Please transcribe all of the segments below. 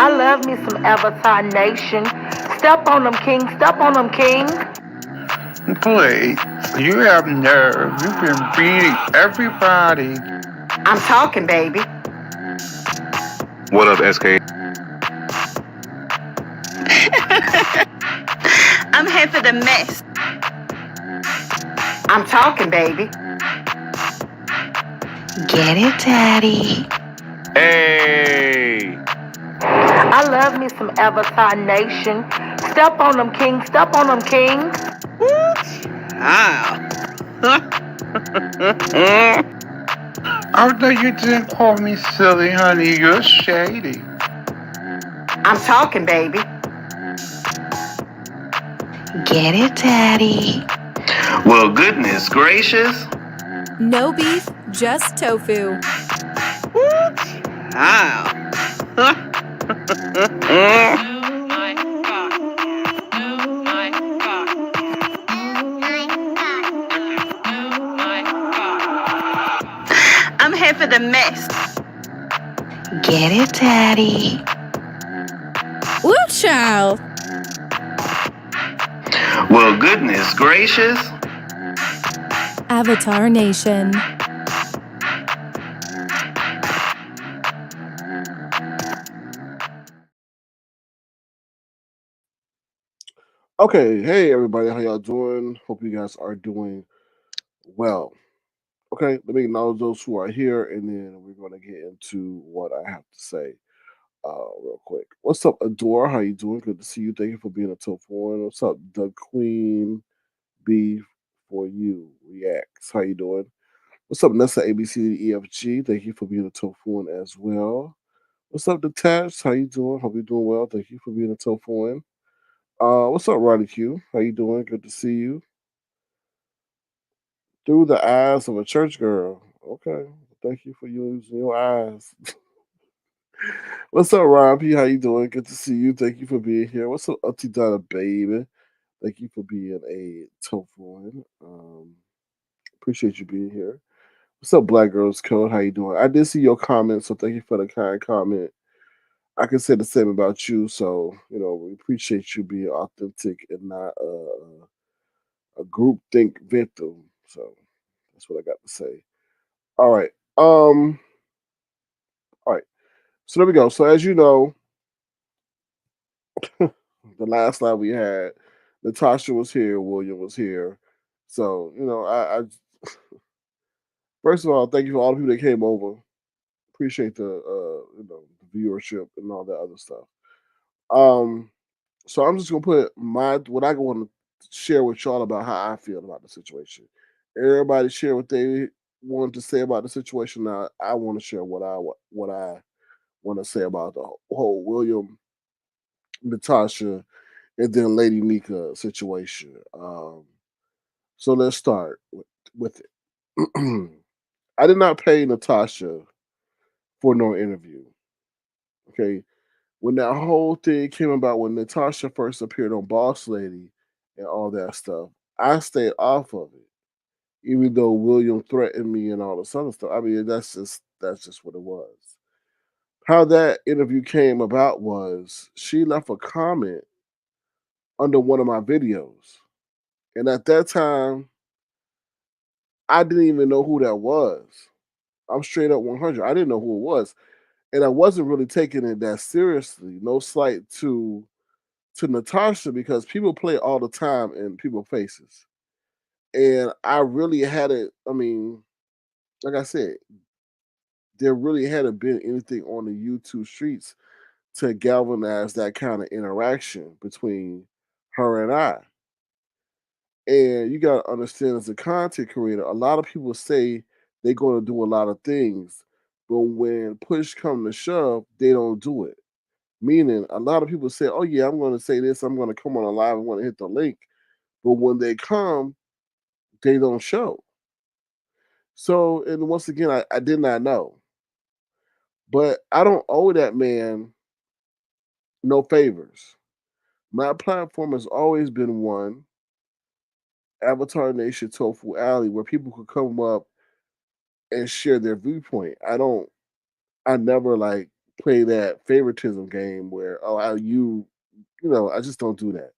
I love me some Avatar Nation. Step on them, king. Step on them, king. Please, you have nerve. You've been beating everybody. I'm talking, baby. What up, SK? I'm here for the mess. I'm talking, baby. Get it, Daddy. Hey! I love me some Avatar Nation. Step on them, king. Step on them, king. Although you didn't call me silly, honey, you're shady. I'm talking, baby. Get it, Daddy. Well, goodness gracious. No beef, just tofu. I'm here for the mess. Get it, Daddy. Woo, child. Well, goodness gracious. Avatar Nation. Okay, hey everybody, how y'all doing? Hope you guys are doing well. Okay, let me acknowledge those who are here, and then we're going to get into what I have to say real quick. What's up, Adore? How you doing? Good to see you. Thank you for being a top one. What's up, the Queen B for you reacts? How you doing? What's up, Nessa ABCDEFG? Thank you for being a top one as well. What's up, Natasha? How you doing? Hope you're doing well. Thank you for being a top one. What's up, Ronnie Q? How you doing? Good to see you. Through the eyes of a church girl. Okay. Thank you for using your eyes. What's up, Ron P? How you doing? Good to see you. Thank you for being here. What's up, Auntie Donna, baby? Thank you for being a tough one. Appreciate you being here. What's up, Black Girls Code? How you doing? I did see your comment, so thank you for the kind comment. I can say the same about you, so we appreciate you being authentic and not a group think victim. So that's what I got to say. All right. All right. So there we go. So as you know, the last night we had, Natasha was here, William was here. So I first of all, thank you for all the people that came over. Appreciate the the viewership and all that other stuff. Um, so I'm just gonna put what I want to share with y'all about how I feel about the situation. Everybody share what they wanted to say about the situation. Now I want to share what I want to say about the whole William, Natasha, and then Lady Nyca situation. So let's start with it. I did not pay Natasha for no interview. Okay, when that whole thing came about, when Natasha first appeared on Boss Lady and all that stuff, I stayed off of it. Even though William threatened me and all this other stuff. I mean, that's just what it was. How that interview came about was she left a comment under one of my videos. And at that time, I didn't even know who that was. I'm straight up 100. I didn't know who it was. And I wasn't really taking it that seriously. No slight to Natasha because people play all the time in people's faces. And I really hadn't, I mean, like I said, there really hadn't been anything on the YouTube streets to galvanize that kind of interaction between her and I. And you gotta understand, as a content creator, a lot of people say they're gonna do a lot of things, but when push come to shove, they don't do it. Meaning, a lot of people say, "Oh yeah, I'm gonna say this. I'm gonna come on a live. I'm gonna hit the link," but when they come, they don't show. So, and once again, I did not know, but I don't owe that man no favors. My platform has always been one, Avatar Nation Tofu Alley, where people could come up and share their viewpoint. I never like play that favoritism game where I just don't do that.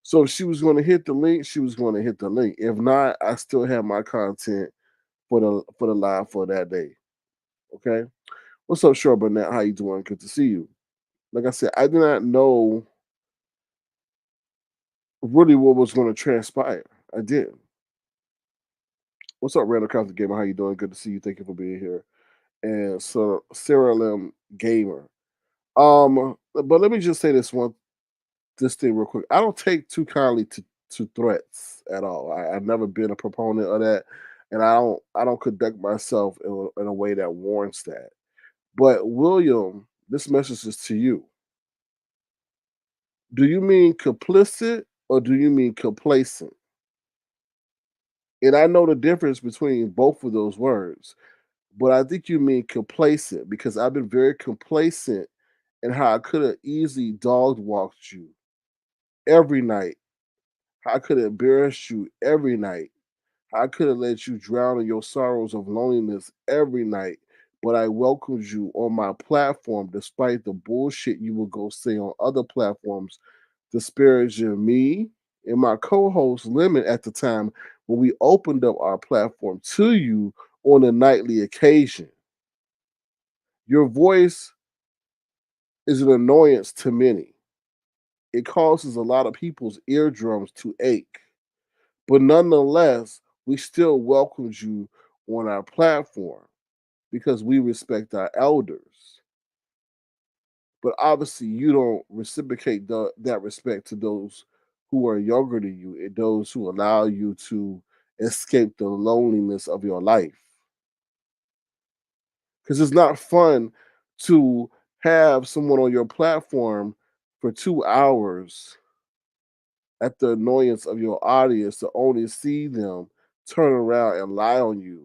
So if she was going to hit the link, she was going to hit the link. If not, I still have my content for the live for that day. Okay. What's up, Short Burnett? How you doing? Good to see you. Like I said, I did not know really what was going to transpire. I didn't. What's up, Randall Constant Gamer? How you doing? Good to see you. Thank you for being here. And so Sarah Lim Gamer. But let me just say this thing real quick. I don't take too kindly to threats at all. I've never been a proponent of that, and I don't conduct myself in a way that warrants that. But William, this message is to you. Do you mean complicit or do you mean complacent? And I know the difference between both of those words, but I think you mean complacent because I've been very complacent in how I could have easily dog walked you every night. How I could have embarrassed you every night. How I could have let you drown in your sorrows of loneliness every night. But I welcomed you on my platform despite the bullshit you would go say on other platforms, disparaging me and my co-host Lemon at the time when we opened up our platform to you on a nightly occasion. Your voice is an annoyance to many. It causes a lot of people's eardrums to ache. But nonetheless, we still welcomed you on our platform because we respect our elders. But obviously, you don't reciprocate that respect to those who are younger than you and those who allow you to escape the loneliness of your life. Because it's not fun to have someone on your platform for 2 hours at the annoyance of your audience to only see them turn around and lie on you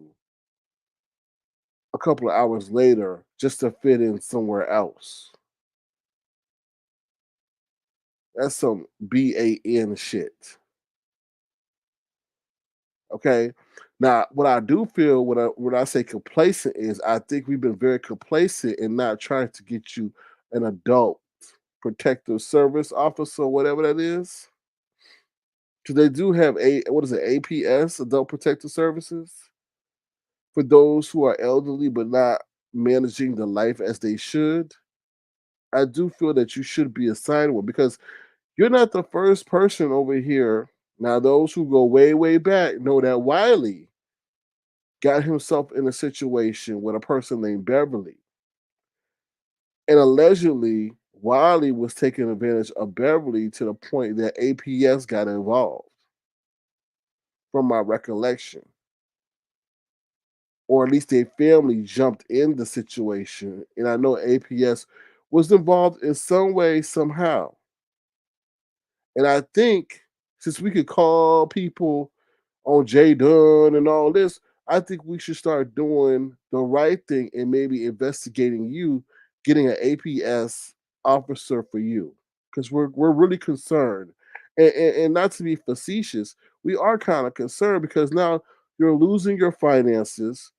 a couple of hours later just to fit in somewhere else. That's some BAN shit. Okay. Now, what I do feel when I say complacent is I think we've been very complacent in not trying to get you an adult protective service officer, whatever that is. Because they do have what is it, APS, Adult Protective Services, for those who are elderly but not managing the life as they should. I do feel that you should be assigned one because you're not the first person over here. Now, those who go way, way back know that Wiley got himself in a situation with a person named Beverly. And allegedly, Wiley was taking advantage of Beverly to the point that APS got involved, from my recollection. Or at least their family jumped in the situation. And I know APS was involved in some way, somehow. And I think since we could call people on J Dunn and all this, I think we should start doing the right thing and maybe investigating you, getting an APS officer for you. Because we're really concerned. And not to be facetious, we are kind of concerned because now you're losing your finances.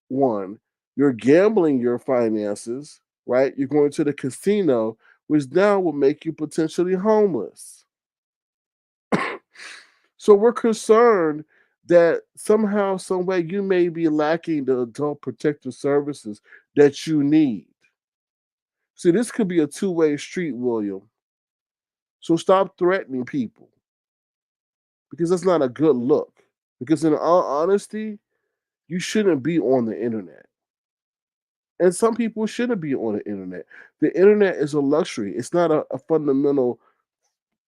One, you're gambling your finances, right? You're going to the casino, which now will make you potentially homeless. So we're concerned that somehow, some way, you may be lacking the adult protective services that you need. See, this could be a two-way street, William. So stop threatening people because that's not a good look. Because in all honesty, you shouldn't be on the internet. And some people shouldn't be on the internet. The internet is a luxury. It's not a fundamental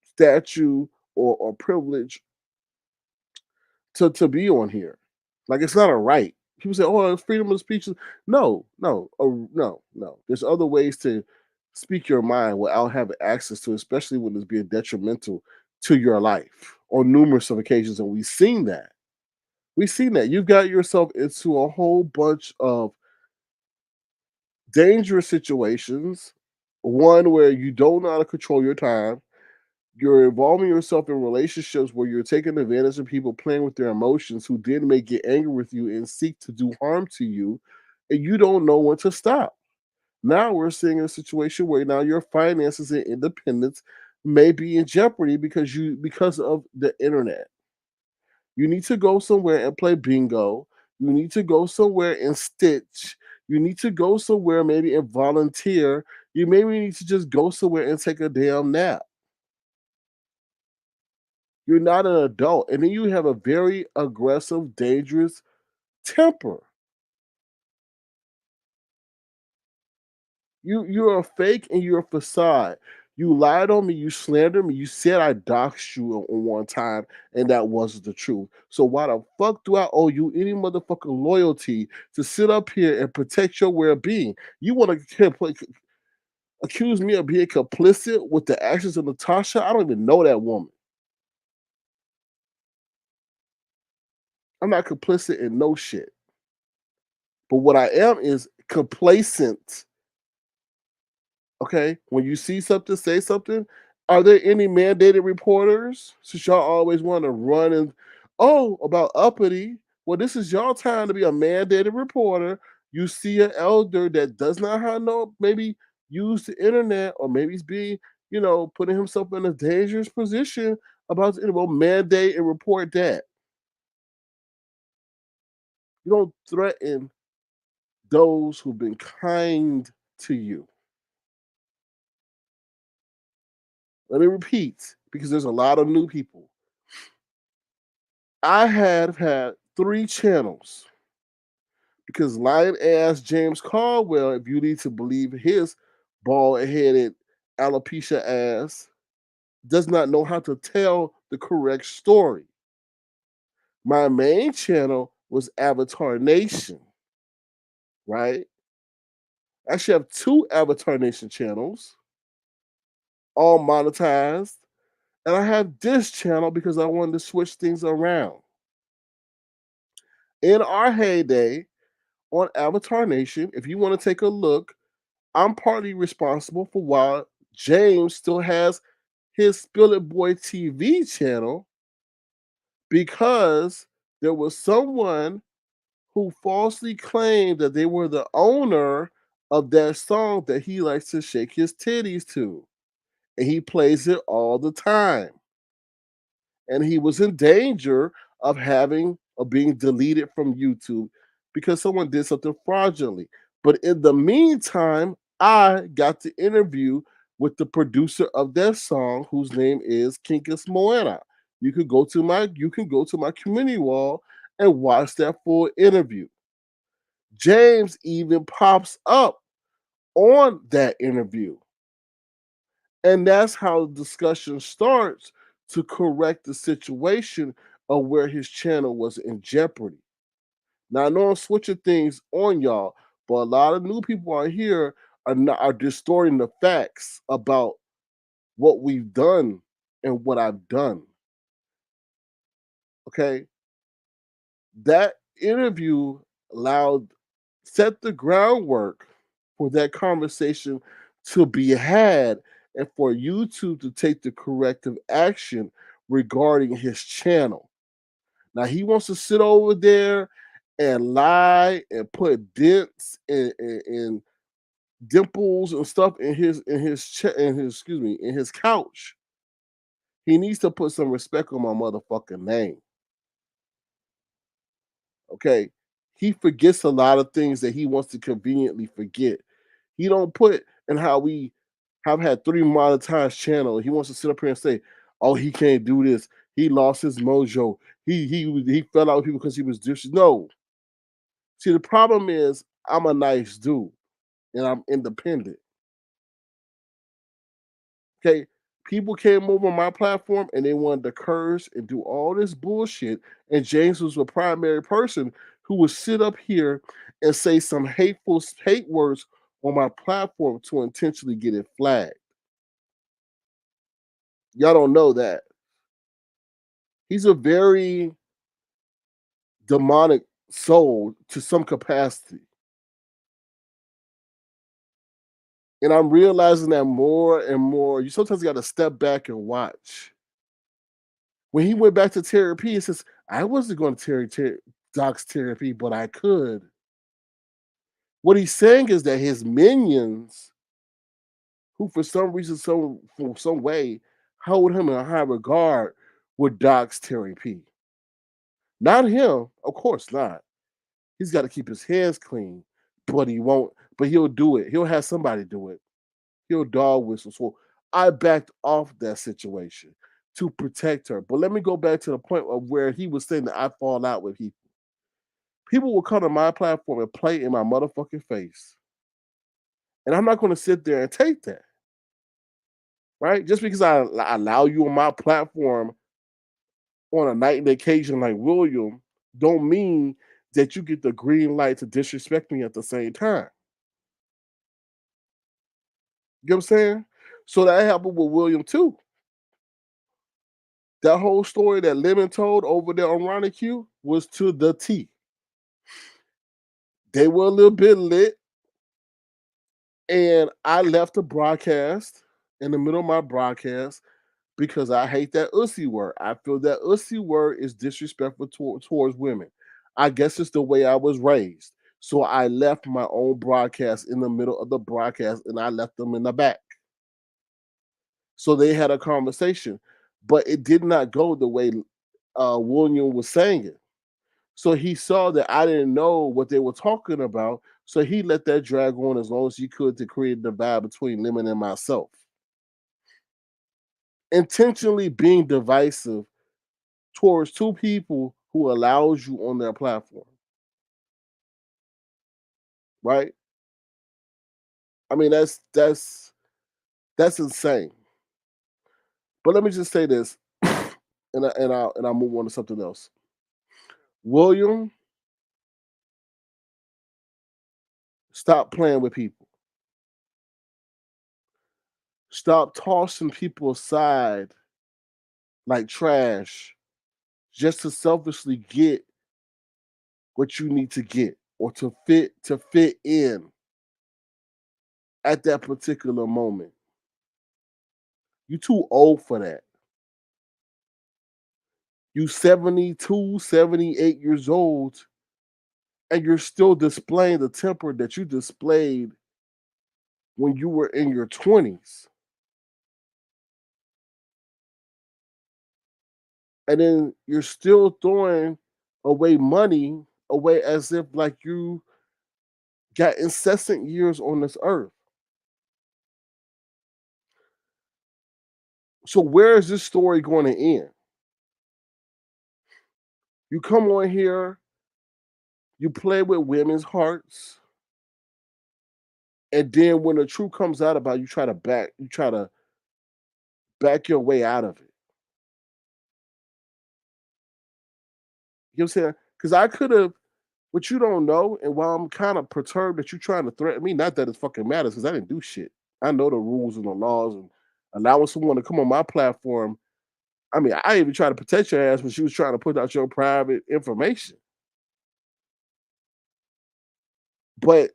statue or privilege to be on here. Like it's not a right. People say, "Oh, it's freedom of speech." No, no, no, no. There's other ways to speak your mind without having access to, especially when it's being detrimental to your life on numerous of occasions, and we've seen that. We've seen that. You've got yourself into a whole bunch of dangerous situations. One where you don't know how to control your time. You're involving yourself in relationships where you're taking advantage of people playing with their emotions who then may get angry with you and seek to do harm to you, and you don't know when to stop. Now we're seeing a situation where now your finances and independence may be in jeopardy because of the internet. You need to go somewhere and play bingo. You need to go somewhere and stitch. You need to go somewhere maybe and volunteer. You maybe need to just go somewhere and take a damn nap. You're not an adult. And then you have a very aggressive, dangerous temper. You're a fake and you're a facade. You lied on me, you slandered me, you said I doxed you on one time, and that wasn't the truth. So why the fuck do I owe you any motherfucking loyalty to sit up here and protect your well-being? You want to accuse me of being complicit with the actions of Natasha? I don't even know that woman. I'm not complicit in no shit. But what I am is complacent. Okay, when you see something, say something. Are there any mandated reporters? Since y'all always want to run and about uppity. Well, this is y'all time to be a mandated reporter. You see an elder that does not have no maybe use the internet or maybe he's being putting himself in a dangerous position about to mandate and report that. You don't threaten those who've been kind to you. Let me repeat, because there's a lot of new people. I have had 3 channels because lying ass James Caldwell, if you need to believe his bald headed alopecia ass, does not know how to tell the correct story. My main channel was Avatar Nation, right? I actually have 2 Avatar Nation channels, all monetized. And I have this channel because I wanted to switch things around. In our heyday on Avatar Nation, if you want to take a look, I'm partly responsible for why James still has his Spill It Boy TV channel because there was someone who falsely claimed that they were the owner of that song that he likes to shake his titties to. And he plays it all the time. And he was in danger of being deleted from YouTube because someone did something fraudulently. But in the meantime, I got the interview with the producer of that song, whose name is Kinkus Moena. You can go to my community wall and watch that full interview. James even pops up on that interview. And that's how the discussion starts to correct the situation of where his channel was in jeopardy. Now I know I'm switching things on y'all, but a lot of new people out here are distorting the facts about what we've done and what I've done. Okay, that interview set the groundwork for that conversation to be had and for YouTube to take the corrective action regarding his channel. Now he wants to sit over there and lie and put dents and dimples and stuff in his couch. He needs to put some respect on my motherfucking name. Okay. He forgets a lot of things that he wants to conveniently forget. He don't put in how we have had 3 monetized channels. He wants to sit up here and say, "Oh, he can't do this. He lost his mojo. He fell out with people because he was dishes." No. See, the problem is I'm a nice dude and I'm independent. Okay. People came over my platform and they wanted to curse and do all this bullshit. And James was the primary person who would sit up here and say some hate words on my platform to intentionally get it flagged. Y'all don't know that. He's a very demonic soul to some capacity. And I'm realizing that more and more. You sometimes got to step back and watch. When he went back to therapy, he says, I wasn't going to dox therapy, but I could. What he's saying is that his minions, who for some reason, some way, hold him in high regard, would dox Terry P. Not him, of course not. He's got to keep his hands clean, but he won't. But he'll do it. He'll have somebody do it. He'll dog whistle. So I backed off that situation to protect her. But let me go back to the point of where he was saying that I fall out with people. People will come to my platform and play in my motherfucking face. And I'm not going to sit there and take that. Right? Just because I allow you on my platform on a nightly occasion like William, don't mean that you get the green light to disrespect me at the same time. You know what I'm saying? So that happened with William too. That whole story that Lemon told over there on Ronnie Q was to the T. They were a little bit lit, and I left the broadcast in the middle of my broadcast because I hate that ussy word. I feel that ussy word is disrespectful towards women. I guess it's the way I was raised. So I left my own broadcast in the middle of the broadcast and I left them in the back. So they had a conversation, but it did not go the way William was saying it. So he saw that I didn't know what they were talking about. So he let that drag on as long as he could to create the vibe between Lemon and myself. Intentionally being divisive towards two people who allows you on their platform. Right? I mean, that's insane. But let me just say this, and I'll move on to something else. William, stop playing with people. Stop tossing people aside like trash just to selfishly get what you need to get or to fit in at that particular moment. You're too old for that. You 72, 78 years old, and you're still displaying the temper that you displayed when you were in your 20s. And then you're still throwing away money away as if like you got incessant years on this earth. So where is this story going to end? You come on here, you play with women's hearts, and then when the truth comes out about you try to back your way out of it. You know what I'm saying? Because I could have, what you don't know, and while I'm kind of perturbed that you're trying to threaten me, not that it fucking matters, because I didn't do shit. I know the rules and the laws, and allowing someone to come on my platform. I mean, I even tried to protect your ass when she was trying to put out your private information. But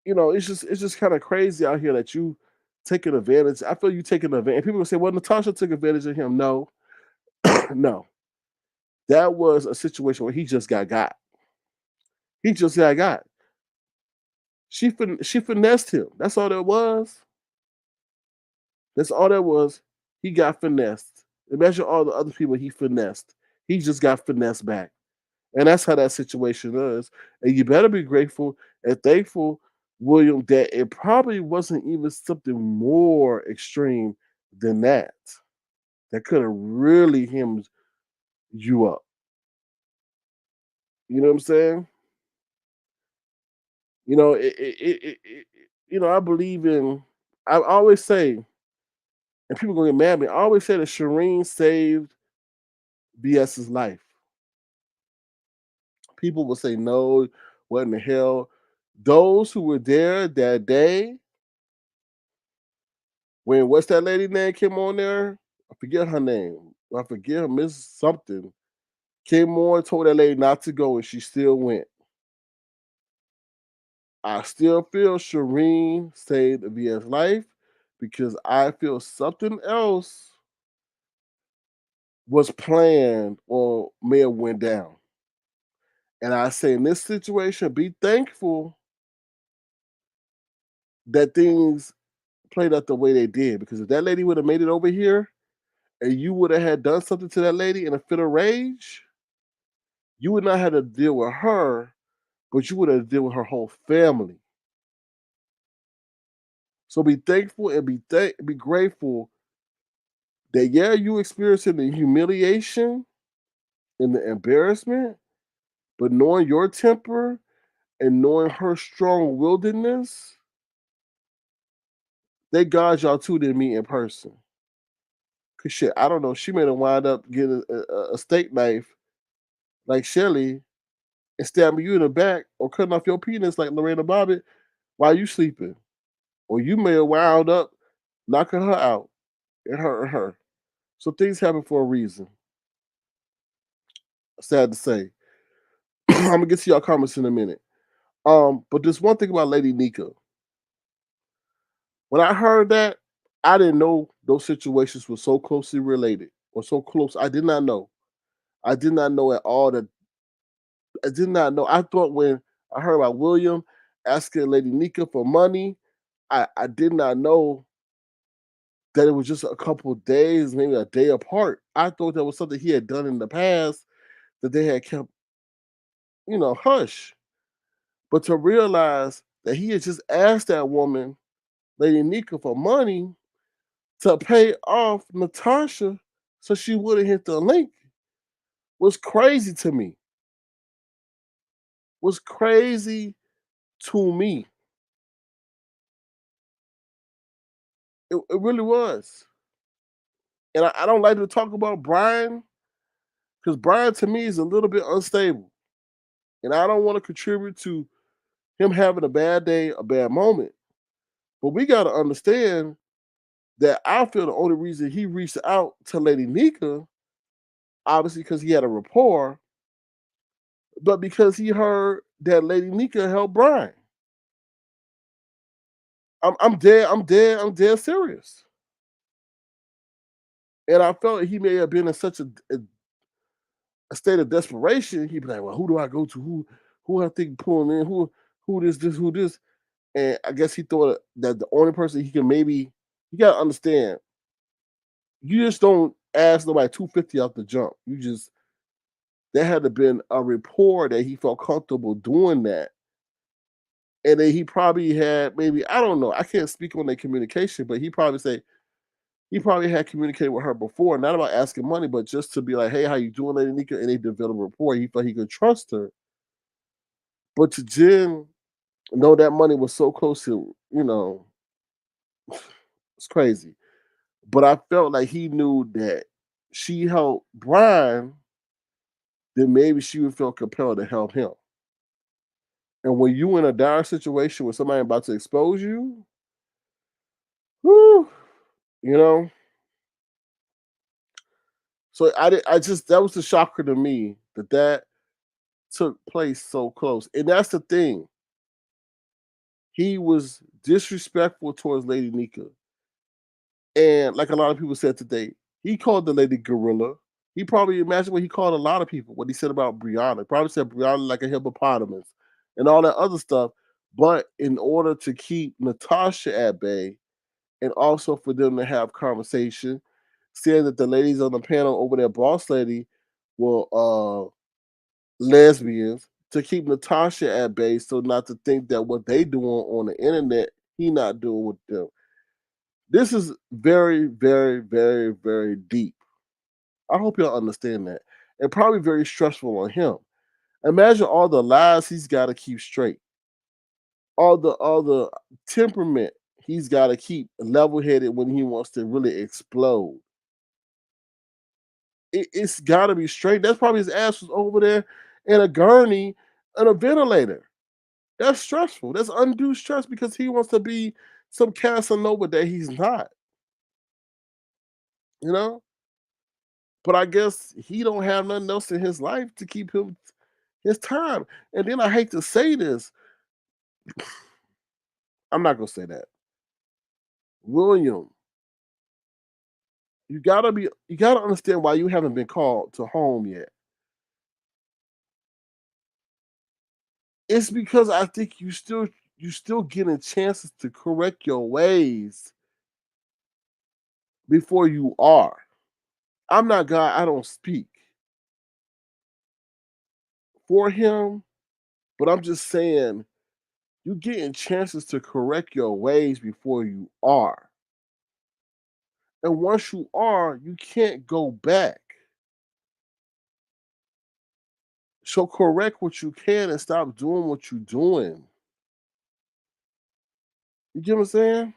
it's just kind of crazy out here that you taking advantage. I feel you taking advantage. People will say, "Well, Natasha took advantage of him." No, no, that was a situation where he just got. He just got. She finessed him. That's all that was. That's all that was. He got finessed. Imagine all the other people he finessed. He just got finessed back. And that's how that situation is. And you better be grateful and thankful, William, that it probably wasn't even something more extreme than that. That could have really hemmed you up. You know what I'm saying? You know, I believe in, I always say, and people gonna get mad at me, I always say that Shireen saved BS's life. People will say, no, what in the hell? Those who were there that day, when what's that lady name came on there? I forget her name. I forget her, Miss something. Came on, told that lady not to go, and she still went. I still feel Shireen saved VS life because I feel something else was planned or may have went down. And I say in this situation, be thankful that things played out the way they did. Because if that lady would have made it over here and you would have had done something to that lady in a fit of rage, you would not have to deal with her, but you would have to deal with her whole family. So be thankful and be grateful that you experiencing the humiliation and the embarrassment, but knowing your temper and knowing her strong willedness, they God y'all two didn't meet in person. Cause shit, I don't know. She may have wind up getting a steak knife like Shelly and stabbing you in the back or cutting off your penis like Lorena Bobbitt while you sleeping. Or you may have wound up knocking her out and hurting her. So things happen for a reason. Sad to say. I'm gonna get to y'all comments in a minute. But there's one thing about Lady Nyca. When I heard that, I didn't know those situations were so closely related or so close. I did not know. I did not know at all that. I did not know. I thought when I heard about William asking Lady Nyca for money, I did not know that it was just a couple of days, maybe a day apart. I thought that was something he had done in the past that they had kept, hush. But to realize that he had just asked that woman, Lady Nyca, for money to pay off Natasha so she wouldn't hit the link was crazy to me. Was crazy to me. It really was. And I don't like to talk about Brian because Brian to me is a little bit unstable. And I don't want to contribute to him having a bad day, a bad moment. But we got to understand that I feel the only reason he reached out to Lady Nyca, obviously because he had a rapport, but because he heard that Lady Nyca helped Brian. I'm dead serious. And I felt he may have been in such a state of desperation. He'd be like, "Well, who do I go to? Who I think pulling in? Who who this?" And I guess he thought that the only person he can maybe you gotta understand, you just don't ask nobody 250 out the jump. You just there had to been a rapport that he felt comfortable doing that. And then he probably had maybe, I don't know, I can't speak on their communication, but he probably had communicated with her before, not about asking money, but just to be like, hey, how you doing, Lady Nyca? And they developed rapport. He felt he could trust her. But to Jen know that money was so close to, it's crazy. But I felt like he knew that she helped Brian, then maybe she would feel compelled to help him. And when you in a dire situation with somebody about to expose you, whew, you know. So I just that was the shocker to me that took place so close, and that's the thing. He was disrespectful towards Lady Nyca, and like a lot of people said today, he called the lady gorilla. He probably imagine what he called a lot of people. What he said about Brianna, he probably said Brianna like a hippopotamus, and all that other stuff. But in order to keep Natasha at bay, and also for them to have conversation, saying that the ladies on the panel over there, boss lady, were lesbians, to keep Natasha at bay, so not to think that what they doing on the internet, he not doing with them. This is very, very, very, very deep. I hope y'all understand that. And probably very stressful on him. Imagine all the lies he's got to keep straight, all the temperament he's got to keep level headed when he wants to really explode. It's got to be straight. That's probably his ass was over there in a gurney and a ventilator. That's stressful. That's undue stress because he wants to be some Casanova that he's not. You know? But I guess he don't have nothing else in his life to keep him his time. And then I hate to say this. I'm not gonna say that. William, you gotta understand why you haven't been called to home yet. It's because I think you still getting chances to correct your ways before you are. I'm not God, I don't speak for him, but I'm just saying you're getting chances to correct your ways before you are. And once you are, you can't go back. So correct what you can and stop doing what you're doing. You get what I'm saying?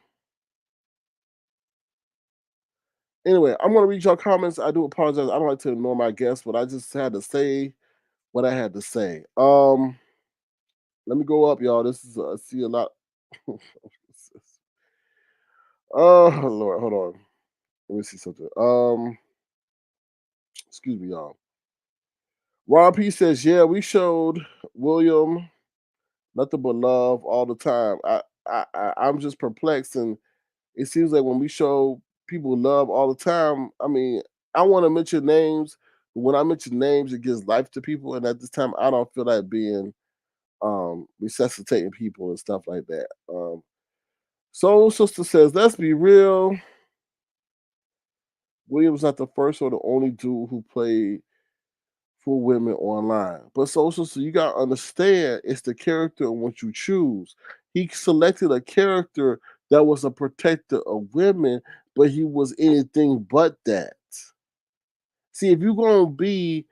Anyway, I'm gonna read your comments. I do apologize. I don't like to ignore my guests, but I just had to say what I had to say. Let me go up, y'all. This is I see a lot. Oh Lord, hold on. Let me see something. Excuse me, y'all. Ron P says, "Yeah, we showed William nothing but love all the time. I'm just perplexed, and it seems like when we show people love all the time, I mean, I want to mention names, but when I mention names, it gives life to people, and at this time, I don't feel like being resuscitating people and stuff like that." Soul Sister says, "Let's be real. William's not the first or the only dude who played for women online. But Soul Sister, you gotta understand it's the character and what you choose. He selected a character that was a protector of women, but he was anything but that. See, if you're gonna be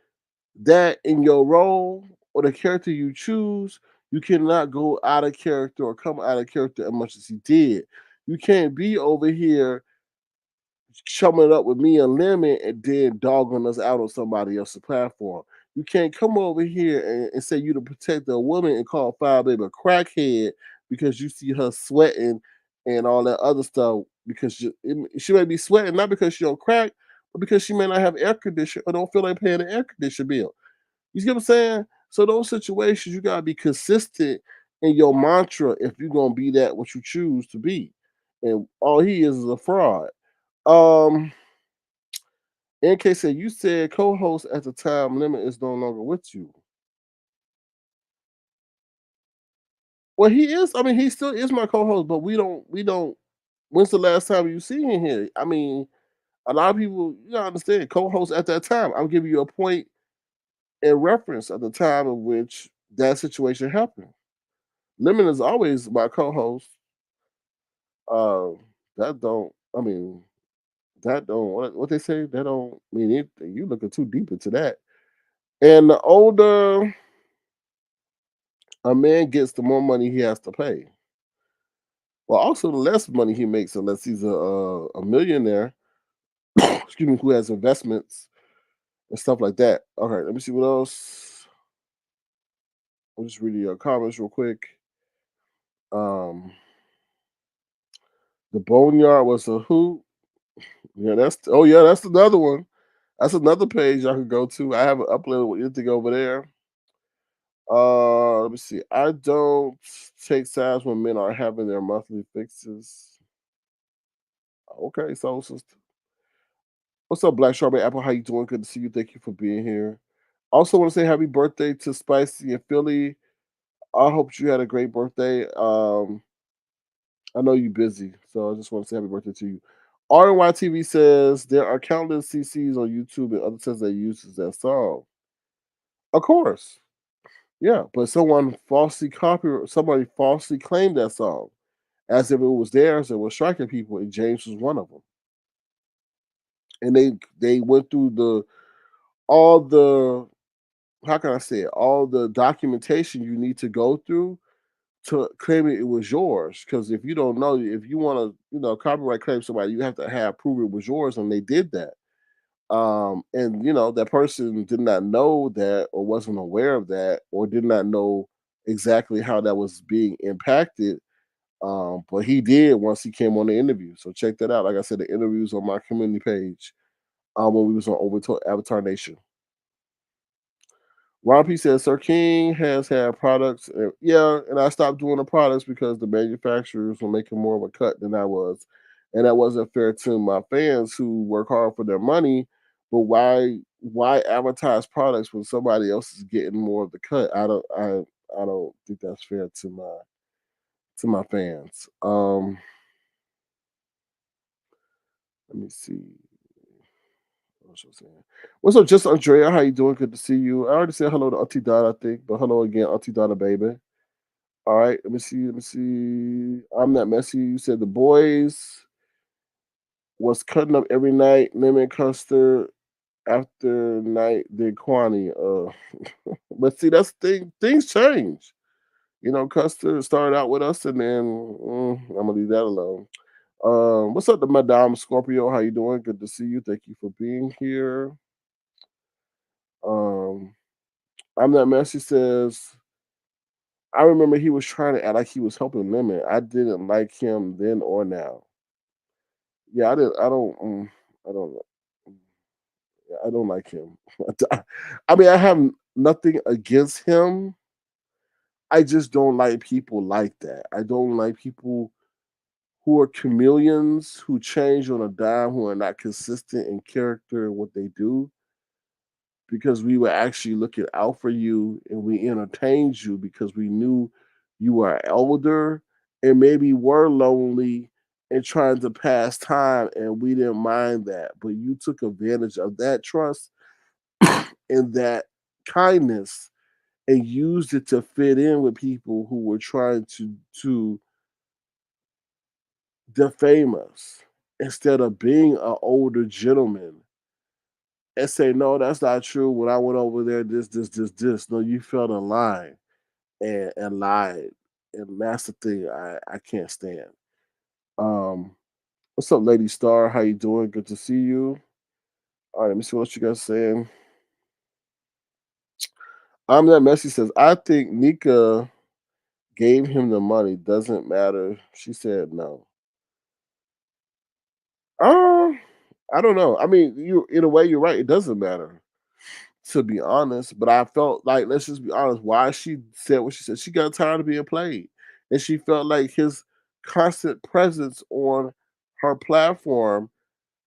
that in your role or the character you choose, you cannot go out of character or come out of character as much as he did. You can't be over here chumming up with me and Lemon and then dogging us out on somebody else's platform. You can't come over here and say you to protect a woman and call Fire Baby a crackhead because you see her sweating and all that other stuff because she may be sweating not because she on crack, but because she may not have air conditioning or don't feel like paying the air conditioner bill. You see what I'm saying? So those situations you gotta be consistent in your mantra if you're gonna be that what you choose to be. And all he is a fraud. Um, NK said you said co-host at the time limit is no longer with you. Well, he is. I mean, he still is my co-host, but we don't. When's the last time you see him here? I mean, a lot of people you gotta understand co-host at that time. I'm giving you a point in reference at the time in which that situation happened. Lemon is always my co-host. Uh, that don't. I mean, that don't. What they say? That don't mean anything. You looking too deep into that. And the older a man gets, the more money he has to pay. Well, also the less money he makes, unless he's a millionaire. Excuse me, who has investments and stuff like that. All right, let me see what else. I'll just read your comments real quick. Um, the boneyard was a hoot. Yeah, that's another one. That's another page I could go to. I haven't uploaded anything over there. Let me see. I don't take sides when men are having their monthly fixes. Okay, so sister. What's up, Black Strawberry Apple? How you doing? Good to see you. Thank you for being here. Also want to say happy birthday to Spicy and Philly. I hope you had a great birthday. I know you're busy, so I just want to say happy birthday to you. RNY TV says there are countless CCs on YouTube and other sites that uses that song. Of course, yeah, but somebody falsely claimed that song as if it was theirs and was striking people, and James was one of them. And they went through all the how can I say it? All the documentation you need to go through to claim it was yours. Because if you don't know, if you want to, copyright claim somebody, you have to have proof it was yours, and they did that. And that person did not know that, or wasn't aware of that, or did not know exactly how that was being impacted. But he did once he came on the interview. So check that out. Like I said, the interviews on my community page. When we was on over to Avatar Nation. Ron P says Sir King has had products. Yeah, and I stopped doing the products because the manufacturers were making more of a cut than I was. And that wasn't fair to my fans who work hard for their money. But why advertise products when somebody else is getting more of the cut? I don't think that's fair to my fans. Let me see. What was I saying? What's up, just Andrea? How you doing? Good to see you. I already said hello to Auntie Dot, I think, but hello again, Auntie Dot, baby. All right, let me see. Let me see. I'm not messy. You said the boys was cutting up every night. Lemon custard after night did Cornie. But see, that's the thing. Things change. You know, Custer started out with us, and then I'm gonna leave that alone. What's up, to Madame Scorpio? How you doing? Good to see you. Thank you for being here. Um, I'm not messy. Says I remember he was trying to act like he was helping Lemon. I didn't like him then or now. Yeah, I didn't. I don't. I don't. Yeah, I don't like him. I mean, I have nothing against him. I just don't like people like that. I don't like people who are chameleons, who change on a dime, who are not consistent in character and what they do, because we were actually looking out for you and we entertained you because we knew you were elder and maybe were lonely and trying to pass time, and we didn't mind that. But you took advantage of that trust and that kindness and used it to fit in with people who were trying to defame us instead of being an older gentleman and say, no, that's not true. When I went over there, this. No, you fell in line and lied. And that's the thing I can't stand. Um, what's up, Lady Star? How you doing? Good to see you. All right, let me see what you guys saying. I'm that messy says, I think Nyca gave him the money. Doesn't matter. She said no. Um, I don't know. I mean, you in a way you're right. It doesn't matter, to be honest. But I felt like, let's just be honest, why she said what she said. She got tired of being played. And she felt like his constant presence on her platform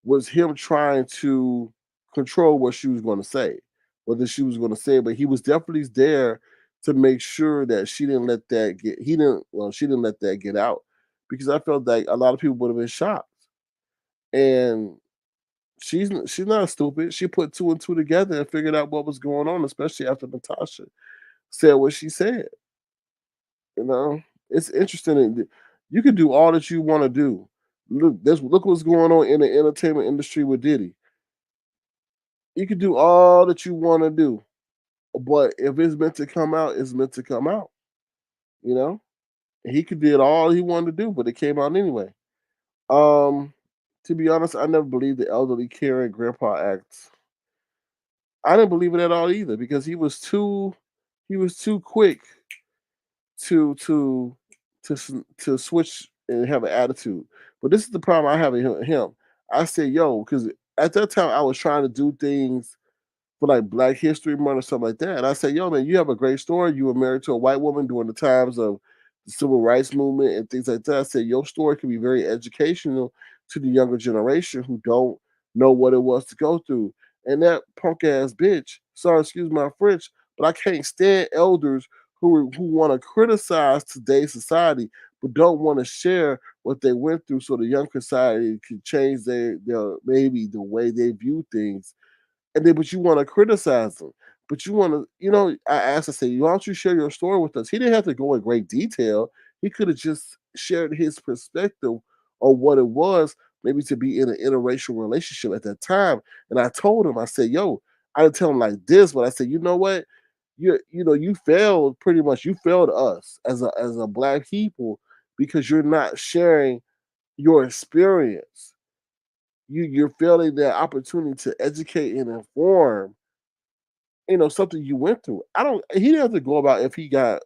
was him trying to control what she was going to say, whether she was going to say it. But he was definitely there to make sure that she didn't let that get, he didn't, well, she didn't let that get out, because I felt like a lot of people would have been shocked. And she's not stupid. She put two and two together and figured out what was going on, especially after Natasha said what she said. You know, it's interesting. You can do all that you want to do. Look what's going on in the entertainment industry with Diddy. You can do all that you want to do, but if it's meant to come out, it's meant to come out. You know, he could did all he wanted to do, but it came out anyway. Um, to be honest, I never believed the elderly caring grandpa acts. I didn't believe it at all either, because he was too quick to to to switch and have an attitude. But this is the problem I have with him. I said, yo, because at that time I was trying to do things for like Black History Month or something like that. And I said, yo, man, you have a great story. You were married to a white woman during the times of the civil rights movement and things like that. I said, your story can be very educational to the younger generation who don't know what it was to go through. And that punk ass bitch, sorry, excuse my French, but I can't stand elders who want to criticize today's society but don't want to share what they went through so the young society can change their maybe the way they view things. And then but you want to criticize them. But you want to, I asked, I said, why don't you share your story with us? He didn't have to go in great detail. He could have just shared his perspective on what it was, maybe to be in an interracial relationship at that time. And I told him, I said, yo, I didn't tell him like this, but I said, you know what? You failed pretty much. You failed us as a Black people because you're not sharing your experience. You're failing that opportunity to educate and inform, something you went through. I don't He didn't have to go about if he got,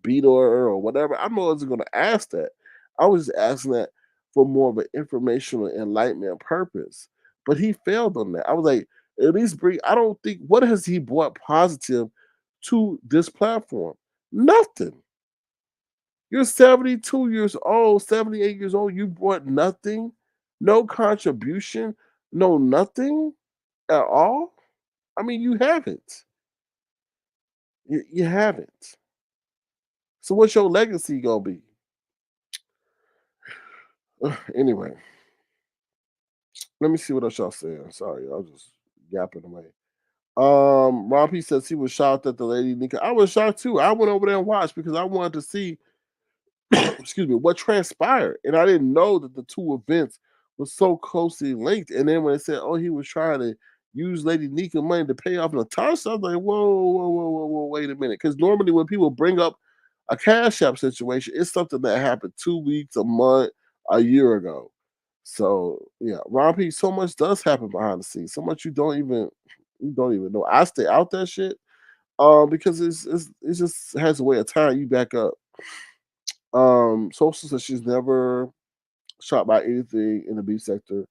beat or whatever. I wasn't gonna ask that. I was just asking that for more of an informational enlightenment purpose. But he failed on that. I was like, at least bring, I don't think, what has he brought positive to this platform? Nothing. You're 72 years old, 78 years old. You brought nothing, no contribution, no nothing at all. I mean, you haven't. You haven't. So what's your legacy gonna be? Anyway, let me see what else y'all saying. Sorry, I was just yapping away. Ron P says he was shocked at the lady Nyca. I was shocked too. I went over there and watched because I wanted to see excuse me, what transpired. And I didn't know that the two events were so closely linked. And then when they said, oh, he was trying to use Lady Nyca money to pay off Natasha, I was like, whoa, wait a minute. Because normally when people bring up a cash app situation, it's something that happened 2 weeks, a month, a year ago. So yeah, Ron P, so much does happen behind the scenes. So much you don't even know. I stay out that shit because it just has a way of tying you back up. Social says she's never shot by anything in the beef sector.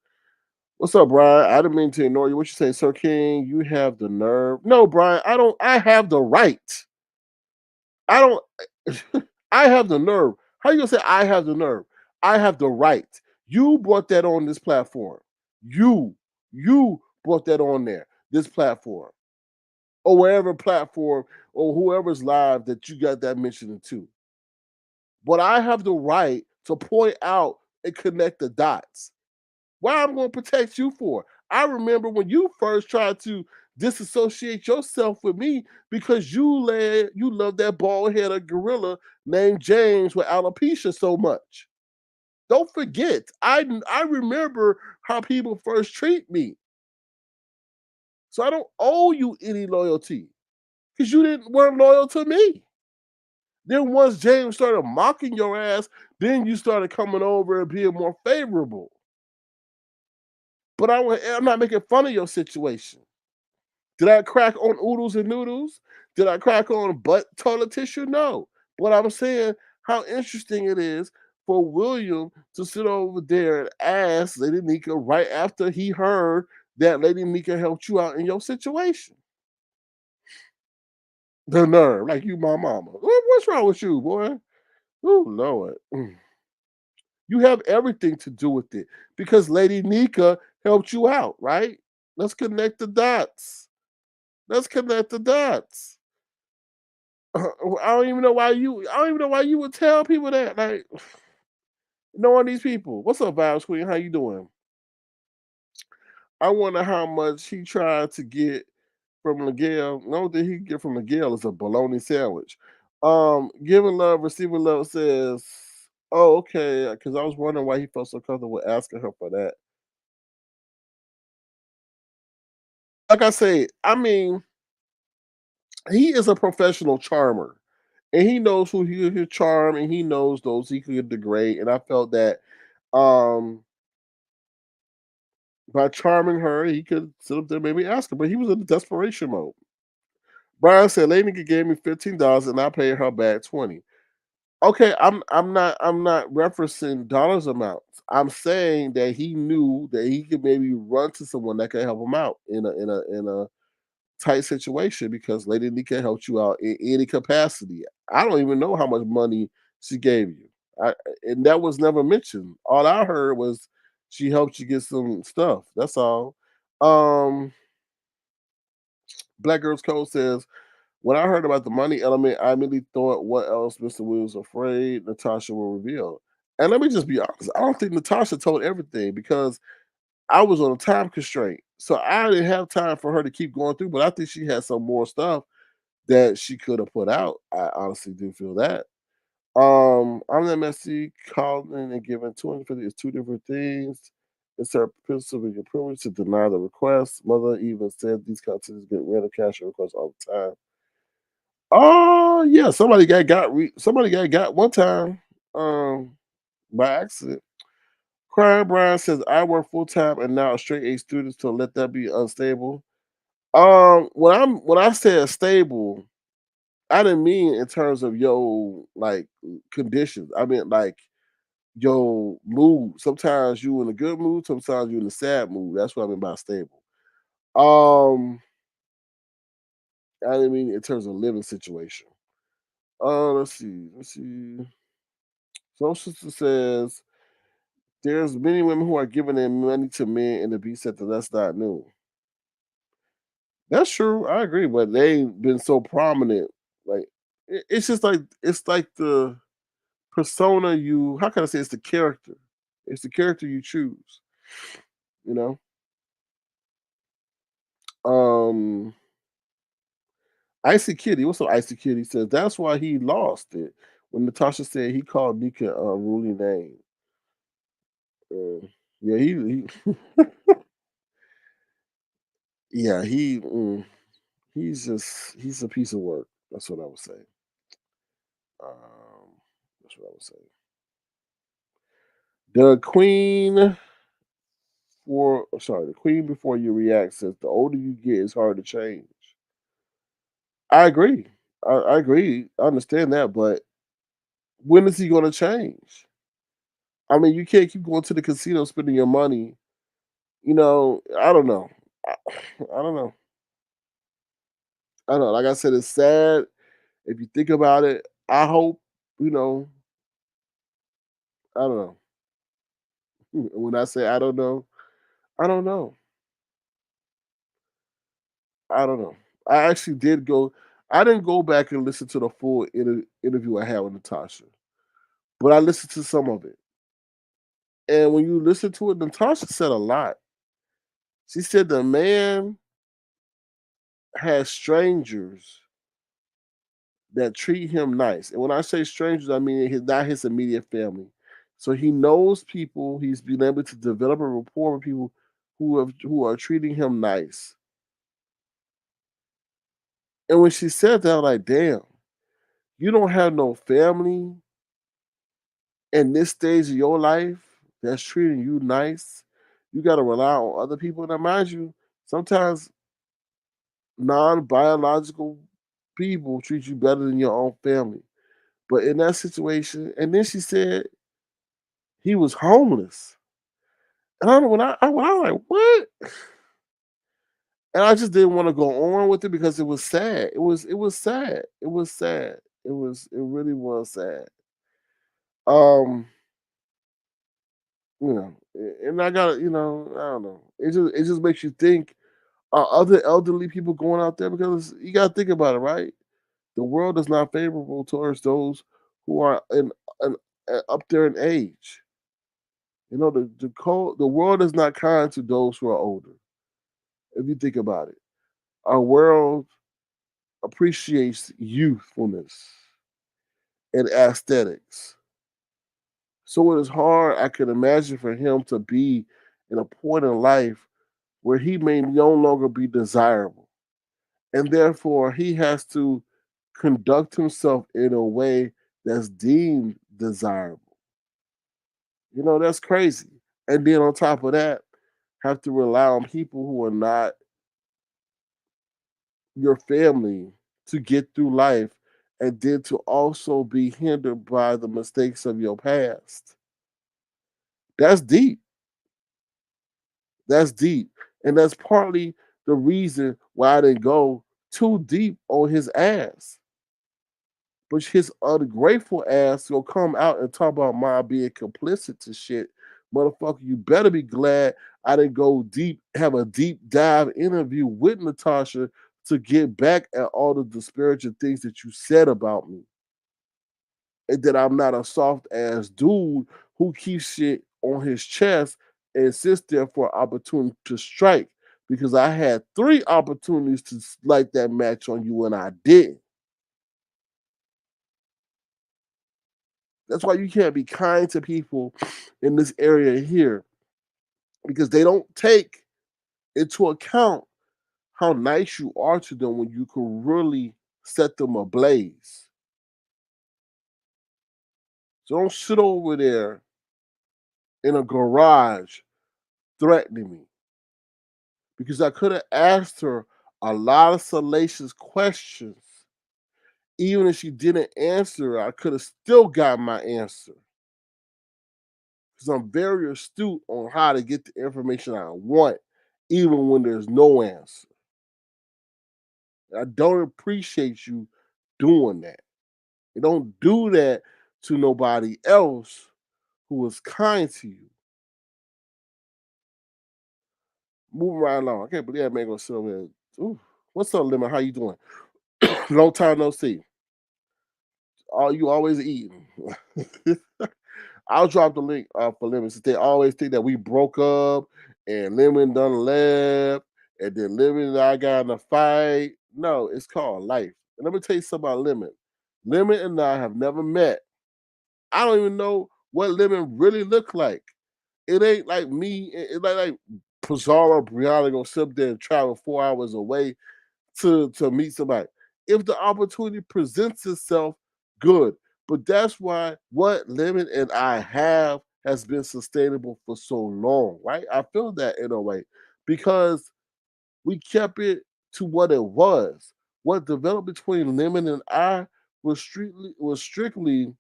What's up, Brian? I didn't mean to ignore you. What you saying, Sir King? You have the nerve. No, Brian, I don't. I have the right. I don't. I have the nerve. How you gonna say I have the nerve? I have the right. You brought that on this platform. You brought that on there. This platform, or wherever platform, or whoever's live that you got that mentioned into. But I have the right to point out and connect the dots. Why I'm going to protect you for? I remember when you first tried to disassociate yourself with me because you love that bald headed gorilla named James with alopecia so much. Don't forget, I remember how people first treat me. So I don't owe you any loyalty because you weren't loyal to me. Then once James started mocking your ass, then you started coming over and being more favorable. But I'm not making fun of your situation. Did I crack on oodles and noodles? Did I crack on butt toilet tissue? No. But I'm saying how interesting it is for William to sit over there and ask Lady Nyca right after he heard that Lady Nyca helped you out in your situation. The nerve, like you, my mama. What's wrong with you, boy? Oh, Lord. You have everything to do with it because Lady Nyca helped you out, right? Let's connect the dots. Let's connect the dots. I don't even know why you would tell people that. Like, knowing these people. What's up, Vibes Queen? How you doing? I wonder how much he tried to get from Miguel. No, that he get from Miguel is a bologna sandwich. Giving love, receiving love says, "Oh, okay." Because I was wondering why he felt so comfortable asking her for that. Like I say, I mean, he is a professional charmer, and he knows who he could charm, and he knows those he could degrade. And I felt that um by charming her, he could sit up there maybe ask her, but he was in desperation mode. Brian said, "Lady gave me $15 and I paid her back 20." Okay, I'm not referencing dollars amounts. I'm saying that he knew that he could maybe run to someone that could help him out in a tight situation because Lady Nyca helped you out in any capacity. I don't even know how much money she gave you. And that was never mentioned. All I heard was she helped you get some stuff. That's all. Um, Black Girls Code says, when I heard about the money element, I immediately thought, what else Mr. Williams afraid Natasha will reveal? And let me just be honest, I don't think Natasha told everything because I was on a time constraint. So I didn't have time for her to keep going through, but I think she had some more stuff that she could have put out. I honestly do feel that. I'm the messy calling and giving 250 is two different things. It's her principle and privilege to deny the request. Mother even said these contents get random cash requests all the time. Oh yeah, somebody got one time by accident. Crying Brian says I work full time and now a straight A student, so let that be unstable. When I said stable, I didn't mean in terms of yo like conditions. I mean like yo mood. Sometimes you in a good mood, sometimes you in a sad mood. That's what I mean by stable. Um, I didn't mean in terms of living situation. Let's see. Let's see. So sister says there's many women who are giving their money to men in the B sector. That's not new. That's true. I agree, but they ain't been so prominent Like it's just like it's like the persona you. How can I say it's the character? It's the character you choose. You know. Um, Icy Kitty. What's up, Icy Kitty? Says that's why he lost it when Natasha said he called Nyca a ruling name. Yeah, he yeah he's a piece of work. That's what I would say. Um, that's what I would say. The queen the queen before you react says the older you get, it's hard to change. I agree. I agree. I understand that, but when is he going to change? I mean, you can't keep going to the casino spending your money. I don't know. I, I don't know. I don't know. Like I said, it's sad if you think about it. I hope you know. I don't know. When I say I don't know, I don't know. I don't know. I actually did go. I didn't go back and listen to the full interview I had with Natasha, but I listened to some of it. And when you listen to it, Natasha said a lot. She said the man has strangers that treat him nice. And when I say strangers, I mean not his immediate family. So he knows people. He's been able to develop a rapport with people who are treating him nice. And when she said that, I'm like, damn, you don't have no family in this stage of your life that's treating you nice. You got to rely on other people. Now, mind you, sometimes non-biological people treat you better than your own family. But in that situation, and then she said he was homeless. And I when I was like, what? And I just didn't want to go on with it because it was sad. It was sad. It was sad. It really was sad. Um, and I got I don't know. It just makes you think, are other elderly people going out there? Because you gotta think about it, right? The world is not favorable towards those who are in up there in age. The world is not kind to those who are older. If you think about it, our world appreciates youthfulness and aesthetics. So it is hard, I can imagine, for him to be in a point in life where he may no longer be desirable. And therefore, he has to conduct himself in a way that's deemed desirable. That's crazy. And then on top of that, have to rely on people who are not your family to get through life, and then to also be hindered by the mistakes of your past. That's deep. That's deep. And that's partly the reason why I didn't go too deep on his ass. But his ungrateful ass will come out and talk about my being complicit to shit. Motherfucker, you better be glad I didn't go deep, have a deep dive interview with Natasha to get back at all the disparaging things that you said about me. And that I'm not a soft ass dude who keeps shit on his chest and sits there for an opportunity to strike. Because I had 3 opportunities to light that match on you and I didn't. That's why you can't be kind to people in this area here, because they don't take into account how nice you are to them when you can really set them ablaze. So don't sit over there in a garage threatening me, because I could have asked her a lot of salacious questions. Even if she didn't answer, I could have still got my answer, because I'm very astute on how to get the information I want, even when there's no answer. I don't appreciate you doing that. You don't do that to nobody else who is kind to you. Moving right along. I can't believe that man gonna sit over there. Ooh, what's up, Lemon? How you doing? Long time no see. All you always eating. I'll drop the link for Lemon since they always think that we broke up and Lemon done left and then Lemon and I got in a fight. No, it's called life. And let me tell you something about Lemon. Lemon and I have never met. I don't even know what Lemon really look like. It ain't like me. It's like Pizarro Brianna gonna sit there and travel 4 hours away to meet somebody. If the opportunity presents itself, good. But that's why what Lemon and I have has been sustainable for so long, right? I feel that in a way because we kept it to what it was. What developed between Lemon and I was strictly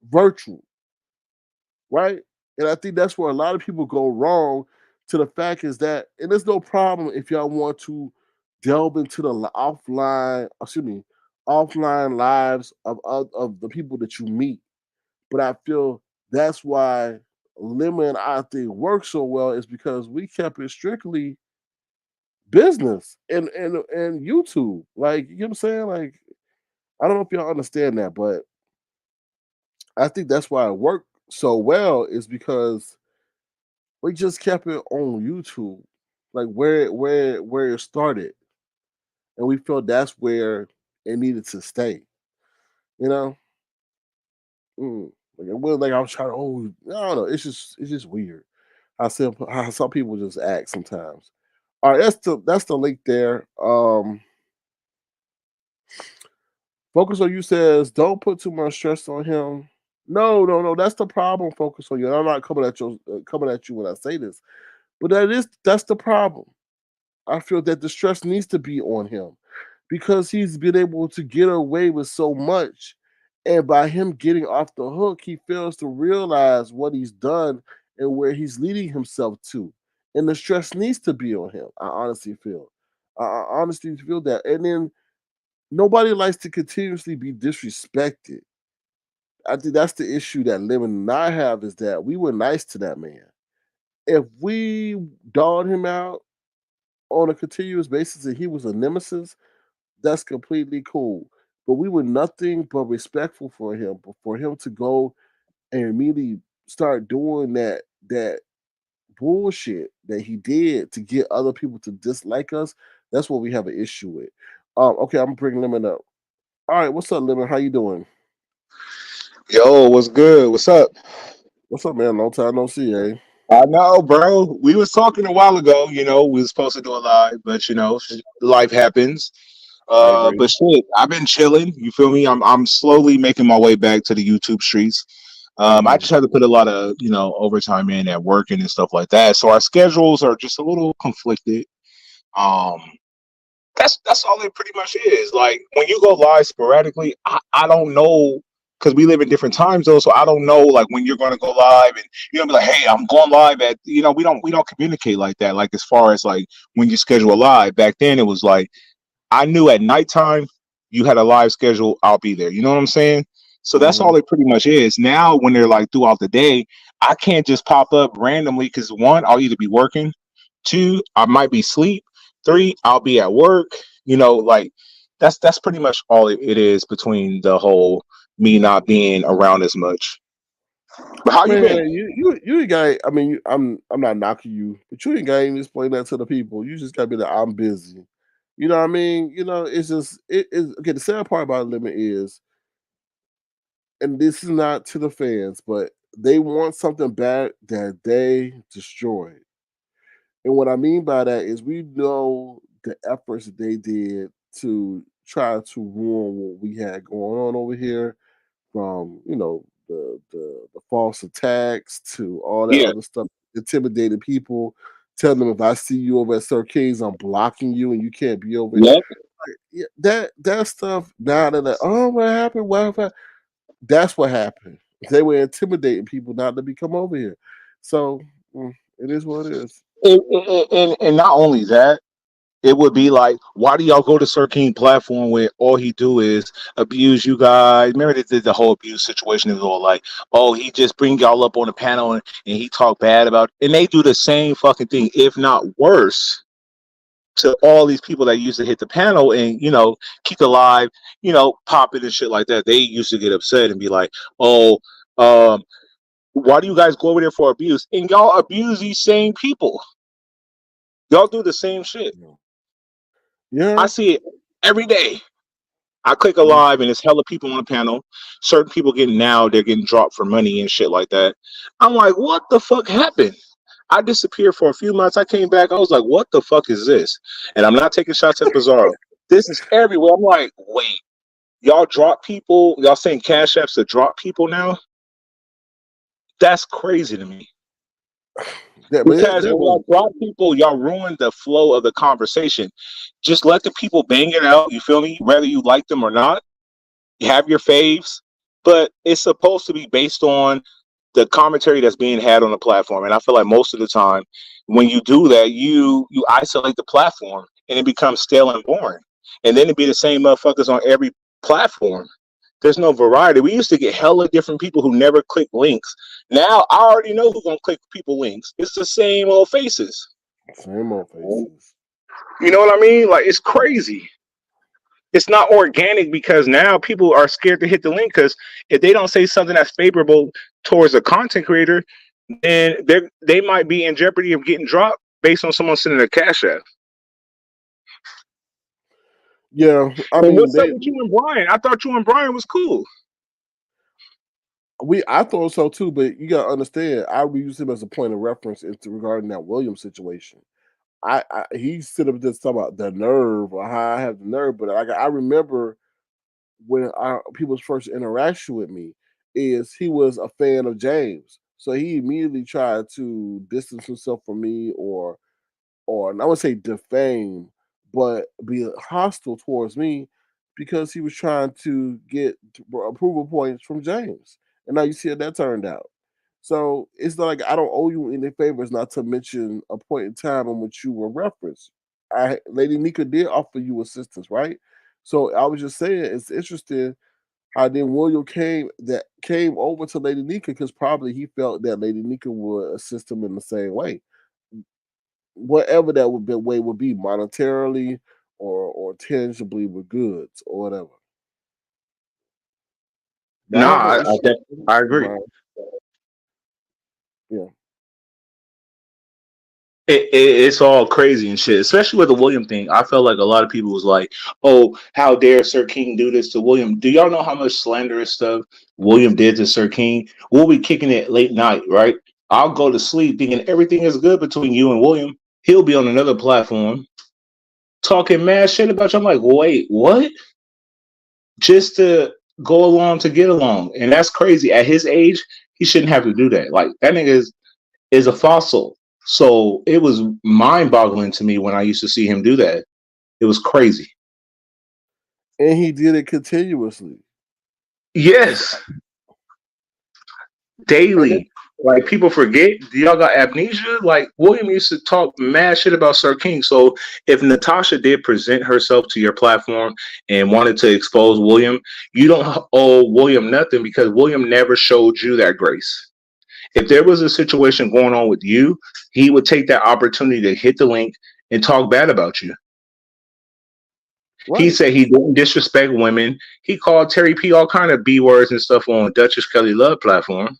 virtual, right? And I think that's where a lot of people go wrong. To the fact is that, and there's no problem if y'all want to delve into the offline lives of the people that you meet. But I feel that's why Lemon and I think work so well is because we kept it strictly business and YouTube. Like, you know what I'm saying? Like, I don't know if y'all understand that, but I think that's why it worked so well is because we just kept it on YouTube, like where it started, and we felt that's where it needed to stay. You know, like it was like I was trying to. Oh, I don't know. It's just weird how some people just act sometimes. All right, that's the link there. Focus on you says don't put too much stress on him. No, no, no. That's the problem. Focus on you. And I'm not coming at you when I say this, but that's the problem. I feel that the stress needs to be on him because he's been able to get away with so much. And by him getting off the hook, he fails to realize what he's done and where he's leading himself to. And the stress needs to be on him. I honestly feel. I honestly feel that. And then nobody likes to continuously be disrespected. I think that's the issue that Lemon and I have is that we were nice to that man. If we dogged him out on a continuous basis and he was a nemesis, that's completely cool. But we were nothing but respectful for him. But for him to go and immediately start doing that bullshit that he did to get other people to dislike us, that's what we have an issue with. Okay, I'm bringing Lemon up. All right, what's up, Lemon? How you doing? Yo, what's good? What's up? What's up, man? Long time no see, eh? I know, bro. We was talking a while ago. We was supposed to do a live, but life happens. I agree. But shit, I've been chilling. You feel me? I'm slowly making my way back to the YouTube streets. I Mm-hmm. just had to put a lot of overtime in at work and stuff like that. So our schedules are just a little conflicted. Um, that's all it pretty much is. Like when you go live sporadically, I don't know because we live in different time zones, so I don't know like when you're going to go live and be like, hey, I'm going live at we don't communicate like that. Like as far as like when you schedule a live back then, it was like I knew at nighttime you had a live schedule, I'll be there. You know what I'm saying? So that's Mm-hmm. all it pretty much is. Now when they're like throughout the day, I can't just pop up randomly because one, I'll either be working, two, I might be asleep, three, I'll be at work. Like that's pretty much all it is between the whole me not being around as much. But how you been? Man, you ain't got. I mean, I'm not knocking you, but you ain't got to even explain that to the people. You just got to be like, I'm busy. You know what I mean? It's just it is okay. The sad part about Limit is, and this is not to the fans, but they want something back that they destroyed. And what I mean by that is, we know the efforts that they did to try to ruin what we had going on over here from the false attacks to all that Yeah. other stuff, intimidating people, telling them if I see you over at Sir King's, I'm blocking you and you can't be over here. Yep. Yeah, that stuff now they're like, oh, what happened? What happened? That's what happened. They were intimidating people not to become over here. So it is what it is. And not only that. It would be like, why do y'all go to Sir King platform where all he do is abuse you guys? Remember they did the whole abuse situation is all like, oh, he just bring y'all up on the panel and he talk bad about, and they do the same fucking thing, if not worse, to all these people that used to hit the panel and, keep the live, pop it and shit like that. They used to get upset and be like, oh, why do you guys go over there for abuse? And y'all abuse these same people. Y'all do the same shit. Yeah. I see it every day. I click a live and it's hella people on the panel. Certain people they're getting dropped for money and shit like that. I'm like, what the fuck happened? I disappeared for a few months. I came back. I was like, what the fuck is this? And I'm not taking shots at Bizarro. This is everywhere. I'm like, wait, y'all drop people? Y'all saying cash apps to drop people now? That's crazy to me. Because when y'all drop people, y'all ruin the flow of the conversation. Just let the people bang it out. You feel me? Whether you like them or not, you have your faves, but it's supposed to be based on the commentary that's being had on the platform. And I feel like most of the time, when you do that, you isolate the platform, and it becomes stale and boring. And then it'd be the same motherfuckers on every platform. There's no variety. We used to get hella different people who never click links. Now I already know who's gonna click people links. It's the same old faces. Same old faces. You know what I mean? Like, it's crazy. It's not organic because now people are scared to hit the link because if they don't say something that's favorable towards a content creator, then they might be in jeopardy of getting dropped based on someone sending a cash app. Yeah, I mean, what's up with you and Brian? I thought you and Brian was cool. I thought so too, but you gotta understand, I would use him as a point of reference regarding that Williams situation. He stood up just talking about the nerve or how I have the nerve, but I remember when people's first interaction with me is he was a fan of James, so he immediately tried to distance himself from me or I would say defame, but be hostile towards me because he was trying to get approval points from James. And now you see how that turned out. So it's not like I don't owe you any favors, not to mention a point in time in which you were referenced. Lady Nyca did offer you assistance, right? So I was just saying it's interesting how then William came over to Lady Nyca because probably he felt that Lady Nyca would assist him in the same way, whatever that way would be, monetarily or tangibly with goods or whatever. Nah, I agree. Yeah. It's all crazy and shit, especially with the William thing. I felt like a lot of people was like, oh, how dare Sir King do this to William? Do y'all know how much slanderous stuff William did to Sir King? We'll be kicking it late night, right? I'll go to sleep thinking everything is good between you and William. He'll be on another platform talking mad shit about you. I'm like, wait, what? Just to go along to get along. And that's crazy. At his age, he shouldn't have to do that. Like, that nigga is a fossil. So it was mind-boggling to me when I used to see him do that. It was crazy. And he did it continuously. Yes. Daily. Like, people forget. Y'all got amnesia? Like, William used to talk mad shit about Sir King. So if Natasha did present herself to your platform and wanted to expose William, you don't owe William nothing because William never showed you that grace. If there was a situation going on with you, he would take that opportunity to hit the link and talk bad about you. Right. He said he didn't disrespect women. He called Terry P all kind of B words and stuff on Duchess Kelly Love platform,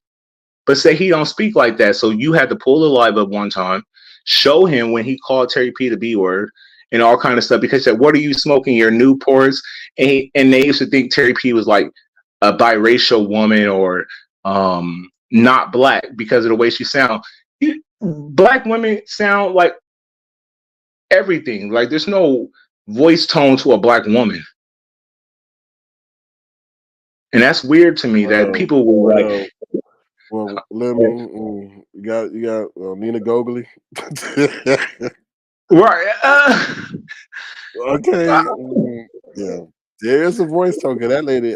but say he don't speak like that. So you had to pull the live up one time, show him when he called Terry P the B word and all kind of stuff because he said, what are you smoking, your Newports? And they used to think Terry P was like a biracial woman or not black because of the way she sound. Black women sound like everything. Like, there's no voice tone to a black woman, and that's weird to me. That people will like. Well, let me. You got Nina Gogoli. Right. Okay. Yeah. There is a voice tone. That lady,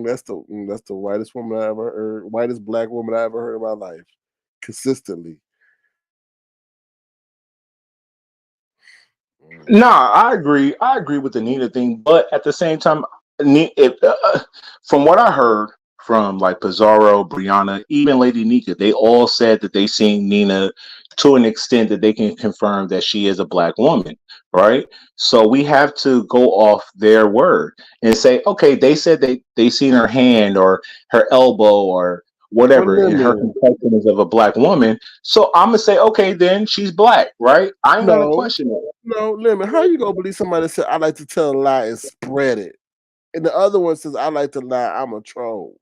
that's the whitest woman I ever heard, whitest black woman I ever heard in my life, consistently. Nah, I agree. I agree with the Nina thing, but at the same time, from what I heard from like Pizarro, Brianna, even Lady Nyca, they all said that they seen Nina to an extent that they can confirm that she is a black woman. right? So we have to go off their word and say, okay, they said they seen her hand or her elbow or But whatever, and her lemon, complexion is of a black woman. So I'm gonna say, okay, then she's black, right? I ain't gonna no, question it. no, lemon. How you gonna believe somebody that said I like to tell a lie and spread it, and the other one says I like to lie, I'm a troll.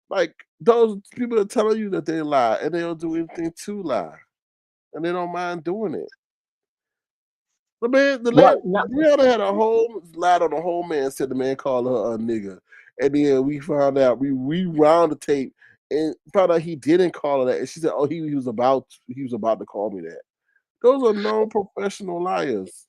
Like those people are telling you that they lie and they don't do anything to lie, and they don't mind doing it. The man, Right now, Rihanna had a whole lied on the whole man. Said the man called her a nigga, and then we found out we rewound the tape and found out he didn't call her that. And she said, "Oh, he was about to call me that." Those are known professional liars.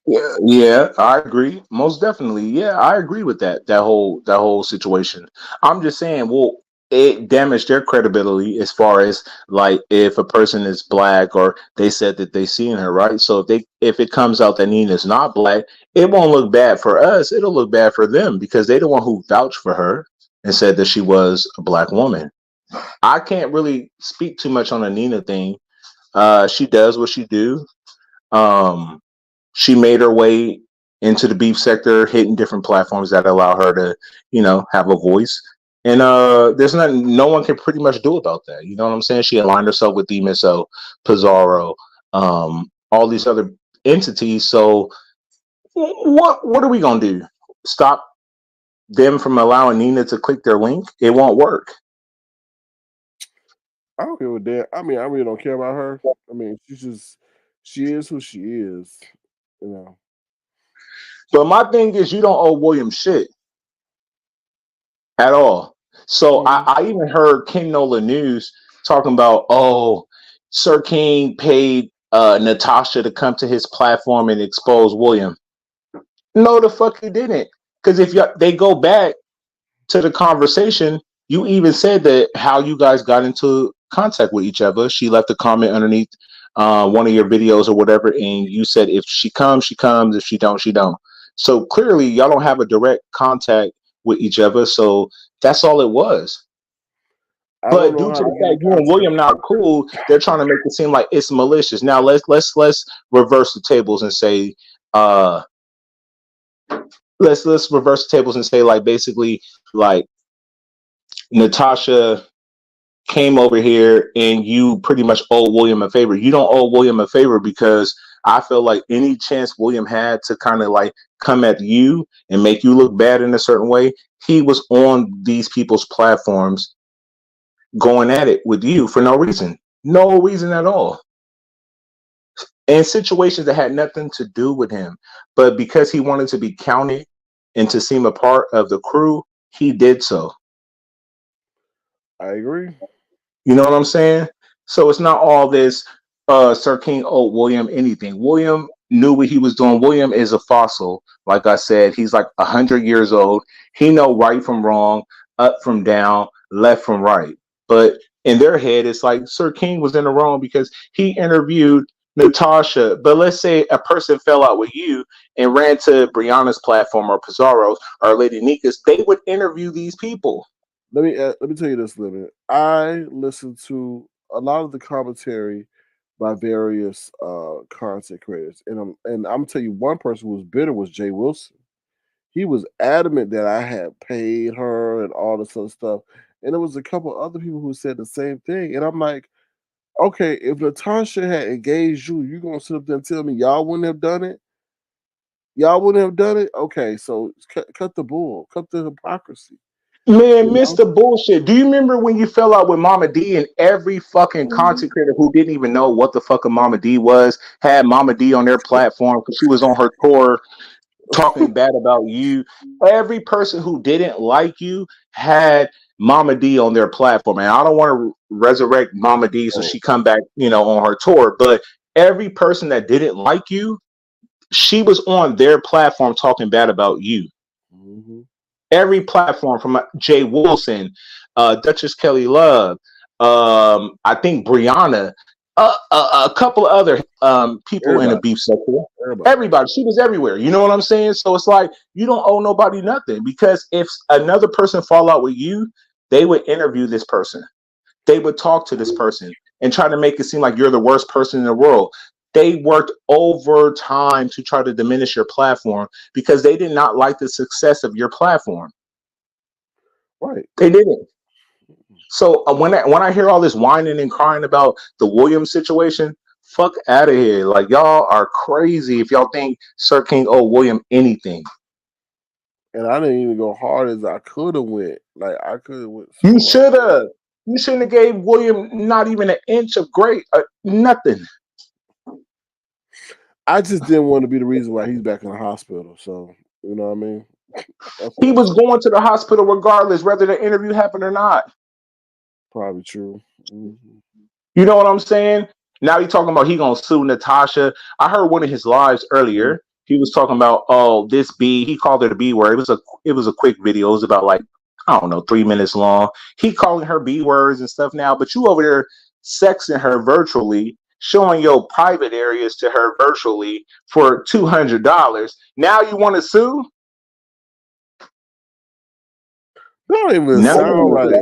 yeah, yeah, I agree. Most definitely. Yeah, I agree with that whole situation. I'm just saying, well, it damaged their credibility as far as like if a person is black or they said that they seen her, right? So if it comes out that Nina's not black, it won't look bad for us. It'll look bad for them because they the one who vouched for her and said that she was a black woman. I can't really speak too much on the Nina thing. She does what she do. Um, she made her way into the beef sector, hitting different platforms that allow her to, have a voice. And there's nothing no one can pretty much do about that. You know what I'm saying? She aligned herself with DMSO, Pizarro, all these other entities. So what are we gonna do? Stop them from allowing Nina to click their link? It won't work. I don't give a damn. I mean, I really don't care about her. I mean, she is who she is. You know. But my thing is, you don't owe William shit at all. So I, Mhm. I even heard King Nola News talking about, oh, Sir King paid Natasha to come to his platform and expose William. No, the fuck he didn't. Because if they go back to the conversation, you even said that how you guys got into contact with each other. She left a comment underneath one of your videos or whatever, and you said if she comes, she comes. If she don't, she don't. So clearly, y'all don't have a direct contact with each other. So that's all it was. I don't But know due how to to the get in fact you and contact William with not her. cool, they're trying to make it seem like it's malicious. Now let's reverse the tables and say, uh, let's reverse the tables and say like basically like Natasha came over here and you pretty much owe William a favor. You don't owe William a favor because I feel like any chance William had to kind of like come at you and make you look bad in a certain way, he was on these people's platforms going at it with you for no reason. No reason at all. In situations that had nothing to do with him. But because he wanted to be counted and to seem a part of the crew, he did so. I agree. You know what I'm saying? So it's not all this Sir King owed William anything. William knew what he was doing. William is a fossil. Like I said, he's like 100 years old. He know right from wrong, up from down, left from right. But in their head, it's like Sir King was in the wrong because he interviewed Natasha. But let's say a person fell out with you and ran to Brianna's platform or Pizarro's or Lady Nika's, they would interview these people. Let me tell you this, Limit. I listen to a lot of the commentary by various content creators, and I'm tell you one person who was bitter was Jay Wilson. He was adamant that I had paid her and all this other stuff, and there was a couple other people who said the same thing, and I'm like, okay, if Natasha had engaged you, you gonna sit up there and tell me y'all wouldn't have done it? Y'all wouldn't have done it? Okay, so cut the bull, cut the hypocrisy. Man, You know? Mr. Bullshit. Do you remember when you fell out with Mama D and every fucking Mhm. content creator who didn't even know what the fuck a Mama D was had Mama D on their platform because she was on her tour talking bad about you? Every person who didn't like you had Mama D on their platform. And I don't want to resurrect Mama D so Oh, she come back, on her tour, but every person that didn't like you, she was on their platform talking bad about you. mhm. Every platform from Jay Wilson, Duchess Kelly Love, I think Brianna, a couple of other people in the Everybody, beef sector. everybody. Everybody, she was everywhere. You know what I'm saying? So it's like you don't owe nobody nothing because if another person fall out with you, they would interview this person. They would talk to this person and try to make it seem like you're the worst person in the world. they worked overtime to try to diminish your platform because they did not like the success of your platform. Right. They didn't. So when I hear all this whining and crying about the Williams situation, fuck out of here. Like, y'all are crazy if y'all think Sir King owe William anything. And I didn't even go hard as I could have went. Like I could have went You so hard. should have. You shouldn't have gave William not even an inch of great nothing. I just didn't want to be the reason why he's back in the hospital. So you know what I mean. That's He all. was going to the hospital regardless, whether the interview happened or not. Probably true. Hmm. You know what I'm saying? Now you're talking about he gonna sue Natasha. I heard one of his lives earlier. He was talking about, oh, this B. He called it a B word. It was a quick video. It was about like, I don't know, 3 minutes long. He calling her B words and stuff now, but you over there sexing her virtually, showing your private areas to her virtually for $200. Now you want to sue? Don't even No. sound right.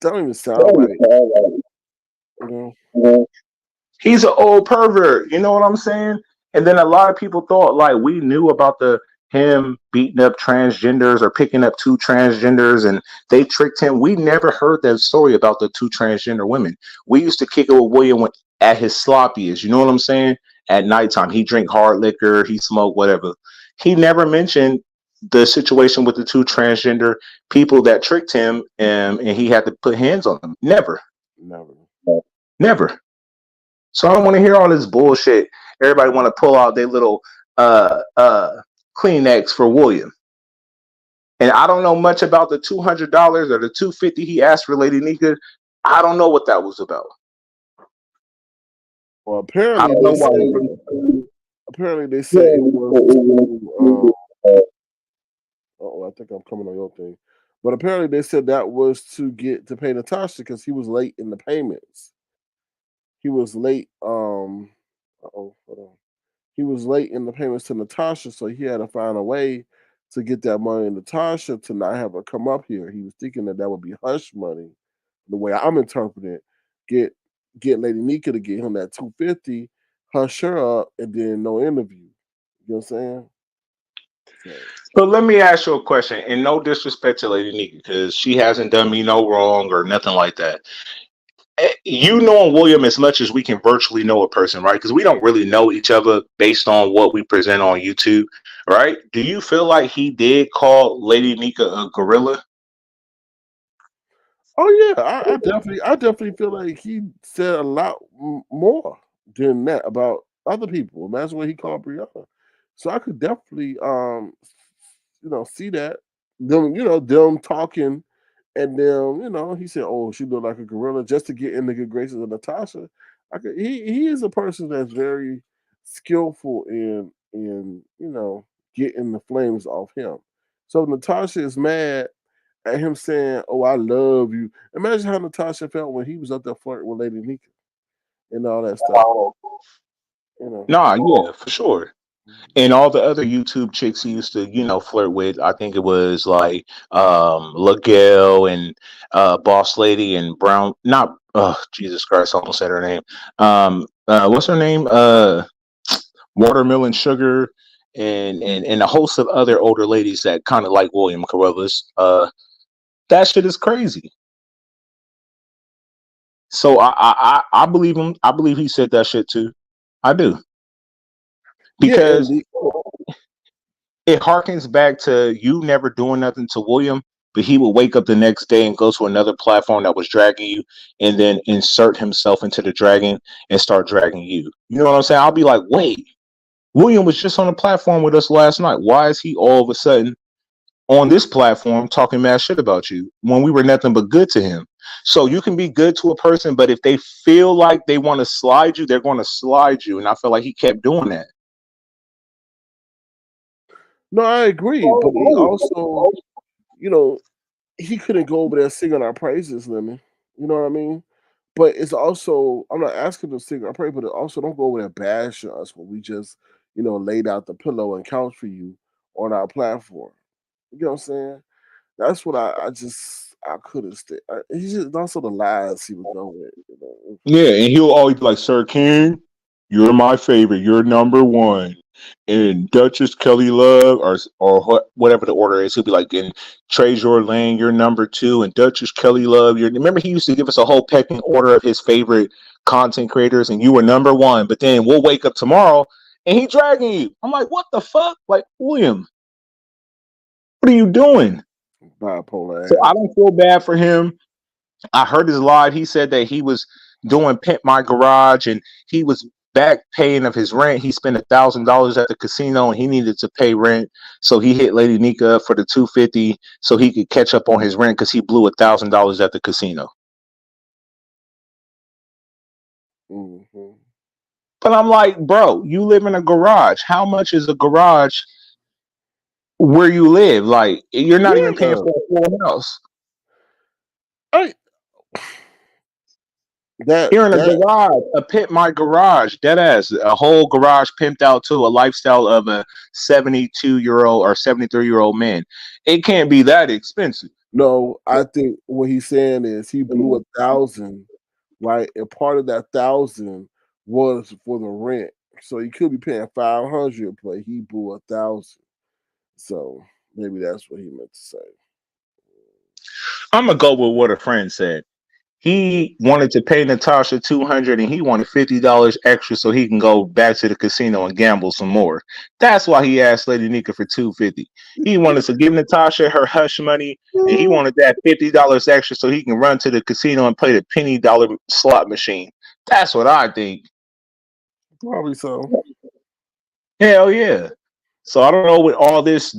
Don't even sound right. You know. He's an old pervert. You know what I'm saying? And then a lot of people thought like we knew about him beating up transgenders or picking up 2 transgenders, and they tricked him. We never heard that story about the 2 transgender women. We used to kick it with William at his sloppiest. You know what I'm saying? At nighttime, he drink hard liquor, he smoke whatever. He never mentioned the situation with the 2 transgender people that tricked him, and he had to put hands on them. Never. So I don't want to hear all this bullshit. Everybody want to pull out their little Kleenex for William. And I don't know much about the $200 or the $250 he asked for Lady Nyca. I don't know what that was about. Well, apparently they said it was I think I'm coming on your thing. But apparently they said that was to pay Natasha because he was late in the payments. He was late. Hold on. He was late in the payments to Natasha, so he had to find a way to get that money to Natasha to not have her come up here. He was thinking that would be hush money. The way I'm interpreting it, get Lady Nyca to get him that $250, hush her up, and then no interview. You know what I'm saying? But let me ask you a question, and no disrespect to Lady Nyca, because she hasn't done me no wrong or nothing like that. You know William as much as we can virtually know a person, right? Because we don't really know each other based on what we present on YouTube, right? Do you feel like he did call Lady Nyca a gorilla? Oh yeah, I definitely feel like he said a lot more than that about other people. Imagine what he called Brianna. So I could definitely see that them talking, and then he said, "Oh, she looked like a gorilla," just to get in the good graces of Natasha. He is a person that's very skillful in getting the flames off him. So Natasha is mad at him saying, "Oh, I love you." Imagine how Natasha felt when he was up there flirting with Lady Nyca and all that stuff. Nah, yeah, for sure. And all the other YouTube chicks he used to, flirt with, I think it was like LaGale and Boss Lady and Brown. Not, oh, Jesus Christ, I almost said her name. What's her name? Watermelon Sugar and a host of other older ladies that kind of like William Carruthers. That shit is crazy. So I believe him. I believe he said that shit too. I do. Because it harkens back to you never doing nothing to William, but he would wake up the next day and go to another platform that was dragging you and then insert himself into the dragging and start dragging you. You know what I'm saying? I'll be like, wait, William was just on the platform with us last night. Why is he all of a sudden on this platform talking mad shit about you when we were nothing but good to him? So you can be good to a person, but if they feel like they want to slide you, they're going to slide you. And I feel like he kept doing that. No, I agree, but he also, he couldn't go over there singing our praises, Lemon. You know what I mean? But it's also, I'm not asking him to sing our praise, but it also don't go over there bashing us when we just, laid out the pillow and couch for you on our platform. You know what I'm saying? That's what I couldn't stay. He's just also the lies he was going with. Yeah, and he'll always be like, Sir King, You're my favorite. You're number one. And Duchess Kelly Love, or whatever the order is, he'll be like, and Treasure Lane, you're number two, and Duchess Kelly Love, you're. Remember, he used to give us a whole pecking order of his favorite content creators, and you were number one. But then we'll wake up tomorrow, and he dragging you. I'm like, what the fuck? Like, William, what are you doing? Bipolar So ass. I don't feel bad for him. I heard his live. He said that he was doing Pimp My Garage and he was back paying of his rent. He spent $1,000 at the casino and he needed to pay rent. So he hit Lady Nyca up for the 250 so he could catch up on his rent because he blew $1,000 at the casino. Mm-hmm. But I'm like, bro, you live in a garage. How much is a garage where you live? Like, you're not even paying Yeah. for a full house. I Here in a that garage, a Pimp My Garage, dead ass, a whole garage pimped out to a lifestyle of a 72-year-old or 73-year-old man. It can't be that expensive. no, I think what he's saying is he blew 1,000, right? And part of that 1,000 was for the rent. So he could be paying 500, but he blew 1,000. So maybe that's what he meant to say. I'm gonna go with what a friend said. He wanted to pay Natasha 200 and he wanted $50 extra so he can go back to the casino and gamble some more. That's why he asked Lady Nyca for 250. He wanted to give Natasha her hush money and he wanted that $50 extra so he can run to the casino and play the penny dollar slot machine. That's what I think. Probably so. Hell yeah. So I don't know with all this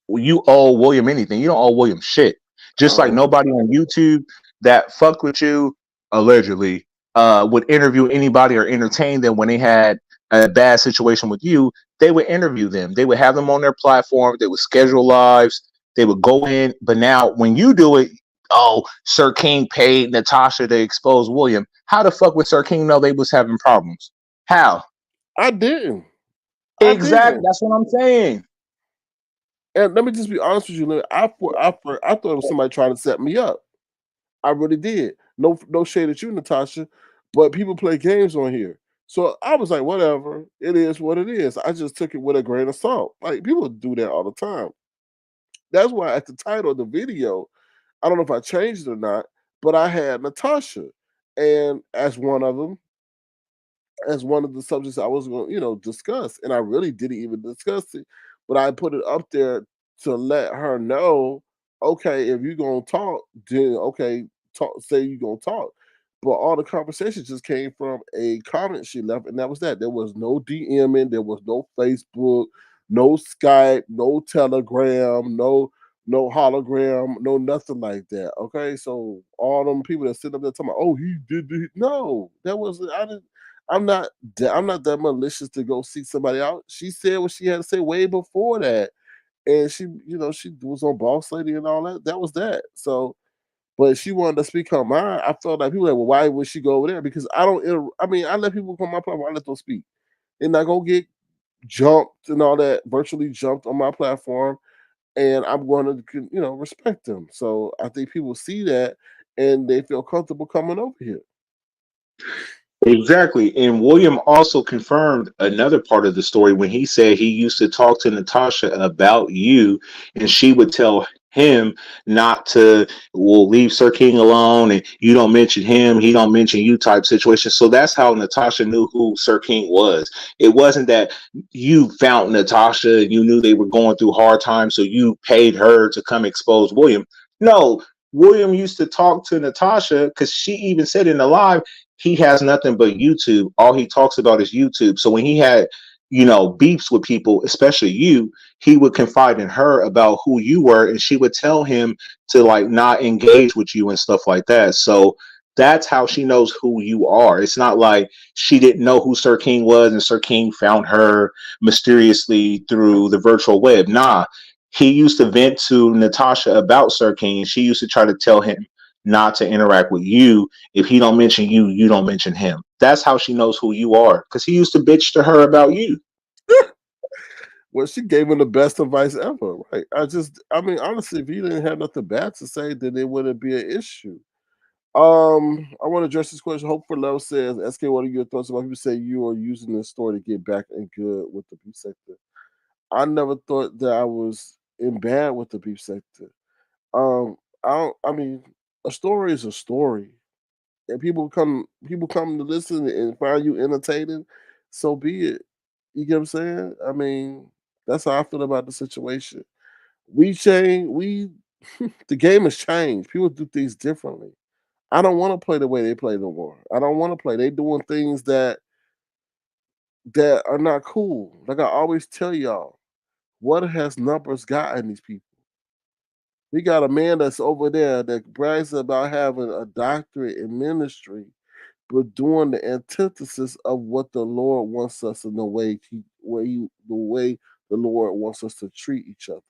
you owe William anything. You don't owe William shit. Just like Oh, nobody on YouTube that fucked with you allegedly would interview anybody or entertain them when they had a bad situation with you. They would interview them. They would have them on their platform. They would schedule lives. They would go in. But now when you do it, oh, Sir King paid Natasha to expose William. How the fuck would Sir King know they was having problems? How? I didn't. I Exactly. didn't. That's what I'm saying. And let me just be honest with you, Lynn. I thought it was somebody trying to set me up. I really did. No shade at you, Natasha, but people play games on here. So I was like, whatever. It is what it is. I just took it with a grain of salt. Like people do that all the time. That's why at the title of the video, I don't know if I changed it or not, but I had Natasha, and as one of them, as one of the subjects I was going to, discuss. And I really didn't even discuss it, but I put it up there to let her know, okay, if you're gonna talk, then okay, talk. Say you're gonna talk. But all the conversation just came from a comment she left, and that was that. There was no DMing, there was no Facebook, no Skype, no Telegram, no hologram, no nothing like that. Okay, so all them people that sit up there talking about, oh, he did this. No, that wasn't. I didn't. I'm not that malicious to go seek somebody out. She said what she had to say way before that, and she was on Boss Lady and all that. That was that. So, but she wanted to speak her mind. I felt like people were like, well, why would she go over there? Because I don't. I mean, I let people come on my platform. I let them speak. They're not gonna get jumped and all that. Virtually jumped on my platform, and I'm going to respect them. So I think people see that and they feel comfortable coming over here. Exactly. And William also confirmed another part of the story when he said he used to talk to Natasha about you, and she would tell him not to, well, leave Sir King alone, and you don't mention him, he don't mention you type situation. So that's how Natasha knew who Sir King was. It wasn't that you found Natasha and you knew they were going through hard times, so you paid her to come expose William. No, William used to talk to Natasha because she even said in the live, he has nothing but YouTube. All he talks about is YouTube. So when he had, beefs with people, especially you, he would confide in her about who you were, and she would tell him to like not engage with you and stuff like that. So that's how she knows who you are. It's not like she didn't know who Sir King was and Sir King found her mysteriously through the virtual web. Nah, he used to vent to Natasha about Sir King, and she used to try to tell him not to interact with you. If he don't mention you, you don't mention him. That's how she knows who you are, because he used to bitch to her about you. Well, she gave him the best advice ever, right? I mean, honestly, if he didn't have nothing bad to say, then it wouldn't be an issue. I want to address this question. Hope for Love says, SK, what are your thoughts about people say you are using this story to get back in good with the beef sector? I never thought that I was in bad with the beef sector. I don't. I mean, a story is a story, and people come to listen and find you entertaining. So be it. You get what I'm saying? I mean, that's how I feel about the situation. We change. We the game has changed. People do things differently. I don't want to play the way they play no more. I don't want to play. They doing things that are not cool. Like I always tell y'all, what has numbers gotten these people? We got a man that's over there that brags about having a doctorate in ministry, but doing the antithesis of what the Lord wants us in the the way the Lord wants us to treat each other.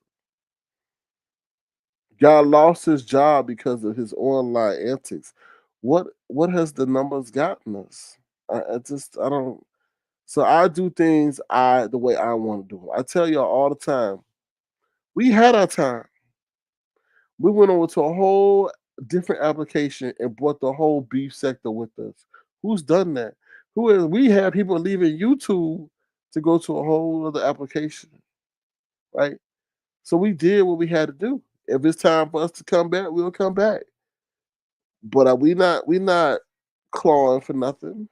God lost his job because of his online antics. What has the numbers gotten us? I don't. So I do things the way I want to do them. I tell y'all all the time. We had our time. We went over to a whole different application and brought the whole beef sector with us. Who's done that? Who is? We had people leaving YouTube to go to a whole other application, right? So we did what we had to do. If it's time for us to come back, we'll come back. But we not clawing for nothing.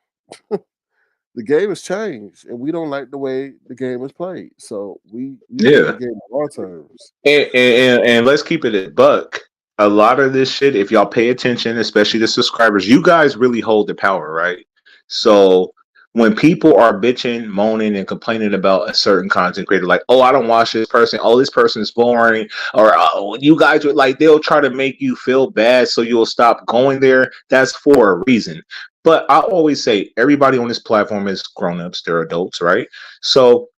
The game has changed, and we don't like the way the game is played. So we play the Yeah. game on our terms. And let's keep it a buck. A lot of this shit, if y'all pay attention, especially the subscribers, you guys really hold the power, right? So when people are bitching, moaning, and complaining about a certain content creator, like, oh, I don't watch this person, oh, this person's boring, or oh, you guys would like, they'll try to make you feel bad so you'll stop going there. That's for a reason. But I always say everybody on this platform is grown-ups, they're adults, right? So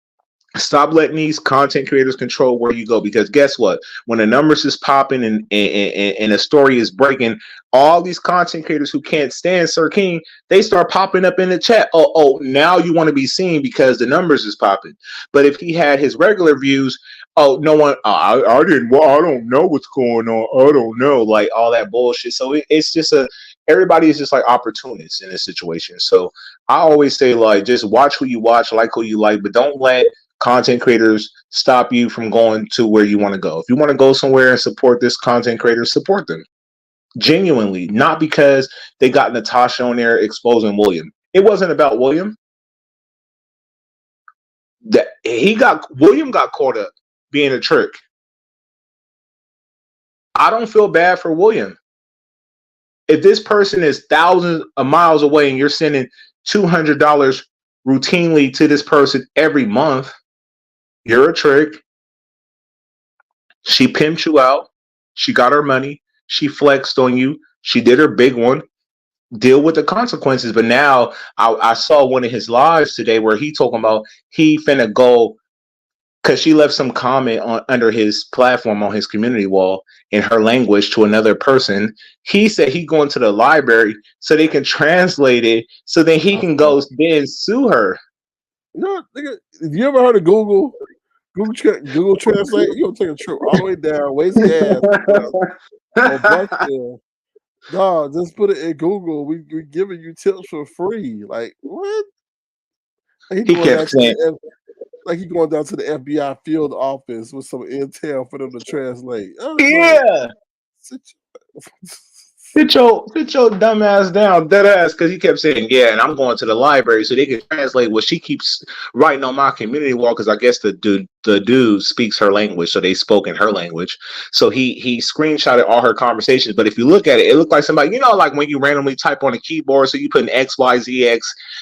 stop letting these content creators control where you go, because guess what, when the numbers is popping and a story is breaking, all these content creators who can't stand Sir King, they start popping up in the chat. Oh, now you want to be seen because the numbers is popping. But if he had his regular views, oh, no one, I didn't, well, I don't know what's going on, I don't know, like all that bullshit. So it's just everybody is just like opportunists in this situation. So I always say, like, just watch who you watch, like who you like, but don't let content creators stop you from going to where you want to go. If you want to go somewhere and support this content creator, support them genuinely, not because they got Natasha on there exposing William. It wasn't about William. William got caught up being a trick. I don't feel bad for William. If this person is thousands of miles away and you're sending $200 routinely to this person every month, you're a trick. She pimped you out. She got her money. She flexed on you. She did her big one. Deal with the consequences. But now I saw one of his lives today where he talking about he finna go, because she left some comment under his platform on his community wall in her language to another person. He said he going to the library so they can translate it so that he can go then sue her. You know, nigga, have you ever heard of Google? Google Translate? You gonna take a trip all the way down, waste gas, on Bucktail. Dog, just put it in Google. We're giving you tips for free. Like what? Like He kept saying, he going down to the FBI field office with some intel for them to translate. I was yeah. like, Sit your dumb ass down, dead ass, because he kept saying, yeah, and I'm going to the library so they can translate what she keeps writing on my community wall, because I guess the dude speaks her language, so they spoke in her language. So he screenshotted all her conversations. But if you look at it, it looked like somebody, like when you randomly type on a keyboard, so you put an XYZX,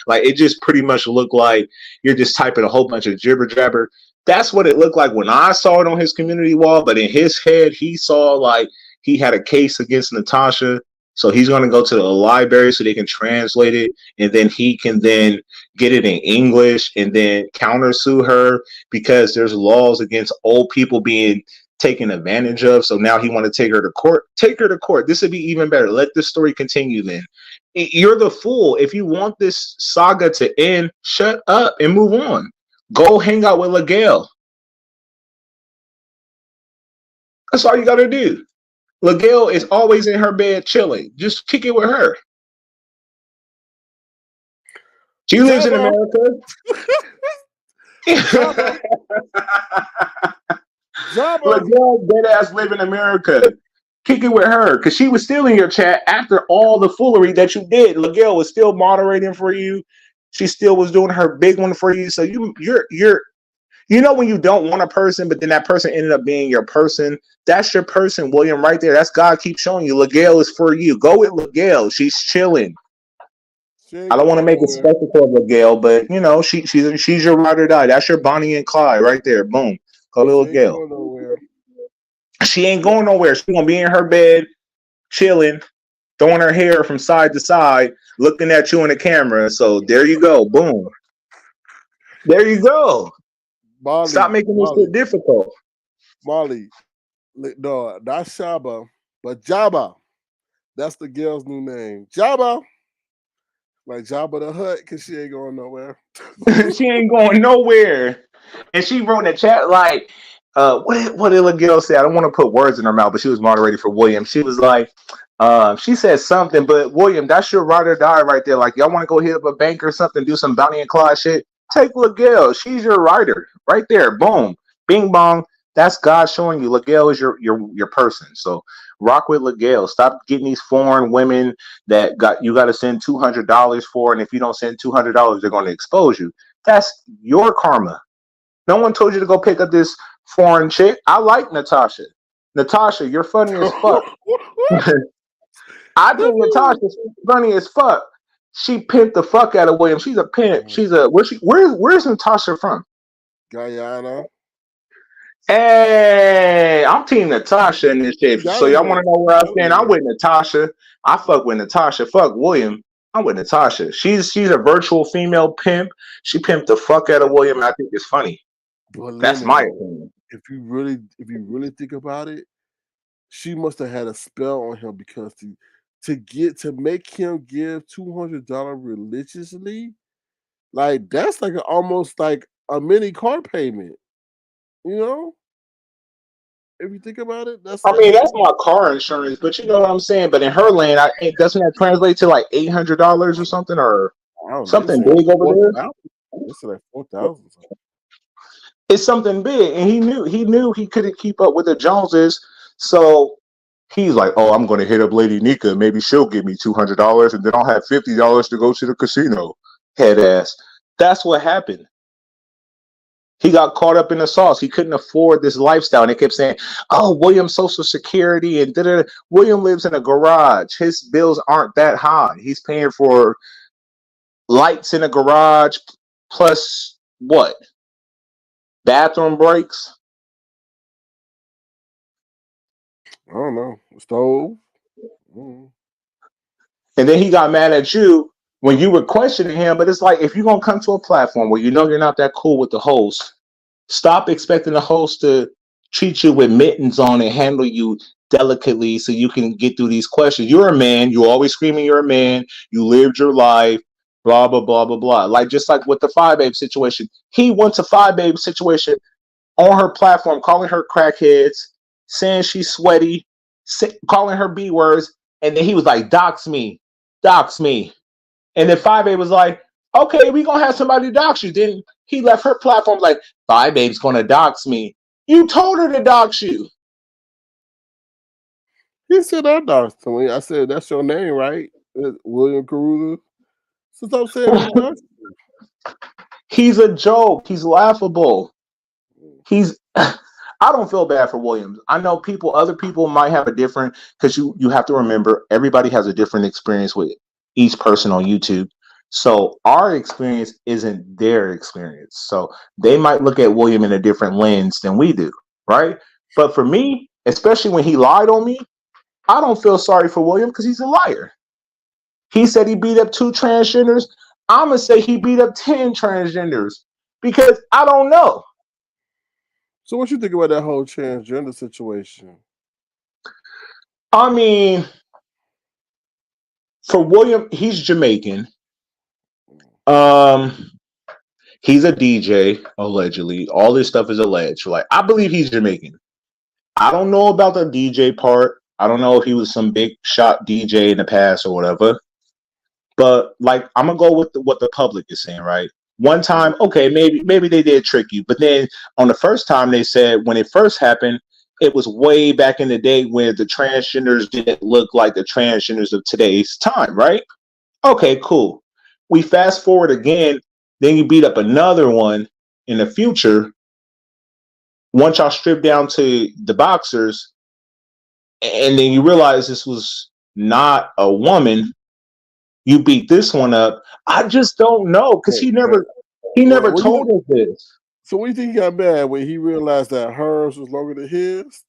like it just pretty much looked like you're just typing a whole bunch of jibber jabber. That's what it looked like when I saw it on his community wall. But in his head, he saw like he had a case against Natasha, so he's going to go to the library so they can translate it, and then he can then get it in English and then countersue her, because there's laws against old people being taken advantage of. So now he want to take her to court. Take her to court. This would be even better. Let this story continue then. You're the fool. If you want this saga to end, shut up and move on. Go hang out with LaGale. That's all you got to do. LaGale is always in her bed chilling. Just kick it with her. She lives in Jabba. America. Jabba. Jabba. LaGale dead ass live in America. Kick it with her because she was still in your chat after all the foolery that you did. LaGale was still moderating for you. She still was doing her big one for you. So you're you know when you don't want a person, but then that person ended up being your person. That's your person, William, right there. That's God keeps showing you. LaGale is for you. Go with LaGale. She's chilling. I don't want to make a spectacle of LaGale, but you know she's your ride or die. That's your Bonnie and Clyde right there. Boom. Go to LaGale. She ain't going nowhere. She's gonna be in her bed, chilling, throwing her hair from side to side, looking at you in the camera. So there you go. Boom. There you go. Molly, stop making this shit difficult. Molly, no, not Shaba, but Jabba. That's the girl's new name. Jabba. Like Jabba the Hutt, because she ain't going nowhere. She ain't going nowhere. And she wrote in the chat like, what did LaGale say? I don't want to put words in her mouth, but she was moderated for William. She was like, she said something, but William, that's your ride or die right there. Like, y'all want to go hit up a bank or something, do some Bounty and Clyde shit? Take LaGale. She's your rider right there. Boom. Bing bong. That's God showing you LaGale is your person. So rock with LaGale. Stop getting these foreign women that you got to send $200 for, and if you don't send $200, they're going to expose you. That's your karma. No one told you to go pick up this foreign chick. I like Natasha. Natasha, you're funny as fuck. I think Natasha's funny as fuck. She pimped the fuck out of William. She's a pimp. Where's Natasha from? Guyana. Hey, I'm team Natasha in this shit. So y'all want to know where I stand? I'm with Natasha. I fuck with Natasha. Fuck William. I'm with Natasha. She's a virtual female pimp. She pimped the fuck out of William. And I think it's funny. But that's my opinion. If you really think about it, she must have had a spell on him because to make him give $200 religiously, like that's like almost like a mini car payment. You know, if you think about it, that's my car insurance, but you know what I'm saying. But in her land, doesn't that translate to like $800 or something, or something big over there? It's like 4,000. It's something big, and he knew he couldn't keep up with the Joneses, so he's like, "Oh, I'm going to hit up Lady Nyca. Maybe she'll give me $200, and then I'll have $50 to go to the casino." Head ass. That's what happened. He got caught up in the sauce. He couldn't afford this lifestyle, and they kept saying, "Oh, William's Social Security and da-da-da. William lives in a garage. His bills aren't that high. He's paying for lights in a garage plus what? Bathroom breaks." I don't know. Stove. And then he got mad at you when you were questioning him. But it's like, if you're going to come to a platform where you know you're not that cool with the host, stop expecting the host to treat you with mittens on and handle you delicately so you can get through these questions. You're a man. You always screaming you're a man. You lived your life, blah, blah, blah, blah, blah. Like, just like with the Five Babe situation. He went to Five Babe situation on her platform, calling her crackheads, saying she's sweaty, calling her B words. And then he was like, dox me. And then Five Babe was like, okay, we gonna have somebody dox you. Then he left her platform like, Five Babe's gonna dox me. You told her to dox you. He said I doxed me. I said, that's your name, right? William Caruso. So stop saying He's a joke. He's laughable. I don't feel bad for Williams. I know other people might have a different, because you have to remember, everybody has a different experience with each person on YouTube. So our experience isn't their experience. So they might look at William in a different lens than we do, right? But for me, especially when he lied on me, I don't feel sorry for William because he's a liar. He said he beat up 2 transgenders. I'm going to say he beat up 10 transgenders because I don't know. So what you think about that whole transgender situation? I mean, for William, he's Jamaican. He's a DJ, allegedly. All this stuff is alleged. Like, I believe he's Jamaican. I don't know about the DJ part. I don't know if he was some big shot DJ in the past or whatever. But like, I'm gonna go with what the public is saying, right? One time, okay, maybe they did trick you, but then on the first time they said when it first happened, it was way back in the day when the transgenders didn't look like the transgenders of today's time, right? Okay, cool. We fast forward again, then you beat up another one in the future. Once y'all strip down to the boxers, and then you realize this was not a woman, you beat this one up. I just don't know because he never told us this. So what do you think he got mad when he realized that hers was longer than his?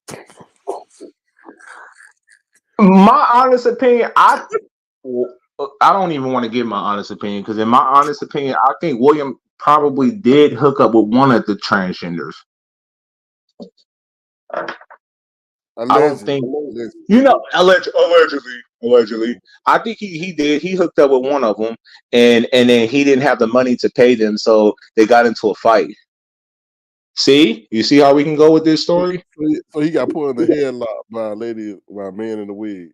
My honest opinion, I don't even want to give my honest opinion because in my honest opinion, I think William probably did hook up with one of the transgenders. Allegedly. I don't think allegedly. I think he did. He hooked up with one of them, and then he didn't have the money to pay them, so they got into a fight. See, you see how we can go with this story. So he got put in the headlock by a man in the wig.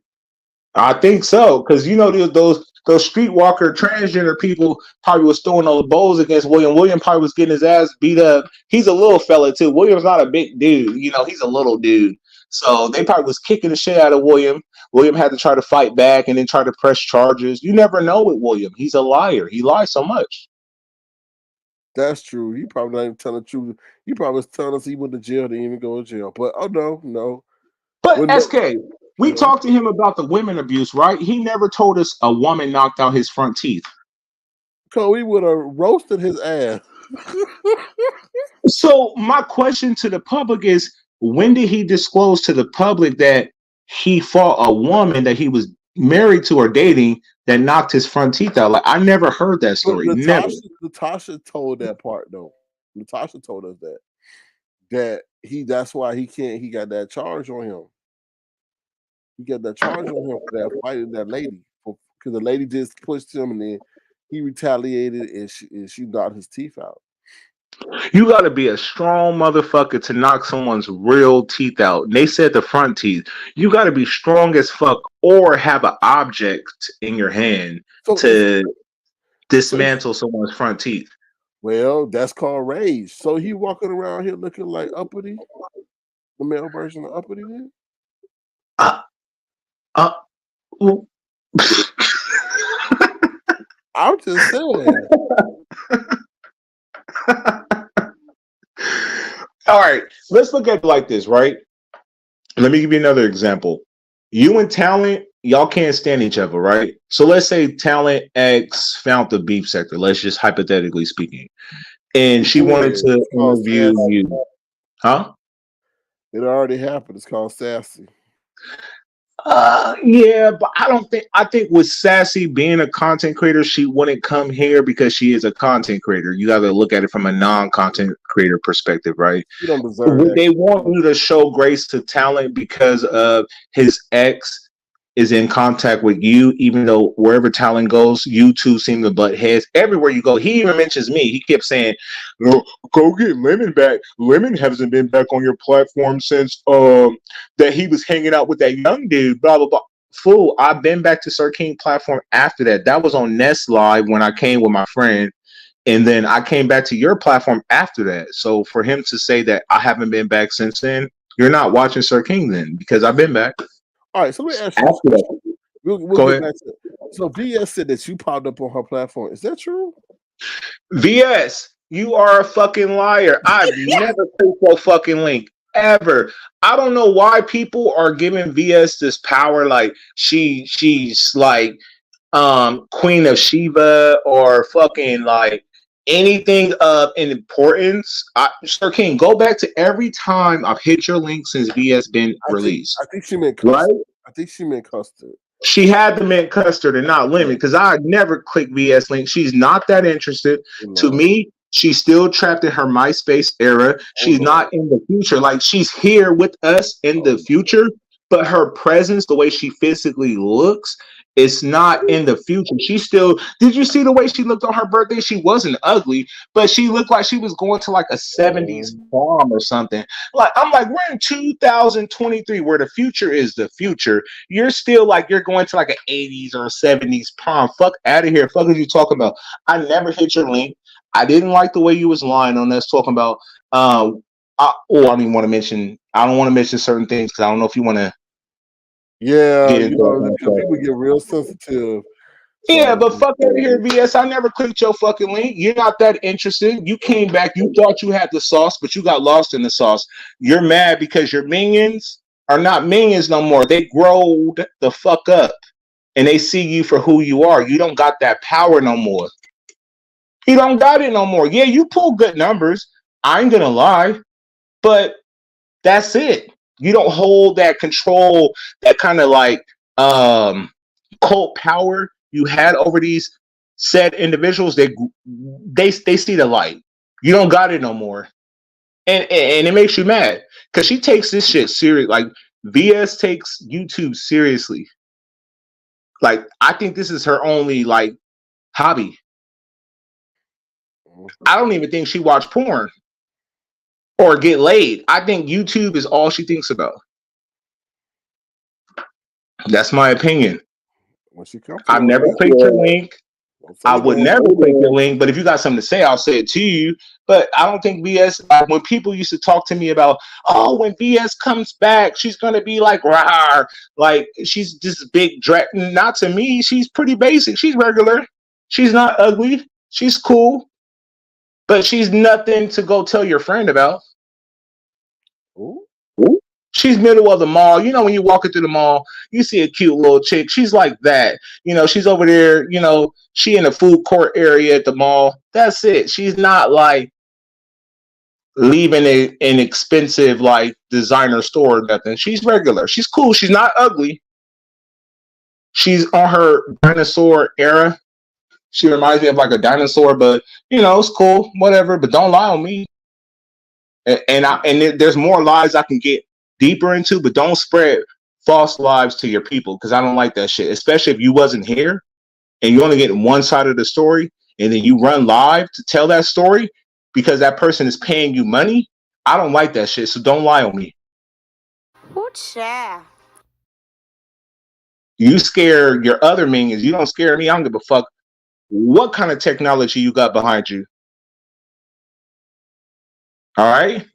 I think so, because you know those streetwalker transgender people probably was throwing all the bowls against William. William probably was getting his ass beat up. He's a little fella too. William's not a big dude, you know. He's a little dude, so they probably was kicking the shit out of William. William had to try to fight back and then try to press charges. You never know with William. He's a liar. He lies so much. That's true. He probably not even telling the truth. He probably was telling us he went to jail, didn't even go to jail. But no. But SK, we talked to him about the women abuse, right? He never told us a woman knocked out his front teeth. So we would have roasted his ass. So my question to the public is, when did he disclose to the public that he fought a woman that he was married to or dating that knocked his front teeth out? Like, I never heard that story. Natasha told that part though. Natasha told us that's why he got that charge on him. He got that charge on him for that fighting that lady, because the lady just pushed him and then he retaliated and she knocked his teeth out. You got to be a strong motherfucker to knock someone's real teeth out. And they said the front teeth. You got to be strong as fuck or have an object in your hand to dismantle someone's front teeth. Well, that's called rage. So he walking around here looking like uppity, the male version of uppity then? I'm just saying. All right, let's look at it like this, right? Let me give you another example. You and Talent, y'all can't stand each other, right? So let's say Talent X found the beef sector, let's just hypothetically speaking, and she wanted to interview you. Huh? It already happened. It's called Sassy. Yeah, but I think with Sassy being a content creator, she wouldn't come here because she is a content creator. You got to look at it from a non-content creator perspective, right? You don't deserve that. They want you to show grace to Talent because of his ex is in contact with you, even though wherever Talent goes, you two seem to butt heads. Everywhere you go, he even mentions me. He kept saying, go get Lemon back. Lemon hasn't been back on your platform since that he was hanging out with that young dude, blah, blah, blah. Fool, I've been back to Sir King platform after that. That was on Nest Live when I came with my friend. And then I came back to your platform after that. So for him to say that I haven't been back since then, you're not watching Sir King then, because I've been back. All right, so let me ask you. We'll get back to it. So VS said that you popped up on her platform. Is that true? VS, you are a fucking liar. I've never clicked your fucking link ever. I don't know why people are giving VS this power, like she's like Queen of Sheba or fucking like anything of importance. Sir King, go back to every time I've hit your link since VS been released. I think she meant custard. Right? I think she meant custard. She had to meant custard and not Lemon, because I never click VS link. She's not that interested. To me, she's still trapped in her MySpace era. She's not in the future. Like, she's here with us in the future, but her presence, the way she physically looks, It's not in the future. She still. Did you see the way she looked on her birthday? She wasn't ugly, but she looked like she was going to like a 70s prom or something. Like I'm like, we're in 2023, where the future is the future. You're still like you're going to like an 80s or a 70s prom. Fuck out of here. Fuck are you talking about? I never hit your link. I didn't like the way you was lying on us talking about. I don't even want to mention. I don't want to mention certain things because I don't know if you want to Yeah, get you into know, that kind of because stuff. people get real sensitive. Yeah, So but fuck out of here, VS. I never clicked your fucking link. You're not that interested. You came back. You thought you had the sauce, but you got lost in the sauce. You're mad because your minions are not minions no more. They growed the fuck up and they see you for who you are. You don't got that power no more. You don't got it no more. Yeah, you pull good numbers. I ain't gonna lie, but that's it. You don't hold that control, that kind of like um cult power you had over these said individuals. They see the light. You don't got it no more, and it makes you mad because she takes this shit serious. Like VS takes YouTube seriously. Like I think this is her only like hobby. I don't even think she watch porn or get laid. I think YouTube is all she thinks about. That's my opinion. when she comes to I've us, never clicked your link. don't I say would that. never click your link, but if you got something to say, I'll say it to you. But I don't think VS, when people used to talk to me about, oh, when VS comes back, she's going to be like, rah, like she's this big drag. Not to me. She's pretty basic. She's regular. She's not ugly. She's cool, but she's nothing to go tell your friend about. Ooh. She's middle of the mall. You know, when you're walking through the mall, you see a cute little chick. She's like that. You know, she's over there, you know, she in the food court area at the mall. That's it. She's not like leaving an expensive like designer store or nothing. She's regular. She's cool. She's not ugly. She's on her dinosaur era. She reminds me of like a dinosaur, but you know, it's cool, whatever. But don't lie on me. There's more lies I can get deeper into, but don't spread false lies to your people because I don't like that shit. Especially if you wasn't here and you only get one side of the story, and then you run live to tell that story because that person is paying you money. I don't like that shit. So don't lie on me. Ooh, child. You scare your other minions. You don't scare me. I don't give a fuck what kind of technology you got behind you. All right.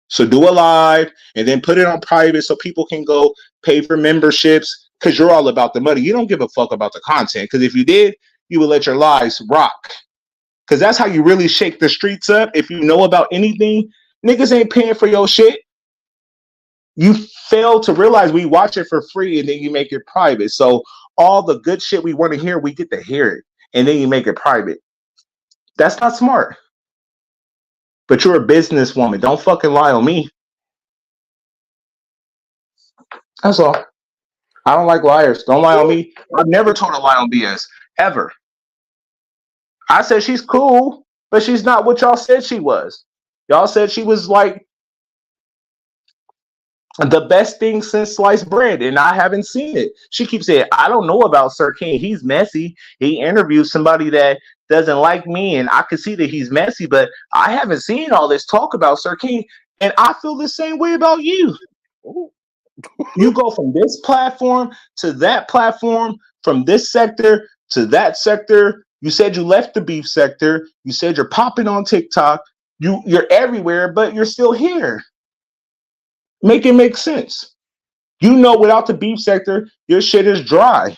So do a live and then put it on private so people can go pay for memberships because you're all about the money. You don't give a fuck about the content because if you did, you would let your lives rock because that's how you really shake the streets up. If you know about anything, niggas ain't paying for your shit. You fail to realize we watch it for free and then you make it private. So all the good shit we want to hear, we get to hear it and then you make it private. That's not smart. But you're a businesswoman. Don't fucking lie on me. That's all. I don't like liars. Don't lie on me. I've never told a lie on BS ever. I said she's cool, but she's not what y'all said she was. Y'all said she was like the best thing since sliced bread, and I haven't seen it. She keeps saying, I don't know about Sir King. He's messy. He interviewed somebody that doesn't like me, and I can see that he's messy, but I haven't seen all this talk about Sir King, and I feel the same way about you. You go from this platform to that platform, from this sector to that sector. You said you left the beef sector. You said you're popping on TikTok. You're everywhere, but you're still here. Make it make sense. You know, without the beef sector, your shit is dry.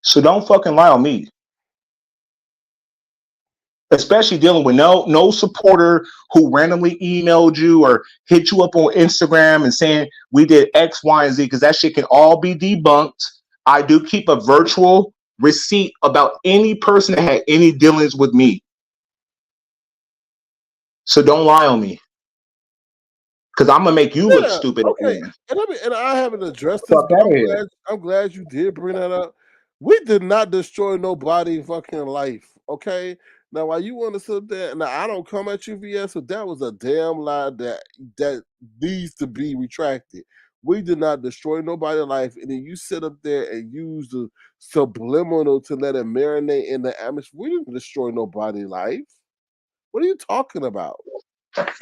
So don't fucking lie on me. Especially dealing with no supporter who randomly emailed you or hit you up on Instagram and saying we did X, Y, and Z, because that shit can all be debunked. I do keep a virtual receipt about any person that had any dealings with me. So don't lie on me. Because I'm gonna make you look stupid. Okay. And I haven't addressed this, Fuck but outta here. I'm glad you did bring that up. We did not destroy nobody fucking life. Okay. Now, while you want to sit there, now I don't come at you, VS, so that was a damn lie that needs to be retracted. We did not destroy nobody's life, and then you sit up there and use the subliminal to let it marinate in the atmosphere. We didn't destroy nobody's life. What are you talking about?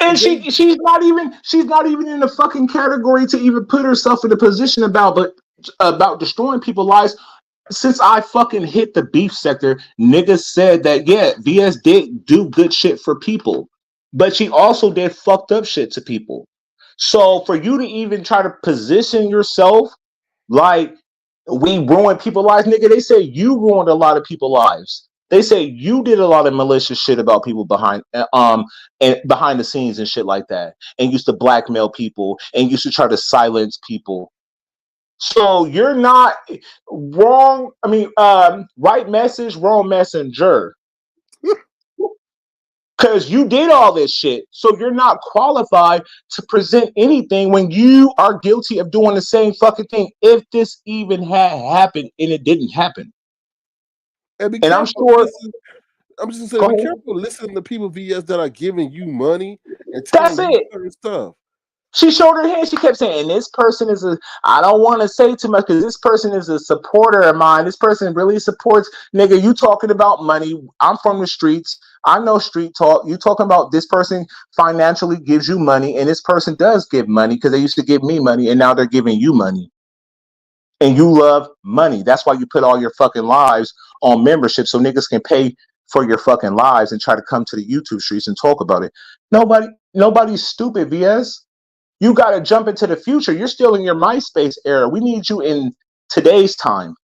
And she's not even in the fucking category to even put herself in a position about destroying people's lives. Since I fucking hit the beef sector, niggas said that yeah, VS did do good shit for people, but she also did fucked up shit to people. So for you to even try to position yourself like we ruined people's lives, nigga, they say you ruined a lot of people's lives. They say you did a lot of malicious shit about people behind and behind the scenes and shit like that, and used to blackmail people and used to try to silence people. So you're not wrong. I mean, right message, wrong messenger. Because you did all this shit. So you're not qualified to present anything when you are guilty of doing the same fucking thing. If this even had happened and it didn't happen. And I'm sure. I'm just saying, be careful listening to people VS that are giving you money and telling That's you it. certain stuff. She showed her hand. She kept saying, and this person is I don't want to say too much because this person is a supporter of mine. This person really supports, nigga, you talking about money. I'm from the streets. I know street talk. You talking about this person financially gives you money, and this person does give money because they used to give me money, and now they're giving you money. And you love money. That's why you put all your fucking lives on membership so niggas can pay for your fucking lives and try to come to the YouTube streets and talk about it. Nobody's stupid, VS. You got to jump into the future. You're still in your MySpace era. We need you in today's time.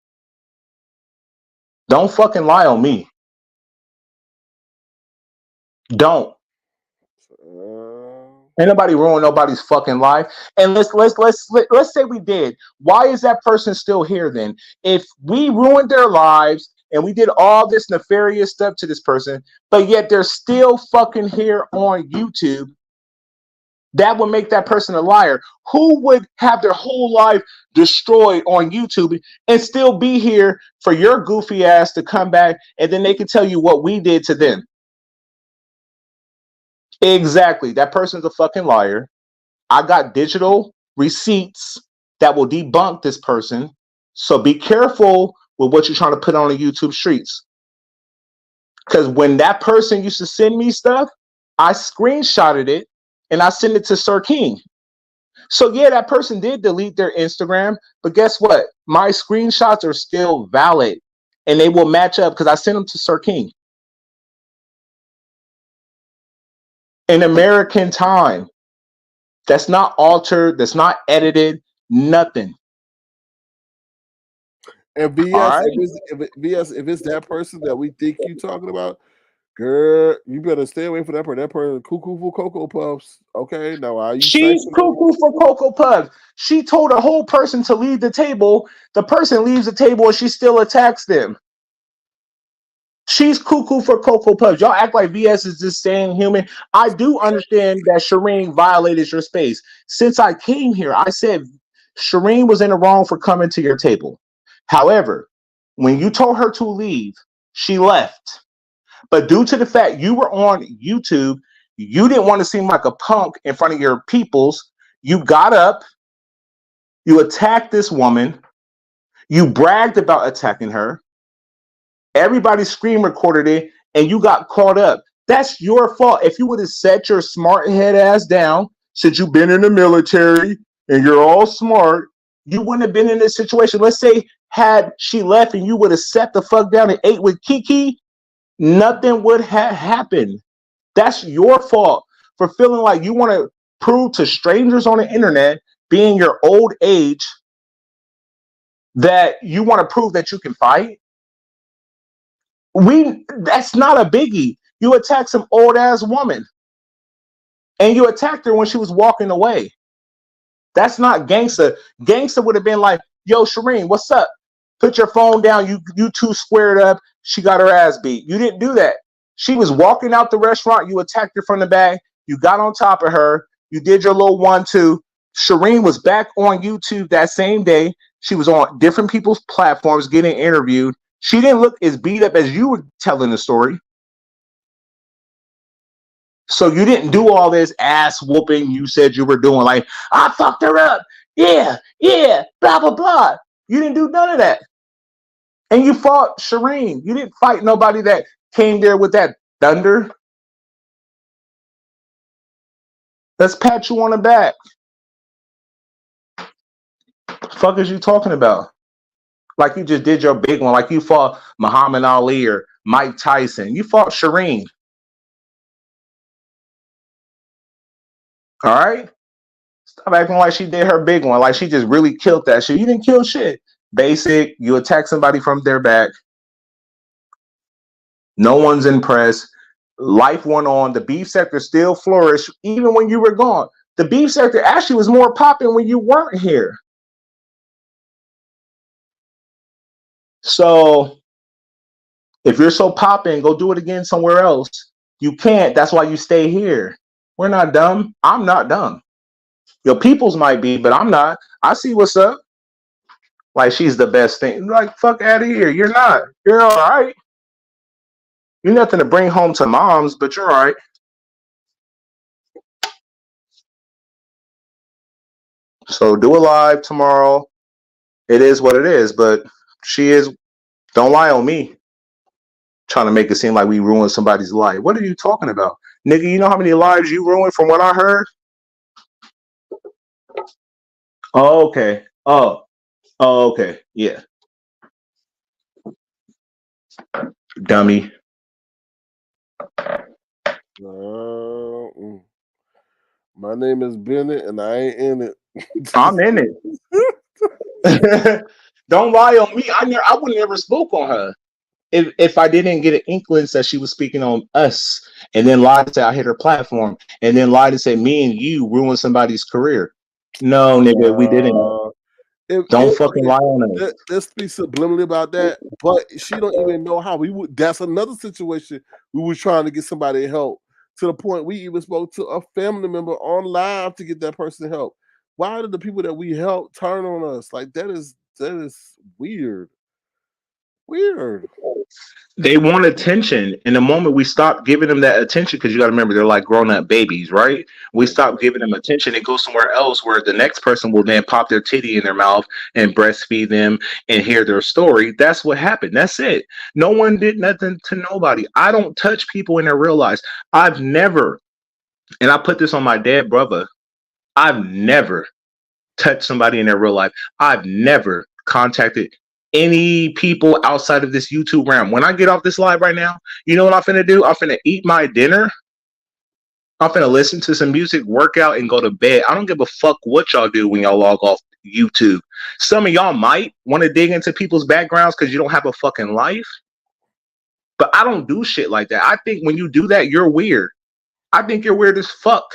Don't fucking lie on me. Don't. Ain't nobody ruin nobody's fucking life. And let's say we did. Why is that person still here then? If we ruined their lives and we did all this nefarious stuff to this person, but yet they're still fucking here on YouTube, that would make that person a liar. Who would have their whole life destroyed on YouTube and still be here for your goofy ass to come back and then they can tell you what we did to them? Exactly. That person's a fucking liar. I got digital receipts that will debunk this person. So be careful with what you're trying to put on the YouTube streets. Because when that person used to send me stuff, I screenshotted it and I sent it to Sir King. So yeah, that person did delete their Instagram, but guess what? My screenshots are still valid and they will match up because I sent them to Sir King. In American time. That's not altered, that's not edited, nothing. And VS, right. if it's that person that we think you talking about, girl, you better stay away from that person. That person cuckoo for Cocoa Puffs. Okay, now are you? She's cuckoo for Cocoa Puffs. She told a whole person to leave the table. The person leaves the table and she still attacks them. She's cuckoo for Cocoa Puffs. Y'all act like VS is just saying human. I do understand that Shireen violated your space. Since I came here, I said Shireen was in the wrong for coming to your table. However, when you told her to leave, she left. But due to the fact you were on YouTube, you didn't want to seem like a punk in front of your peoples. You got up, you attacked this woman, you bragged about attacking her. Everybody screen recorded it, and you got caught up. That's your fault. If you would have set your smart head ass down, since you've been in the military and you're all smart, you wouldn't have been in this situation. Let's say had she left and you would have sat the fuck down and ate with Kiki, nothing would have happened. That's your fault for feeling like you want to prove to strangers on the internet, being your old age, that you want to prove that you can fight. That's not a biggie. You attacked some old ass woman and you attacked her when she was walking away. That's not gangster. Gangster would have been like, yo, Shireen, what's up? Put your phone down. You two squared up. She got her ass beat. You didn't do that. She was walking out the restaurant. You attacked her from the back. You got on top of her. You did your little 1-2. Shireen was back on YouTube that same day. She was on different people's platforms getting interviewed. She didn't look as beat up as you were telling the story. So you didn't do all this ass whooping you said you were doing. Like, I fucked her up. Yeah, blah, blah, blah. You didn't do none of that. And you fought Shireen. You didn't fight nobody that came there with that thunder. Let's pat you on the back. Fuck is you talking about? Like you just did your big one. Like you fought Muhammad Ali or Mike Tyson. You fought Shireen. All right? Stop acting like she did her big one. Like she just really killed that shit. You didn't kill shit. Basic. You attack somebody from their back. No one's impressed. Life went on. The beef sector still flourished even when you were gone. The beef sector actually was more popping when you weren't here. So if you're so popping, go do it again somewhere else. You can't. That's why you stay here. We're not dumb. I'm not dumb. Your peoples might be, but I'm not. I see what's up. Like she's the best thing. Like fuck out of here. You're not. You're all right. You're nothing to bring home to moms, but you're all right. So do a live tomorrow. It is what it is, but she is. Don't lie on me. Trying to make it seem like we ruined somebody's life. What are you talking about? Nigga, you know how many lives you ruined from what I heard? Oh, okay. Oh, okay. Yeah. Dummy. My name is Bennett, and I ain't in it. I'm in it. Don't lie on me. I would never spoke on her if I didn't get an inkling that she was speaking on us, and then lied to say I hit her platform, and then lied to say me and you ruined somebody's career. No, nigga, we didn't. Don't fucking lie on us. Let's speak subliminally about that, but she don't even know how we would. That's another situation. We were trying to get somebody help to the point we even spoke to a family member on live to get that person help. Why did the people that we help turn on us? Like that is weird. Weird. They want attention. And the moment we stop giving them that attention, because you got to remember they're like grown up babies, right? We stop giving them attention. It goes somewhere else where the next person will then pop their titty in their mouth and breastfeed them and hear their story. That's what happened. That's it. No one did nothing to nobody. I don't touch people in their real lives. I've never, and I put this on my dead brother, I've never touched somebody in their real life. I've never contacted any people outside of this YouTube realm. When I get off this live right now, you know what I'm finna do? I'm finna eat my dinner. I'm finna listen to some music, work out, and go to bed. I don't give a fuck what y'all do when y'all log off YouTube. Some of y'all might want to dig into people's backgrounds because you don't have a fucking life. But I don't do shit like that. I think when you do that, you're weird. I think you're weird as fuck.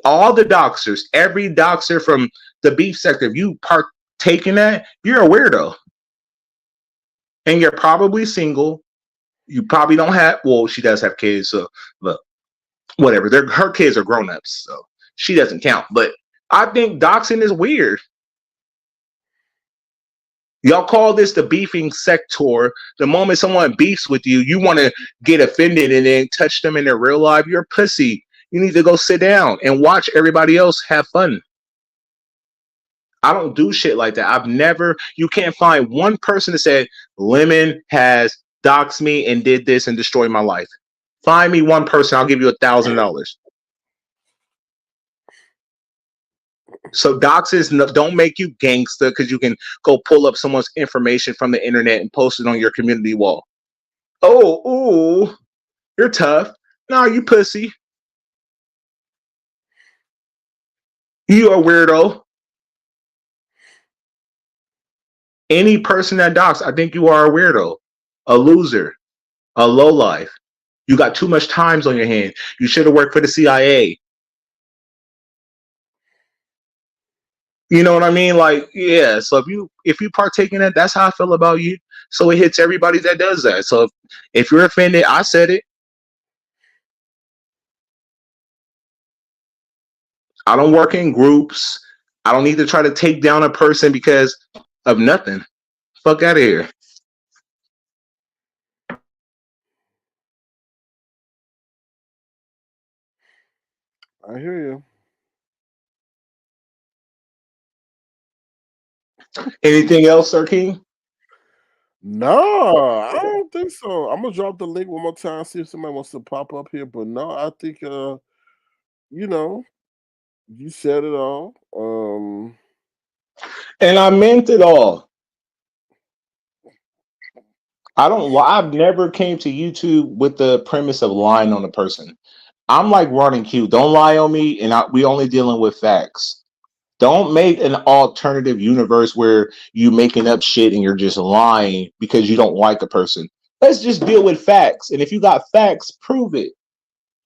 All the doxers, every doxer from the beef sector, if you partake in that, you're a weirdo. And you're probably single. You probably don't have, well, she does have kids, so look, whatever. Her kids are grown-ups, so she doesn't count. But I think doxing is weird. Y'all call this the beefing sector. The moment someone beefs with you, you want to get offended and then touch them in their real life. You're a pussy. You need to go sit down and watch everybody else have fun. I don't do shit like that. You can't find one person that said, Lemon has doxed me and did this and destroyed my life. Find me one person, I'll give you $1,000. So doxes don't make you gangster because you can go pull up someone's information from the internet and post it on your community wall. Oh, ooh, you're tough. No, you pussy. You a weirdo. Any person that docs, I think you are a weirdo, a loser, a lowlife. You got too much times on your hand. You should have worked for the CIA. You know what I mean? Like, yeah. So if you partake in that, that's how I feel about you. So it hits everybody that does that. So if you're offended, I said it. I don't work in groups. I don't need to try to take down a person because of nothing. Fuck out of here. I hear you. Anything else, Sir King? No, I don't think so. I'm gonna drop the link one more time, see if somebody wants to pop up here. But no, I think you know, you said it all. And I meant it all. I've never came to YouTube with the premise of lying on a person. I'm like running Q. Don't lie on me, and we only dealing with facts. Don't make an alternative universe where you making up shit and you're just lying because you don't like a person. Let's just deal with facts. And if you got facts, prove it.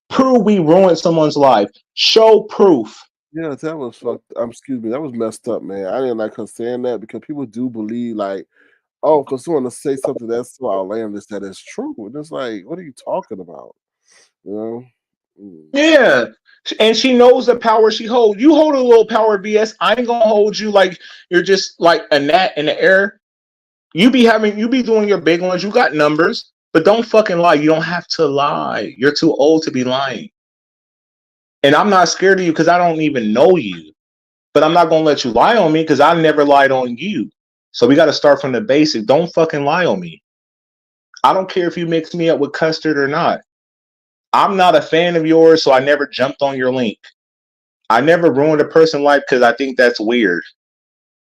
Prove we ruined someone's life. Show proof. Yeah, that was fucked. Excuse me, that was messed up, man. I didn't like her saying that because people do believe like, oh, for someone to say something that's so outlandish that is true. And it's like, what are you talking about? You know? Yeah. And she knows the power she holds. You hold a little power, BS. I ain't gonna hold you like you're just like a gnat in the air. You be doing your big ones. You got numbers, but don't fucking lie. You don't have to lie. You're too old to be lying. And I'm not scared of you because I don't even know you. But I'm not gonna let you lie on me because I never lied on you. So we gotta start from the basic. Don't fucking lie on me. I don't care if you mix me up with custard or not. I'm not a fan of yours, so I never jumped on your link. I never ruined a person's life because I think that's weird.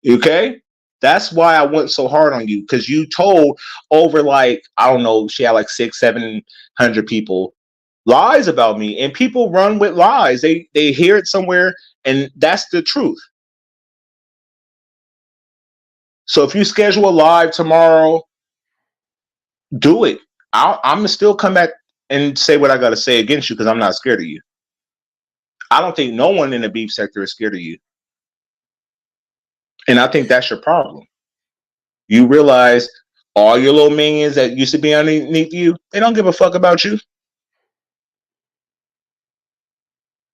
Okay? That's why I went so hard on you, because you told over like, I don't know, she had like 700 people lies about me. And people run with lies. They hear it somewhere, and that's the truth. So if you schedule a live tomorrow, do it. I'm gonna still come back and say what I gotta say against you because I'm not scared of you. I don't think no one in the beef sector is scared of you. And I think that's your problem. You realize all your little minions that used to be underneath you, they don't give a fuck about you.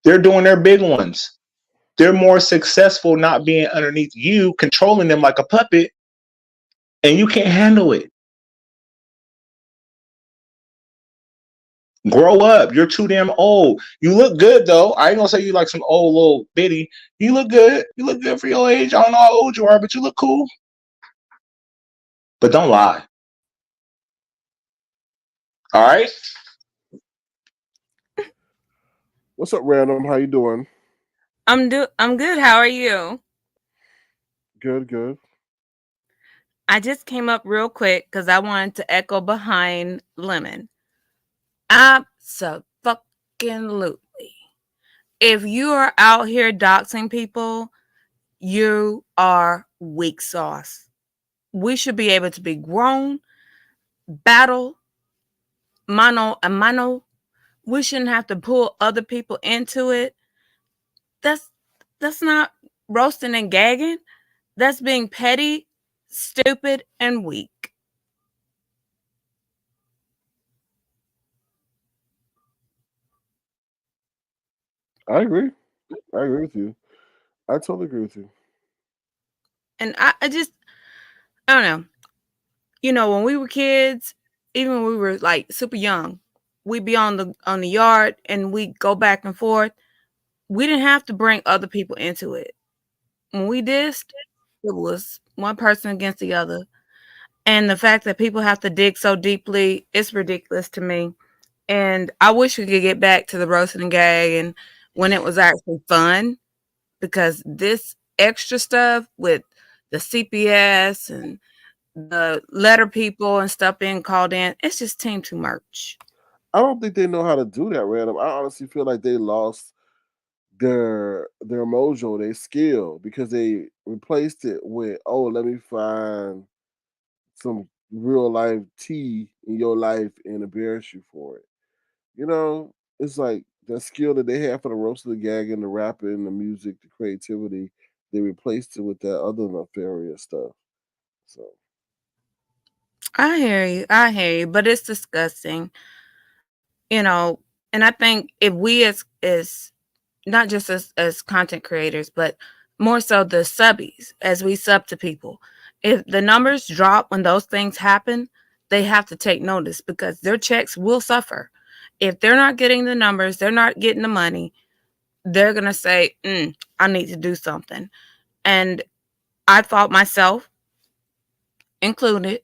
They're doing their big ones. They're more successful not being underneath you, controlling them like a puppet, and you can't handle it. Grow up. You're too damn old. You look good though. I ain't gonna say you like some old little bitty. You look good. You look good for your age. I don't know how old you are, but you look cool. But don't lie. All right? What's up, Random? How you doing? I'm good. How are you? Good, good. I just came up real quick because I wanted to echo behind Lemon. Absolutely. If you are out here doxing people, you are weak sauce. We should be able to be grown, battle, mano a mano. We shouldn't have to pull other people into it. That's not roasting and gagging. That's being petty, stupid, and weak. I agree. I agree with you. I totally agree with you. And I don't know. You know, when we were kids, even when we were like super young, we'd be on the yard and we go back and forth. We didn't have to bring other people into it. When we dissed, it was one person against the other. And the fact that people have to dig so deeply, it's ridiculous to me. And I wish we could get back to the roasting and gag and when it was actually fun, because this extra stuff with the CPS and the letter people and stuff being called in, it's just team too much. I don't think they know how to do that, Random. I honestly feel like they lost their mojo, their skill, because they replaced it with, oh, let me find some real life tea in your life and embarrass you for it. You know, it's like the skill that they have for the roast of the gag and the rapping, the music, the creativity, they replaced it with that other nefarious stuff. So I hear you. I hear you. But it's disgusting. You know, and I think if we as not just as content creators, but more so the subbies, as we sub to people, if the numbers drop when those things happen, they have to take notice because their checks will suffer. If they're not getting the numbers, they're not getting the money, they're gonna say, I need to do something. And I thought myself included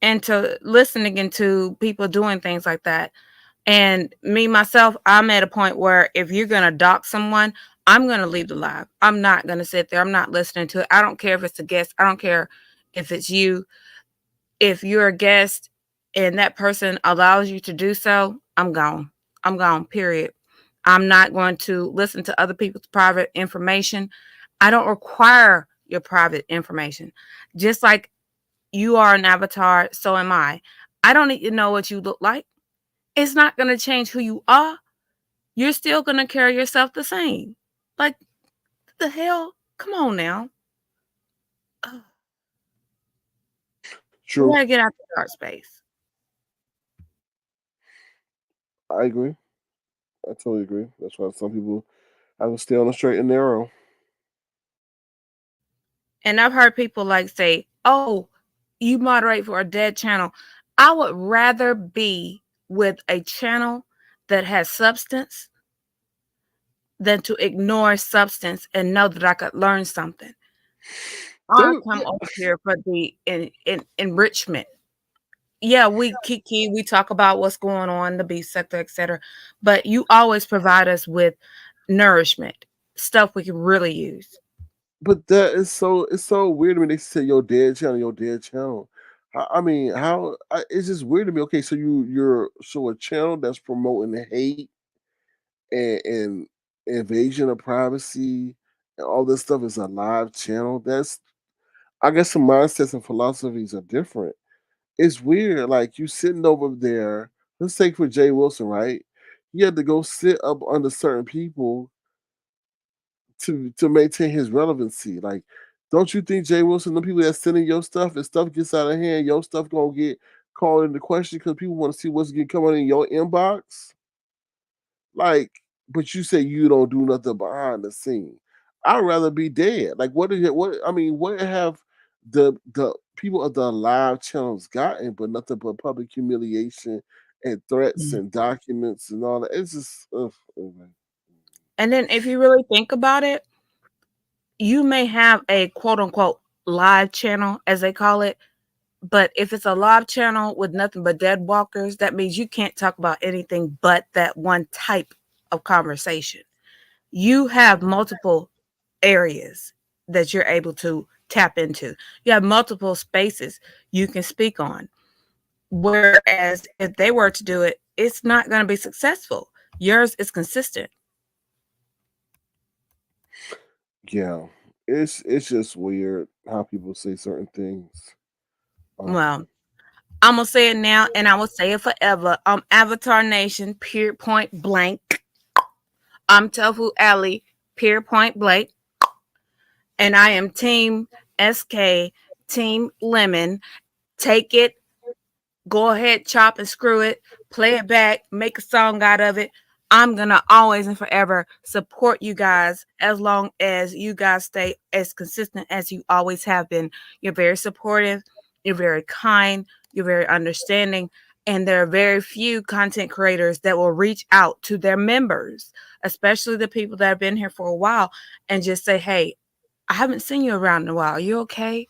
into listening into people doing things like that. And me myself, I'm at a point where if you're gonna dox someone, I'm gonna leave the live. I'm not gonna sit there. I'm not listening to it. I don't care if it's a guest. I don't care if it's you. If you're a guest and that person allows you to do so, I'm gone. I'm gone. Period. I'm not going to listen to other people's private information. I don't require your private information. Just like you are an avatar, so am I. I don't need to know what you look like. It's not going to change who you are. You're still going to carry yourself the same. Like, the hell? Come on now. Ugh. We True. got to get out the dark space. I agree. I totally agree. That's why some people have to stay on the straight and narrow. And I've heard people like say, oh, you moderate for a dead channel. I would rather be with a channel that has substance than to ignore substance and know that I could learn something. I come over here for the enrichment. Yeah, we kiki, we talk about what's going on, the beef sector, etc. But you always provide us with nourishment, stuff we can really use. But that is so it's so weird to me. They say your dead channel, your dead channel. I mean, it's just weird to me. Okay, so you're so a channel that's promoting the hate and invasion of privacy and all this stuff is a live channel. That's I guess some mindsets and philosophies are different. It's weird. Like you sitting over there. Let's take for Jay Wilson, right? He had to go sit up under certain people to maintain his relevancy. Like, don't you think Jay Wilson, the people that's sending your stuff, if stuff gets out of hand, your stuff gonna get called into question because people want to see what's getting coming in your inbox? Like, but you say you don't do nothing behind the scene. I'd rather be dead. Like, what is it? What I mean, what have the people of the live channels gotten, but nothing but public humiliation and threats and documents and all that. It's just, ugh, man. And then if you really think about it, you may have a quote unquote live channel, as they call it. But if it's a live channel with nothing but dead walkers, that means you can't talk about anything but that one type of conversation. You have multiple areas that you're able to tap into. You have multiple spaces you can speak on. Whereas if they were to do it, it's not going to be successful. Yours is consistent. Yeah, it's just weird how people say certain things. Well, I'm gonna say it now, and I will say it forever. I'm Avatar Nation, period, point blank. I'm Tofu Alley, period, point blank, and I am Team SK, Team Lemon. Take it, go ahead, chop and screw it, play it back, make a song out of it. I'm gonna always and forever support you guys as long as you guys stay as consistent as you always have been. You're very supportive, you're very kind, you're very understanding, and there are very few content creators that will reach out to their members, especially the people that have been here for a while, and just say, hey, I haven't seen you around in a while. Are you okay?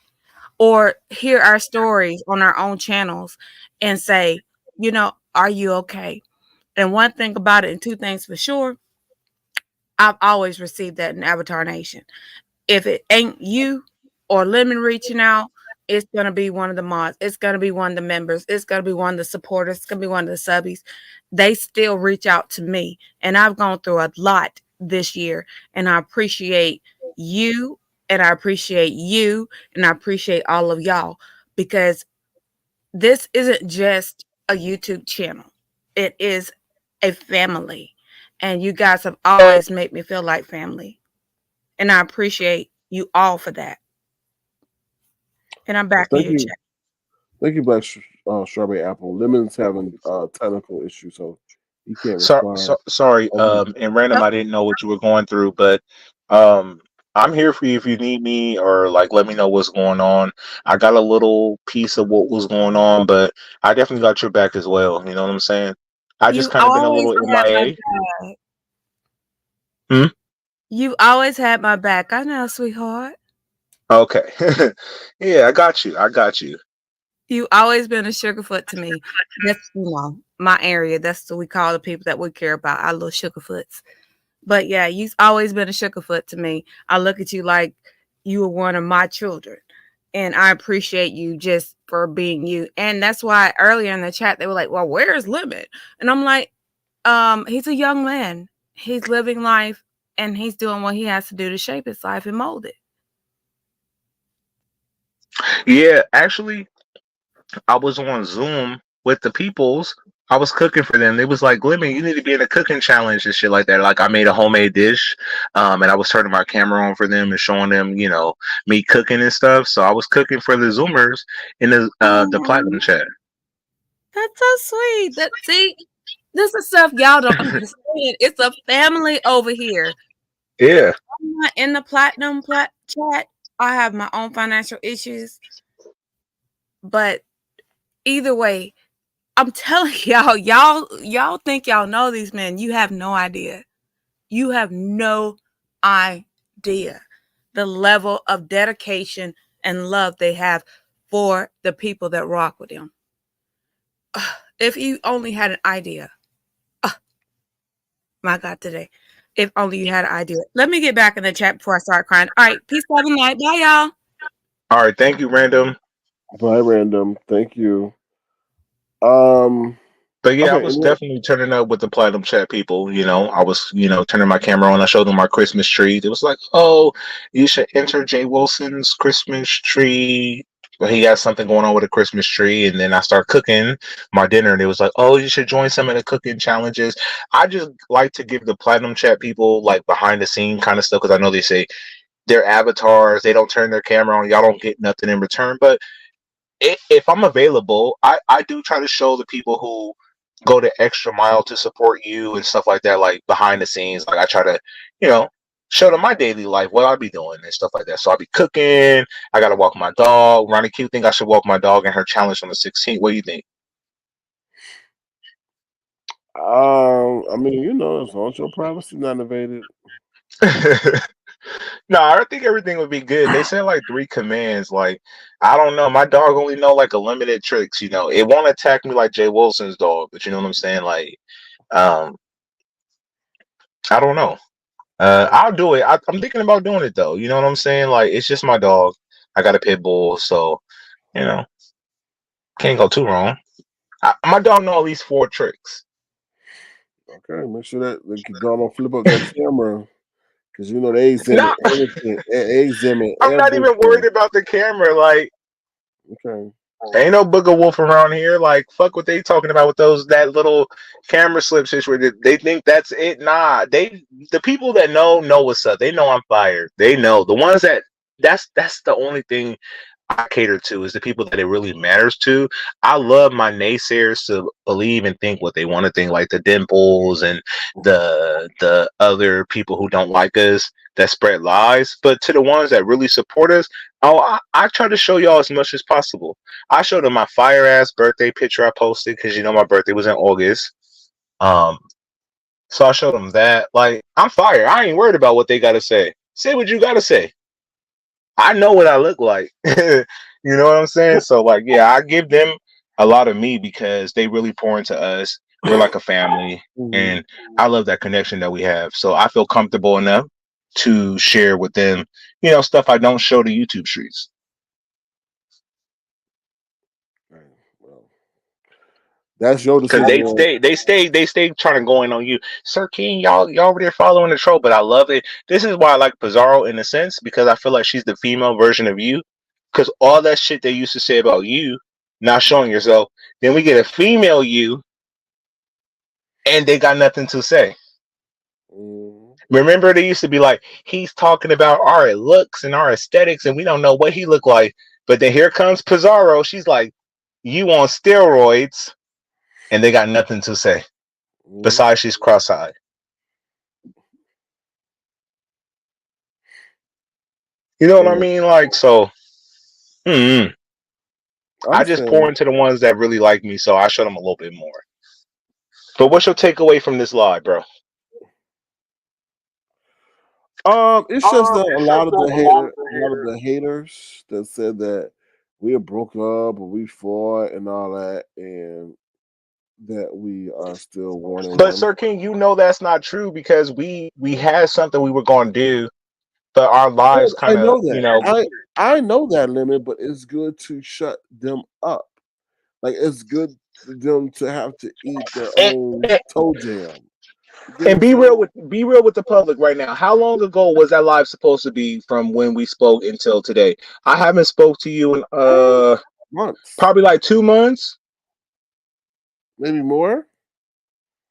Or hear our stories on our own channels and say, are you okay? And one thing about it, and two things for sure, I've always received that in Avatar Nation. If it ain't you or Lemon reaching out, it's gonna be one of the mods. It's gonna be one of the members. It's gonna be one of the supporters. It's gonna be one of the subbies. They still reach out to me, and I've gone through a lot this year, and I appreciate you, and I appreciate you, and I appreciate all of y'all because this isn't just a YouTube channel. It is a family, and you guys have always made me feel like family, and I appreciate you all for that. And I'm back in Thank your you, chat. thank you, Black Strawberry Apple. Lemon's having technical issues, so he can't respond. Sorry, Okay, and random, Yep. I didn't know what you were going through, but um, I'm here for you if you need me or like let me know what's going on. I got a little piece of what was going on, but I definitely got your back as well. You know what I'm saying? I just You kind of been a always little had my MIA. back. Hmm? You always had my back. I know, sweetheart. Okay. Yeah, I got you. I got you. You always been a sugarfoot to me. That's my area. That's what we call the people that we care about, our little sugarfoots. But yeah, you've always been a sugarfoot to me. I look at you like you were one of my children. And I appreciate you just for being you. And that's why earlier in the chat they were like, well, where's Limit? And I'm like, he's a young man. He's living life and he's doing what he has to do to shape his life and mold it. Yeah, actually, I was on Zoom with the peoples. I was cooking for them. They was like, Lemon, you need to be in a cooking challenge and shit like that. Like I made a homemade dish, and I was turning my camera on for them and showing them, me cooking and stuff. So I was cooking for the Zoomers in the platinum Oh, chat. that's so sweet. This is stuff y'all don't understand. It's a family over here. Yeah. I'm not in the platinum chat. I have my own financial issues. But either way, I'm telling y'all think y'all know these men. You have no idea. You have no idea the level of dedication and love they have for the people that rock with them. If you only had an idea. My God, today. If only you had an idea. Let me get back in the chat before I start crying. All right. Peace, love, and light. Bye, y'all. All right. Thank you, Random. Bye, Random. Thank you. Um. But yeah, I Okay. was definitely turning up with the platinum chat people. I was, turning my camera on. I showed them my Christmas tree. It was like, oh, you should enter Jay Wilson's Christmas tree. Well, he got something going on with a Christmas tree. And then I started cooking my dinner. And it was like, oh, you should join some of the cooking challenges. I just like to give the platinum chat people like behind the scene kind of stuff because I know they say their avatars, they don't turn their camera on. Y'all don't get nothing in return. But if I'm available, I do try to show the people who go the extra mile to support you and stuff like that, like behind the scenes. Like I try to, show them my daily life, what I be doing and stuff like that. So I'll be cooking. I gotta walk my dog. Ronnie Q think I should walk my dog in her challenge on the 16th. What do you think? I mean, as long as your privacy not invaded. No, I think everything would be good. They said like 3 commands. Like, I don't know. My dog only know like a limited tricks. It won't attack me like Jay Wilson's dog, but you know what I'm saying? Like, um, I don't know. I'll do it. I'm thinking about doing it though. You know what I'm saying? Like, it's just my dog. I got a pit bull, so you know, can't go too wrong. My dog know at least 4 tricks. Okay, make sure that the dog don't flip up that camera. Because they examine No, everything. They examine I'm not even everything. worried about the camera. Like, Okay. ain't no booger wolf around here. Like, fuck what they talking about with that little camera slip situation. They think that's it. Nah, the people that know what's up. They know I'm fired. They know the ones that's the only thing I cater to is the people that it really matters to. I love my naysayers to believe and think what they want to think, like the Dimples and the other people who don't like us that spread lies. But to the ones that really support us, I try to show y'all as much as possible. I showed them my fire ass birthday picture I posted because my birthday was in August. So I showed them that. Like, I'm fired. I ain't worried about what they gotta say. Say what you gotta say. I know what I look like. You know what I'm saying? So like, yeah, I give them a lot of me because they really pour into us. We're like a family, and I love that connection that we have. So I feel comfortable enough to share with them, stuff I don't show the YouTube streets. Well, that's your Because decision. they stay trying to go in on you, Sir King. Y'all over there following the troll, but I love it. This is why I like Pizarro in a sense because I feel like she's the female version of you. Because all that shit they used to say about you, not showing yourself, then we get a female you, and they got nothing to say. Remember, they used to be like, he's talking about our looks and our aesthetics, and we don't know what he looked like. But then here comes Pizarro. She's like, you on steroids, and they got nothing to say. Besides, she's cross-eyed. You know what I mean? Like, so, I just pour into the ones that really like me, so I show them a little bit more. But what's your takeaway from this live, bro? It's just that a lot of the haters that said that we are broke up or we fought and all that, and that we are still one and But one. Sir King, you know that's not true because we had something we were going to do, but our lives I kind of, know that. I know that limit, but it's good to shut them up. Like it's good for them to have to eat their and, own and toe jam. You get what and I'm saying? be real with the public right now. How long ago was that live supposed to be from when we spoke until today? I haven't spoke to you in Months, probably like 2 months. maybe more.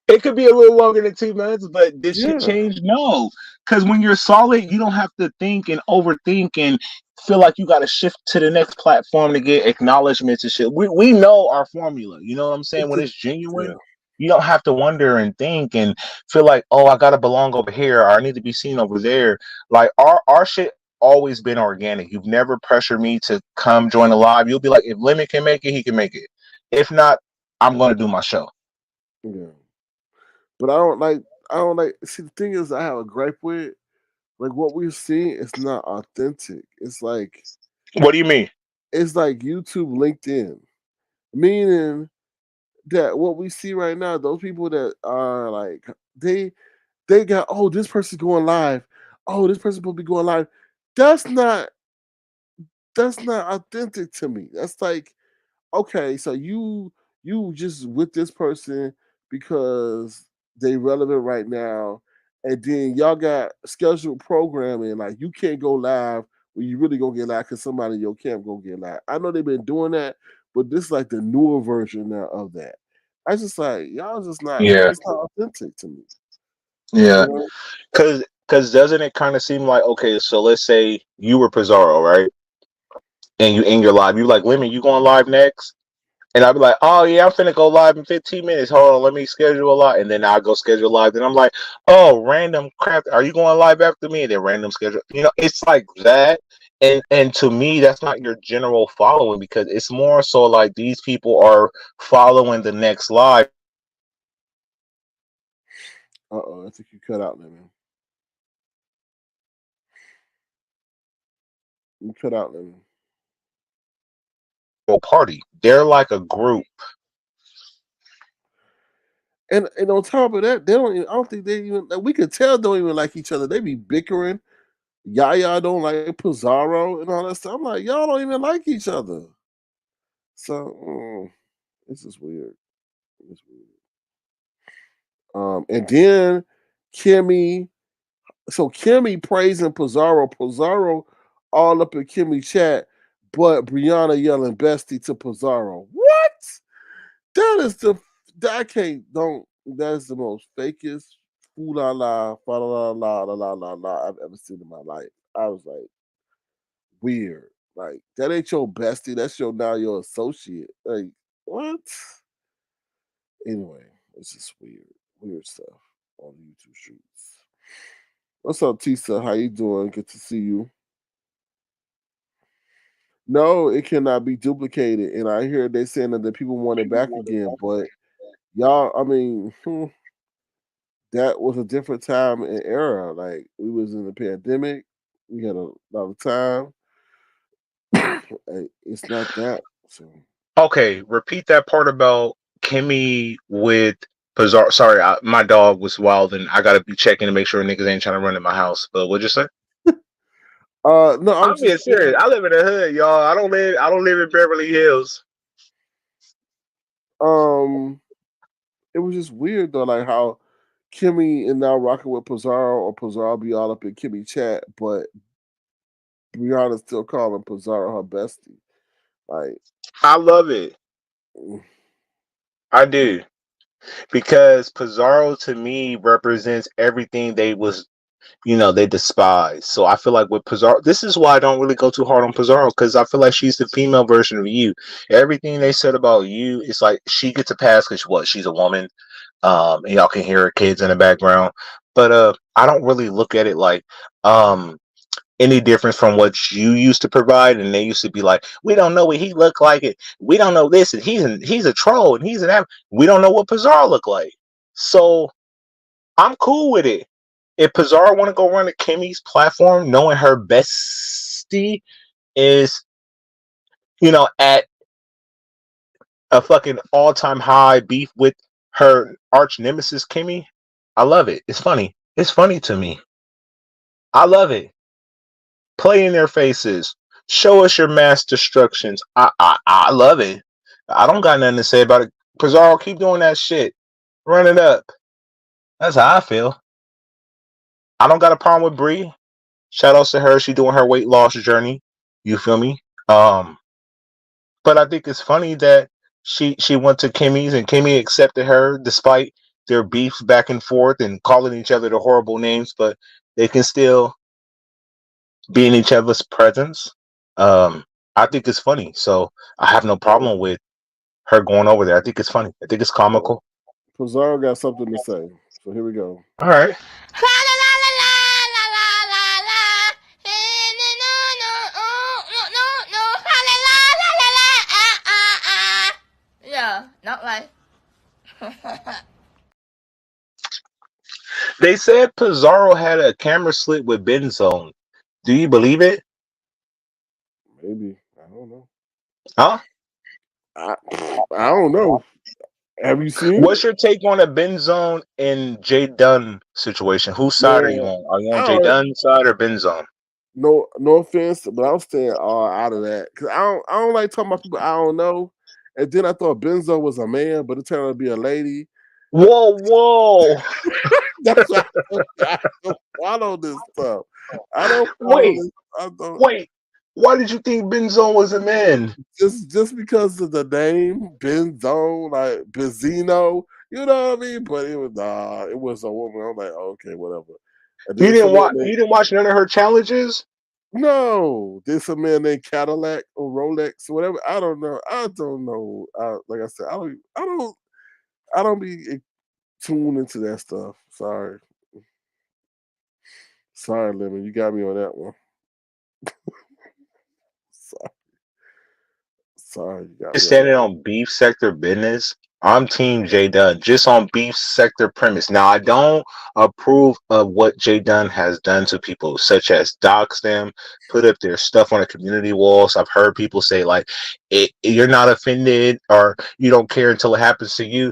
It could be a little longer than 2 months, but did shit Yeah, change? No. Because when you're solid, you don't have to think and overthink and feel like you got to shift to the next platform to get acknowledgments and shit. We know our formula. You know what I'm saying? it's When just it's genuine, yeah, you don't have to wonder and think and feel like, oh, I got to belong over here or I need to be seen over there. Like our shit always been organic. You've never pressured me to come join a live. You'll be like, if Lemon can make it, he can make it. If not, I'm going to do my show. yeah. But I don't like. See, the thing is, I have a gripe with like what we're seeing is not authentic. What do you mean? It's like YouTube, LinkedIn, meaning that what we see right now, those people that are like they they got, oh, this person's going live, oh, this person's supposed to be going live. That's not that's not authentic to me. That's like, okay, so you just with this person because they relevant right now, and then y'all got scheduled programming like you can't go live when you really gonna get live because somebody in your camp gonna get live. I know they've been doing that, but this is like the newer version now of that. I just like y'all just not Yeah. it's not authentic to me. Yeah. You know? Cause doesn't it kind of seem like, okay, so let's say you were Pizarro, right? And you in your live, you like, Lemon, you going live next? And I'd be like, oh yeah, I'm finna go live in 15 minutes. Hold on, let me schedule a live. And then I'll go schedule live. Then I'm like, oh, random crap. Are you going live after me? And then random schedule. You know, it's like that. And to me, that's not your general following because it's more so like these people are following the next live. I think you cut out, man. You cut out, man. Party. They're like a group. And on top of that, they don't. I don't think they even. Like, we could tell they don't even like each other. They be bickering. Yaya don't like Pizarro and all that stuff. I'm like, y'all don't even like each other. So it's just weird. It's weird. And then Kimmy. So Kimmy praising Pizarro. Pizarro all up in Kimmy chat, but Brianna yelling bestie to Pizarro. What? That is that I can't don't. That is the most fakest foo la la fa la la la la la la I've ever seen in my life. I was like, weird. Like that ain't your bestie. That's your associate. Like what? Anyway, it's just weird. Weird stuff on the YouTube streets. What's up, Tisa? How you doing? Good to see you. No, it cannot be duplicated. And I hear they saying that the people want it back again, but y'all, I mean, that was a different time and era. Like we was in the pandemic, we had a lot of time. It's not that. So Okay, repeat that part about Kimmy with Pizarro. Sorry, my dog was wild, and I gotta be checking to make sure niggas ain't trying to run in my house. But what'd you say? no, I was I'm being just serious. I live in the hood, y'all. I don't live in Beverly Hills. um it was just weird though, like how Kimmy and now rocking with Pizarro or Pizarro be all up in Kimmy chat, but Brianna still calling Pizarro her bestie. Like I love it. mm, I do because Pizarro to me represents everything they despise. So I feel like with Pizarro, this is why I don't really go too hard on Pizarro because I feel like she's the female version of you. Everything they said about you, it's like she gets a pass because she's a woman. And y'all can hear her kids in the background. But I don't really look at it like any difference from what you used to provide, and they used to be like, we don't know what he looked like. It we don't know this, and he's a troll, and we don't know what Pizarro looked like. So I'm cool with it. if Pizarro want to go run a Kimmy's platform, knowing her bestie is, at a fucking all-time high beef with her arch nemesis Kimmy, I love it. It's funny. It's funny to me. I love it. Play in their faces. Show us your mass destructions. I love it. I don't got nothing to say about it. Pizarro, keep doing that shit. Run it up. That's how I feel. I don't got a problem with Bree. Shout outs to her. She doing her weight loss journey. You feel me? But I think it's funny that she went to Kimmy's and Kimmy accepted her despite their beefs back and forth and calling each other the horrible names, but they can still be in each other's presence. I think it's funny. So I have no problem with her going over there. I think it's funny. I think it's comical. Pizarro got something to say. So here we go. All right. Yeah, not like. They said Pizarro had a camera slip with Benzone. Do you believe it? Maybe. I don't know. Huh? I don't know. Have you seen? What's your take on a Benzone and Jay Dunn situation? Whose side are you on? Are you on Jay Dunn's side or Benzone? No offense, but I'm staying out of that because I don't like talking about people I don't know. And then I thought Benzo was a man, but it turned out to be a lady. Whoa! That's why I don't follow this stuff. I don't follow this. Wait. Why did you think Benzone was a man? Just because of the name Benzone, like Benzino, you know what I mean? But it was a woman. I'm like, okay, whatever. You didn't watch none of her challenges? No, there's a man named Cadillac or Rolex or whatever. I don't know. Like I said, I don't be tuned into that stuff. Sorry, Lemon, you got me on that one. Sorry, you got me. Standing on beef sector business. I'm Team Jay Dunn, just on beef sector premise. Now, I don't approve of what Jay Dunn has done to people, such as dox them, put up their stuff on the community walls. I've heard people say, like, you're not offended or you don't care until it happens to you.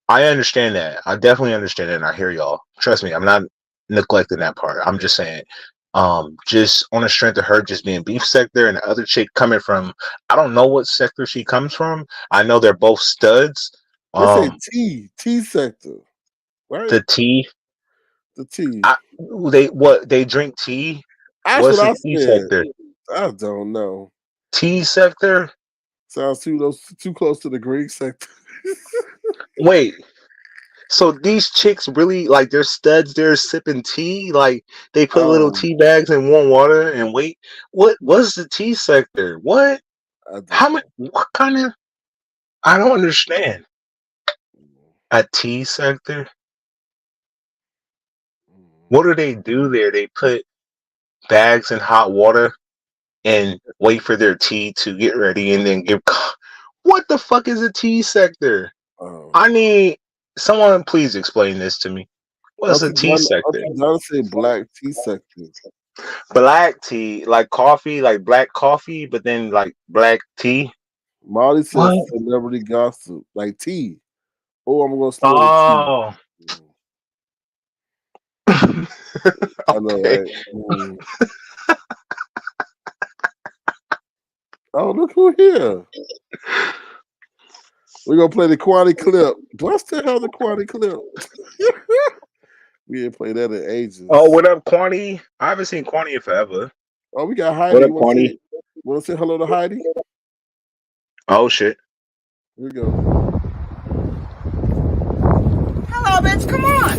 I understand that. I definitely understand it, and I hear y'all. Trust me, I'm not neglecting that part. I'm just saying, just on the strength of her just being beef sector and the other chick coming from, I don't know what sector she comes from. I know they're both studs. They say T sector, right? The T. They drink tea? That's What's what the I T said. sector? I don't know. T sector? Sounds too close to the Greek sector. Wait. So these chicks really, like, they're studs, they're sipping tea? Like, they put little tea bags in warm water and wait. What's the tea sector? What? How much? What kind of? I don't understand. A tea sector? What do they do there? They put bags in hot water and wait for their tea to get ready and then give. What the fuck is a tea sector? I need someone, please explain this to me. What's a tea sector? I don't say black tea sector. Black tea, like coffee, like black coffee, but then like black tea. Molly says celebrity gossip, like tea. Oh, I'm gonna spill the tea. I know, right? Oh, look who here. We're gonna play the Cornie clip. Do I still have the Cornie clip? We didn't play that in ages. Oh, what up, Cornie? I haven't seen Cornie in forever. Oh, we got Heidi. What up, Cornie? Want to say hello to Heidi? Oh, shit. Here we go. Hello, bitch. Come on.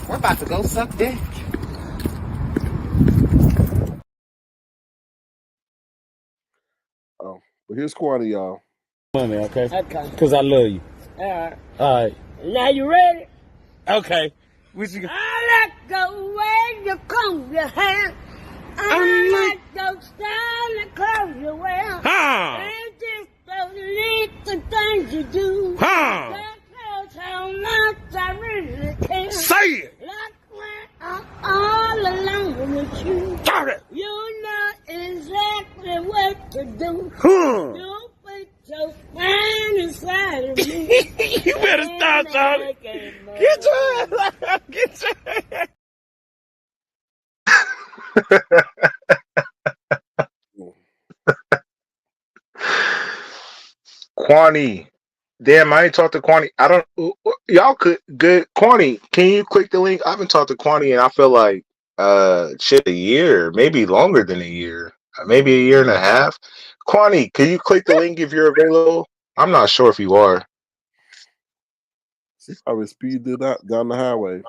We're about to go suck dick. Oh, but here's Cornie, y'all. Money, okay? Because I love you. All right. Now you ready? Okay. I like the way you comb your hair. I like those style of clothes you wear. And just those little things you do. That shows how much I really care. Say it! Like when do. Huh. Don't put your mind inside of me. You better stop, Charlie. Get your ass out. Get your ass. Cornie. Damn, I ain't talked to Cornie. I don't. Y'all could good. Cornie, can you click the link? I haven't talked to Cornie, and I feel like shit, a year, maybe longer than a year, maybe a year and a half. Cornie, can you click the link if you're available? I'm not sure if you are. She probably speeded down the highway.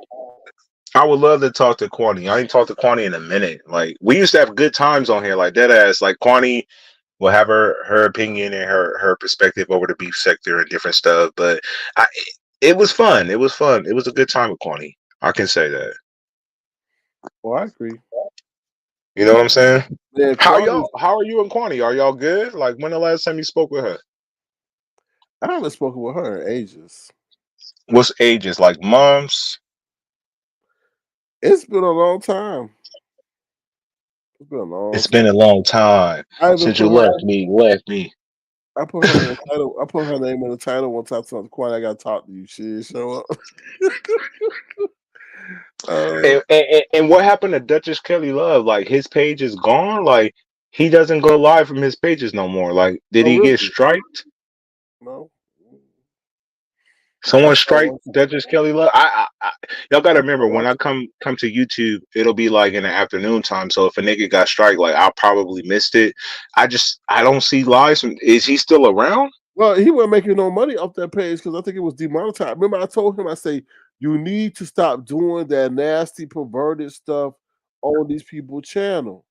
I would love to talk to Cornie. I ain't talked to Cornie in a minute. Like we used to have good times on here, like dead ass. Like Cornie will have her opinion and her perspective over the beef sector and different stuff. But it was fun. It was fun. It was a good time with Cornie. I can say that. Well, I agree. You know what I'm saying? Yeah, How are you and Cornie? Are y'all good? Like when the last time you spoke with her? I haven't spoken with her in ages. What's ages? Like months? It's been a long time. It's been a long time. Since you left me. I put her in the title. I put her name in the title one time. So Cornie, I got to talk to you. She didn't show up. And what happened to Duchess Kelly Love? Like his page is gone. Like he doesn't go live from his pages no more. Like did he get striked? No. Someone strike Duchess Kelly Love. Y'all gotta remember when I come to YouTube, it'll be like in the afternoon time. So if a nigga got strike, like I probably missed it. I don't see lives. Is he still around? Well, he wasn't making no money off that page because I think it was demonetized. Remember, I told him, I say, you need to stop doing that nasty, perverted stuff on these people's channel.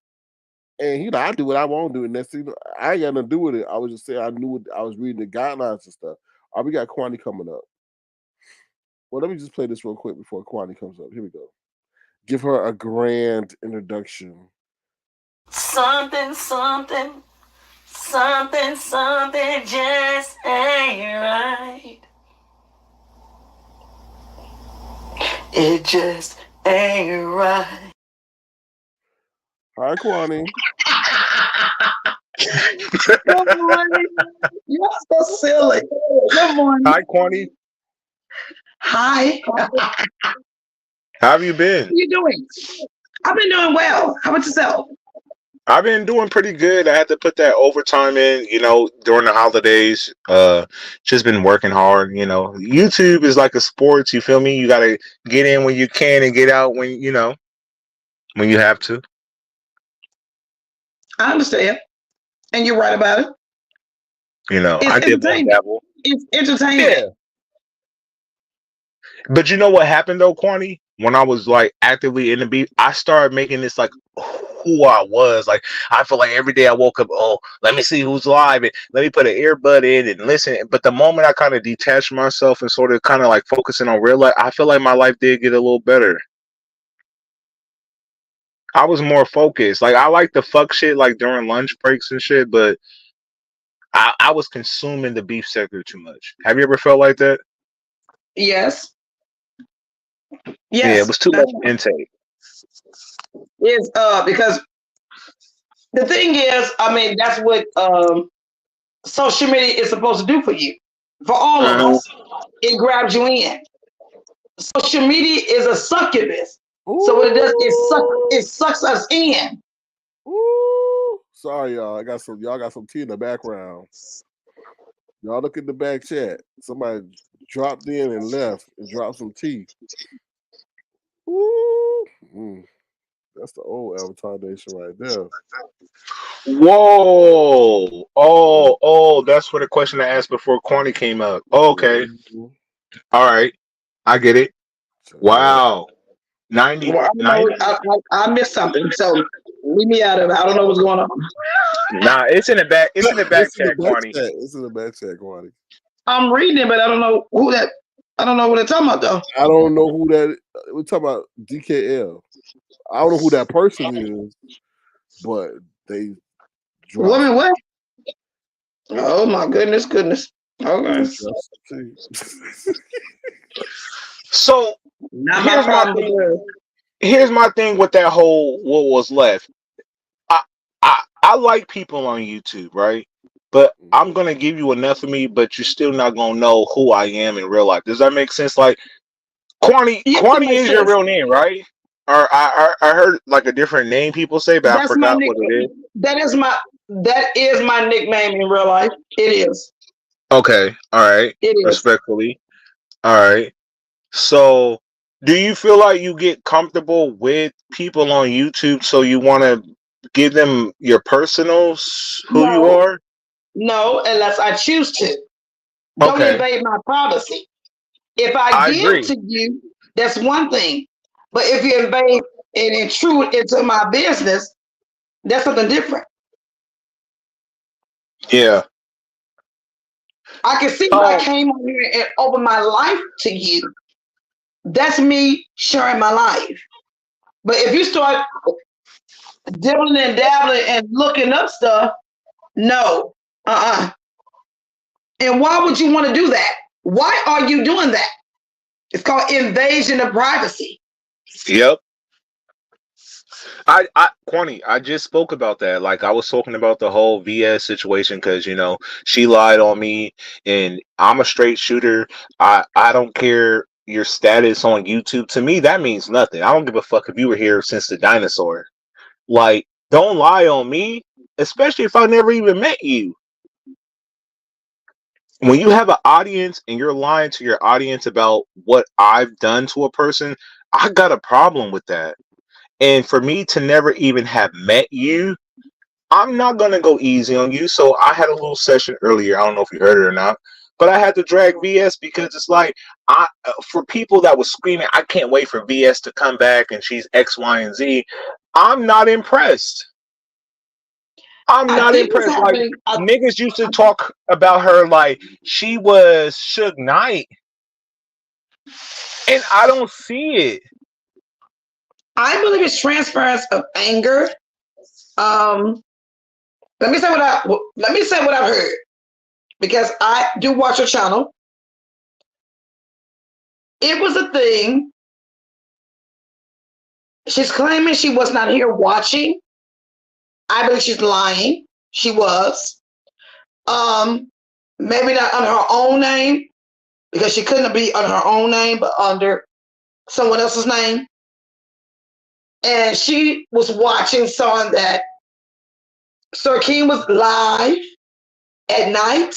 And he like, I do what I want to do. And that's, I ain't got nothing to do with it. I was just saying I knew what I was reading the guidelines and stuff. All right, we got Cornie coming up. Well, let me just play this real quick before Cornie comes up. Here we go. Give her a grand introduction. Something just ain't right. It just ain't right. Hi, Cornie. Good morning. You're so silly. Good morning. Hi, Cornie. Hi. How have you been? How you doing? I've been doing well. How about yourself? I've been doing pretty good. I had to put that overtime in, during the holidays. Just been working hard, YouTube is like a sport, you feel me? You gotta get in when you can and get out when when you have to. I understand. And you're right about it. It's I did one dabble. It's entertainment. Yeah. But you know what happened though, Cornie? When I was like actively in the beat, I started making this like who I was. Like I feel like every day I woke up, oh, let me see who's live and let me put an earbud in and listen. But the moment I kind of detached myself and sort of kind of like focusing on real life, I feel like my life did get a little better. I was more focused. Like I like the fuck shit like during lunch breaks and shit, but I was consuming the beef sector too much. Have you ever felt like that? Yes. Yeah, it was too much intake. It's because the thing is, I mean, that's what social media is supposed to do for you. For all of us. It grabs you in. Social media is a succubus. Ooh. So what it does, it sucks us in. Ooh. Sorry, y'all. Y'all got some tea in the background. Y'all look at the back chat. Somebody dropped in and left and dropped some tea. Ooh. That's the old Avatar Nation right there. Whoa. Oh, that's for the question I asked before Cornie came up. Oh, okay. Mm-hmm. All right. I get it. Wow. 90. Well, 90? I missed something. So leave me out of it. I don't know what's going on. Nah, it's in the back. It's in the back chat, Cornie. It's in the back chat, Cornie. I'm reading it, but I don't know who that. I don't know what they're talking about, though. I don't know who that. We're talking about DKL. I don't know who that person is, but they. Woman, what? Oh my goodness. Okay. So here's my thing with that whole what was left. I like people on YouTube, right? But I'm gonna give you enough of me, but you're still not gonna know who I am in real life. Does that make sense? Like Cornie, Yes, it Cornie makes is your sense. real name, right? Or I heard like a different name people say, but I That's my forgot what it is. nickname. That is my nickname in real life. It is. Okay, all right, It is. respectfully, all right. So, do you feel like you get comfortable with people on YouTube, so you want to give them your personals, who you No, are? no, unless I choose to. Don't Okay, invade my privacy. If I I give agree. to you, that's one thing. But if you invade and intrude into my business, that's something different. Yeah. I can see if I Um. came on here and opened my life to you, that's me sharing my life. But if you start dibbling and dabbling and looking up stuff, no. Uh-uh. And why would you want to do that? Why are you doing that? It's called invasion of privacy. Yep. Corny, I just spoke about that. Like I was talking about the whole VS situation because she lied on me, and I'm a straight shooter. I don't care your status on YouTube. To me, that means nothing. I don't give a fuck if you were here since the dinosaur. Like, don't lie on me, especially if I never even met you. When you have an audience and you're lying to your audience about what I've done to a person, I got a problem with that. And for me to never even have met you, I'm not gonna go easy on you. So I had a little session earlier. I don't know if you heard it or not, but I had to drag VS because it's like for people that was screaming, I can't wait for VS to come back and she's X, Y, and Z. I'm not impressed. I'm I not think what's impressed. Like happening, niggas used to talk about her like she was Suge Knight, and I don't see it. I believe it's transference of anger. Um, let me say what I've heard because I do watch your channel. It was a thing. She's claiming she was not here watching. I believe she's lying. She was. Um, Maybe not under her own name because she couldn't be under her own name, but under someone else's name. And she was watching something that Sir King was live at night.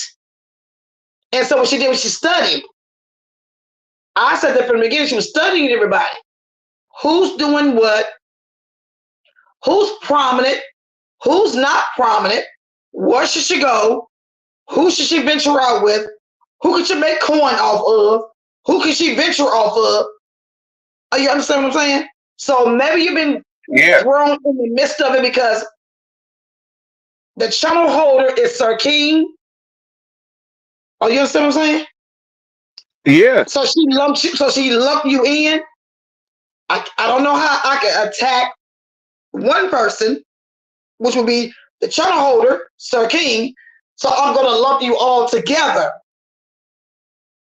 And so what she did was she studied. I said that from the beginning. She was studying everybody. Who's doing what? Who's prominent? Who's not prominent? Where should she go? Who should she venture out with? Who could she make coin off of? Who could she venture off of? You understand what I'm saying? So maybe you've been thrown in the midst of it because the channel holder is Sir King. Oh, you understand what I'm saying? Yeah. So she lumped you. So she lumped you in. I don't know how I can attack one person, which would be the channel holder, Sir King. So I'm gonna lump you all together.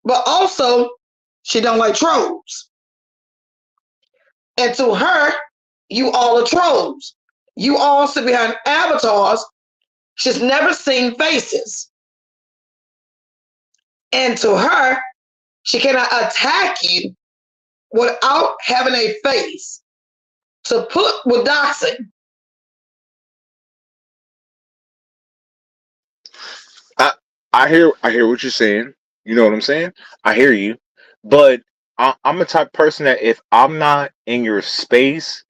But also, she don't like trolls. And to her, you all are trolls. You all sit behind avatars. She's never seen faces. And to her, she cannot attack you without having a face to put with doxing. I hear what you're saying. You know what I'm saying? I hear you. But I'm the type of person that if I'm not in your space,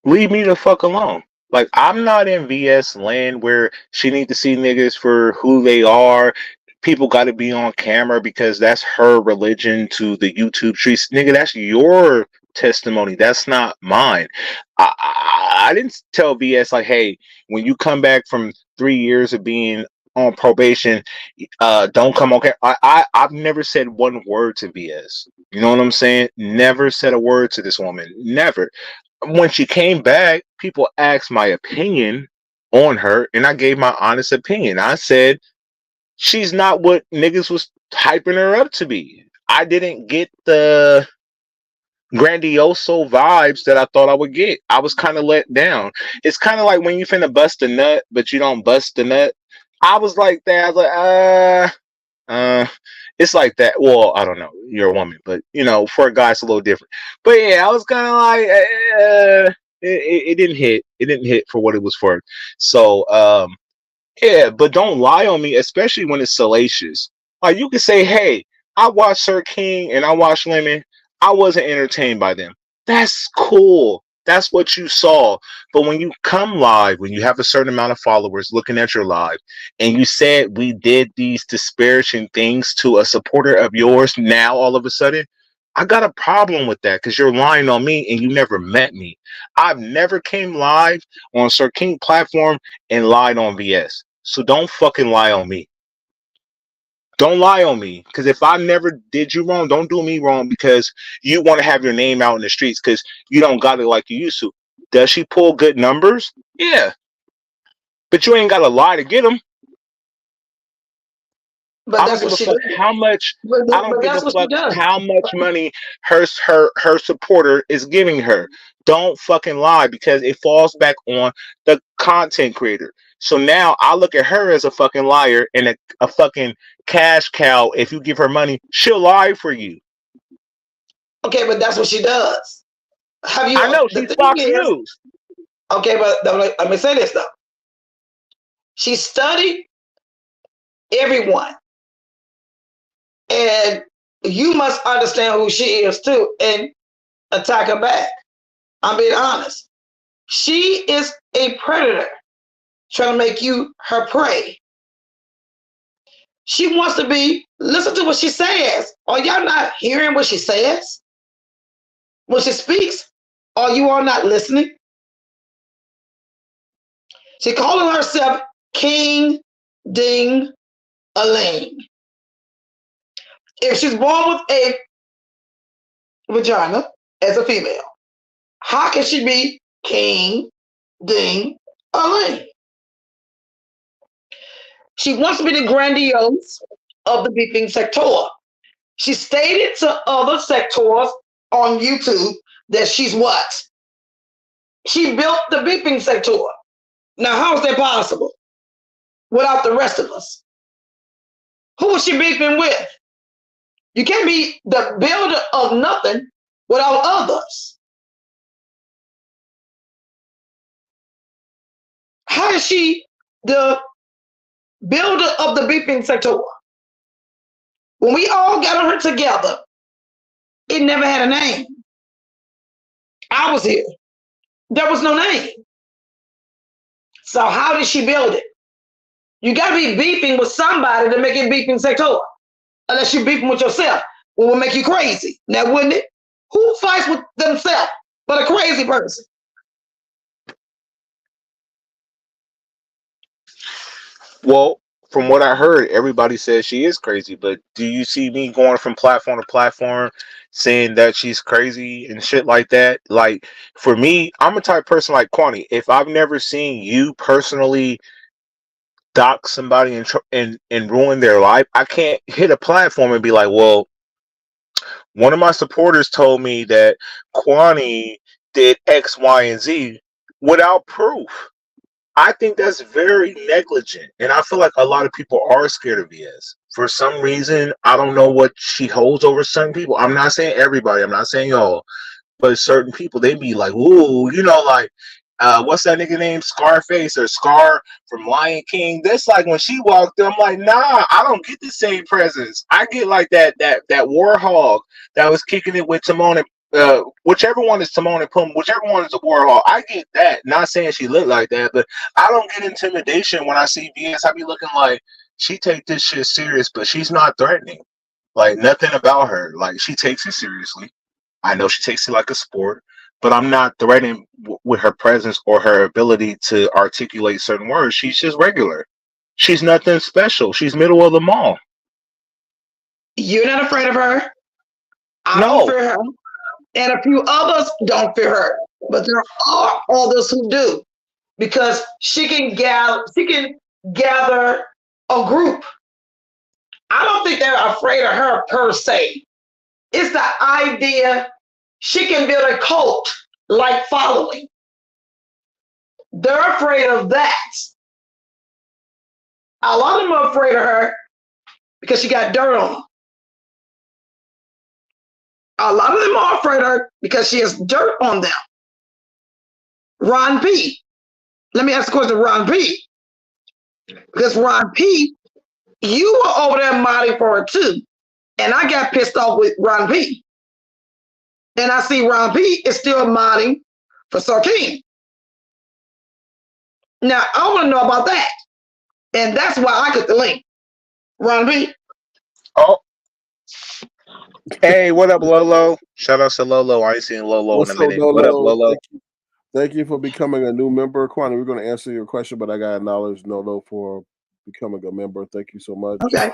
leave me the fuck alone. Like I'm not in VS land where she need to see niggas for who they are. People got to be on camera because that's her religion to the YouTube streets. Nigga, that's your testimony. That's not mine. I didn't tell VS like, hey, when you come back from 3 years of being on probation, don't come on camera. I've never said one word to VS. You know what I'm saying? Never said a word to this woman. Never. When she came back, people asked my opinion on her, and I gave my honest opinion. I said she's not what niggas was hyping her up to be. I didn't get the grandioso vibes that I thought I would get. I was kind of let down. It's kind of like when you finna bust a nut, but you don't bust the nut. I was like that. I was like, it's like that. Well, I don't know. You're a woman, but for a guy, it's a little different. But yeah, I was kind of like, it didn't hit. It didn't hit for what it was for. So, yeah, but don't lie on me, especially when it's salacious. Like you can say, "Hey, I watched Sir King and I watched Lemon. I wasn't entertained by them." That's cool. That's what you saw. But when you come live, when you have a certain amount of followers looking at your live, and you said we did these disparaging things to a supporter of yours, now all of a sudden, I got a problem with that because you're lying on me and you never met me. I've never came live on Sir King platform and lied on VS. So don't fucking lie on me. Don't lie on me. Because if I never did you wrong, don't do me wrong because you want to have your name out in the streets because you don't got it like you used to. Does she pull good numbers? Yeah. But you ain't got to lie to get them. But I don't that's give what a she fuck does. how much. I don't But give a that's what she fuck does. how much money her supporter is giving her. Don't fucking lie because it falls back on the content creator. So now I look at her as a fucking liar and a fucking cash cow. If you give her money, she'll lie for you. Okay, but that's what she does. Have you? I know The she's thing Fox is, News. okay, but let me say this though. She studied everyone, and you must understand who she is too, and attack her back. I'm being honest. She is a predator trying to make you her prey. She wants to be, listen to what she says. Are y'all not hearing what she says? When she speaks, are you all not listening? She calling herself King Ding Elaine. If she's born with a vagina as a female, how can she be King Ding Elaine? She wants to be the grandiose of the beeping sector. She stated to other sectors on YouTube that she's what? She built the beeping sector. Now, how is that possible without the rest of us? Who is she beefing with? You can't be the builder of nothing without others. How is she the builder of the beeping sector? When we all got her together, it never had a name. I was here. There was no name. So how did she build it? You got to be beefing with somebody to make it beefing sector. Unless you're beefing with yourself, it will make you crazy. Now, wouldn't it? Who fights with themselves but a crazy person? Well, from what I heard, everybody says she is crazy. But do you see me going from platform to platform saying that she's crazy and shit like that? Like, for me, I'm a type of person like Cornie. If I've never seen you personally dox somebody and ruin their life, I can't hit a platform and be like, well, one of my supporters told me that Cornie did X, Y, and Z without proof. I think that's very negligent. And I feel like a lot of people are scared of VS. For some reason, I don't know what she holds over certain people. I'm not saying everybody, I'm not saying y'all, but certain people, they be like, ooh, like, what's that nigga name? Scarface or Scar from Lion King. That's like when she walked in, I'm like, nah, I don't get the same presence. I get like that Warhog that was kicking it with Timon and whichever one is Timon and Pumbaa, whichever one is a Warhol, I get that. Not saying she looked like that, but I don't get intimidation when I see VS. I be looking like she take this shit serious, but she's not threatening. Like nothing about her. Like she takes it seriously. I know she takes it like a sport, but I'm not threatened with her presence or her ability to articulate certain words. She's just regular. She's nothing special. She's middle of the mall. You're not afraid of her. I don't No. fear her. And a few others don't fear her. But there are others who do. Because she can gather a group. I don't think they're afraid of her per se. It's the idea she can build a cult-like following. They're afraid of that. A lot of them are afraid of her because she got dirt on them. A lot of them are afraid of her because she has dirt on them. Ron P. Let me ask the question, Ron P. Because Ron P, you were over there modding for her too. And I got pissed off with Ron P. And I see Ron P is still modding for Sir King. Now, I want to know about that. And that's why I clicked the link. Ron P. Oh, hey, what up, Lolo? Shout out to Lolo. I ain't seen Lolo What's in a minute. up, What up, Nolo? Lolo? Thank you for becoming a new member. Cornie, we're going to answer your question, but I got to acknowledge Nolo for becoming a member. Thank you so much. Okay.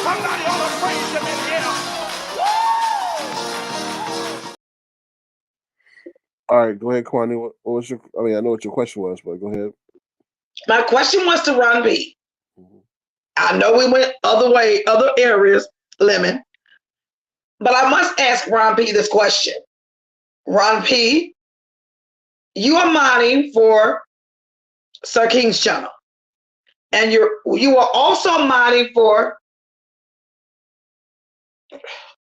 Somebody ought to praise him in here. All right, go ahead, Cornie. What was your? I mean, I know what your question was, but go ahead. My question was to Ron B. Mm-hmm. I know we went other areas, Lemon, but I must ask Ron P this question. Ron P, you are mining for Sir King's channel, and you are also mining for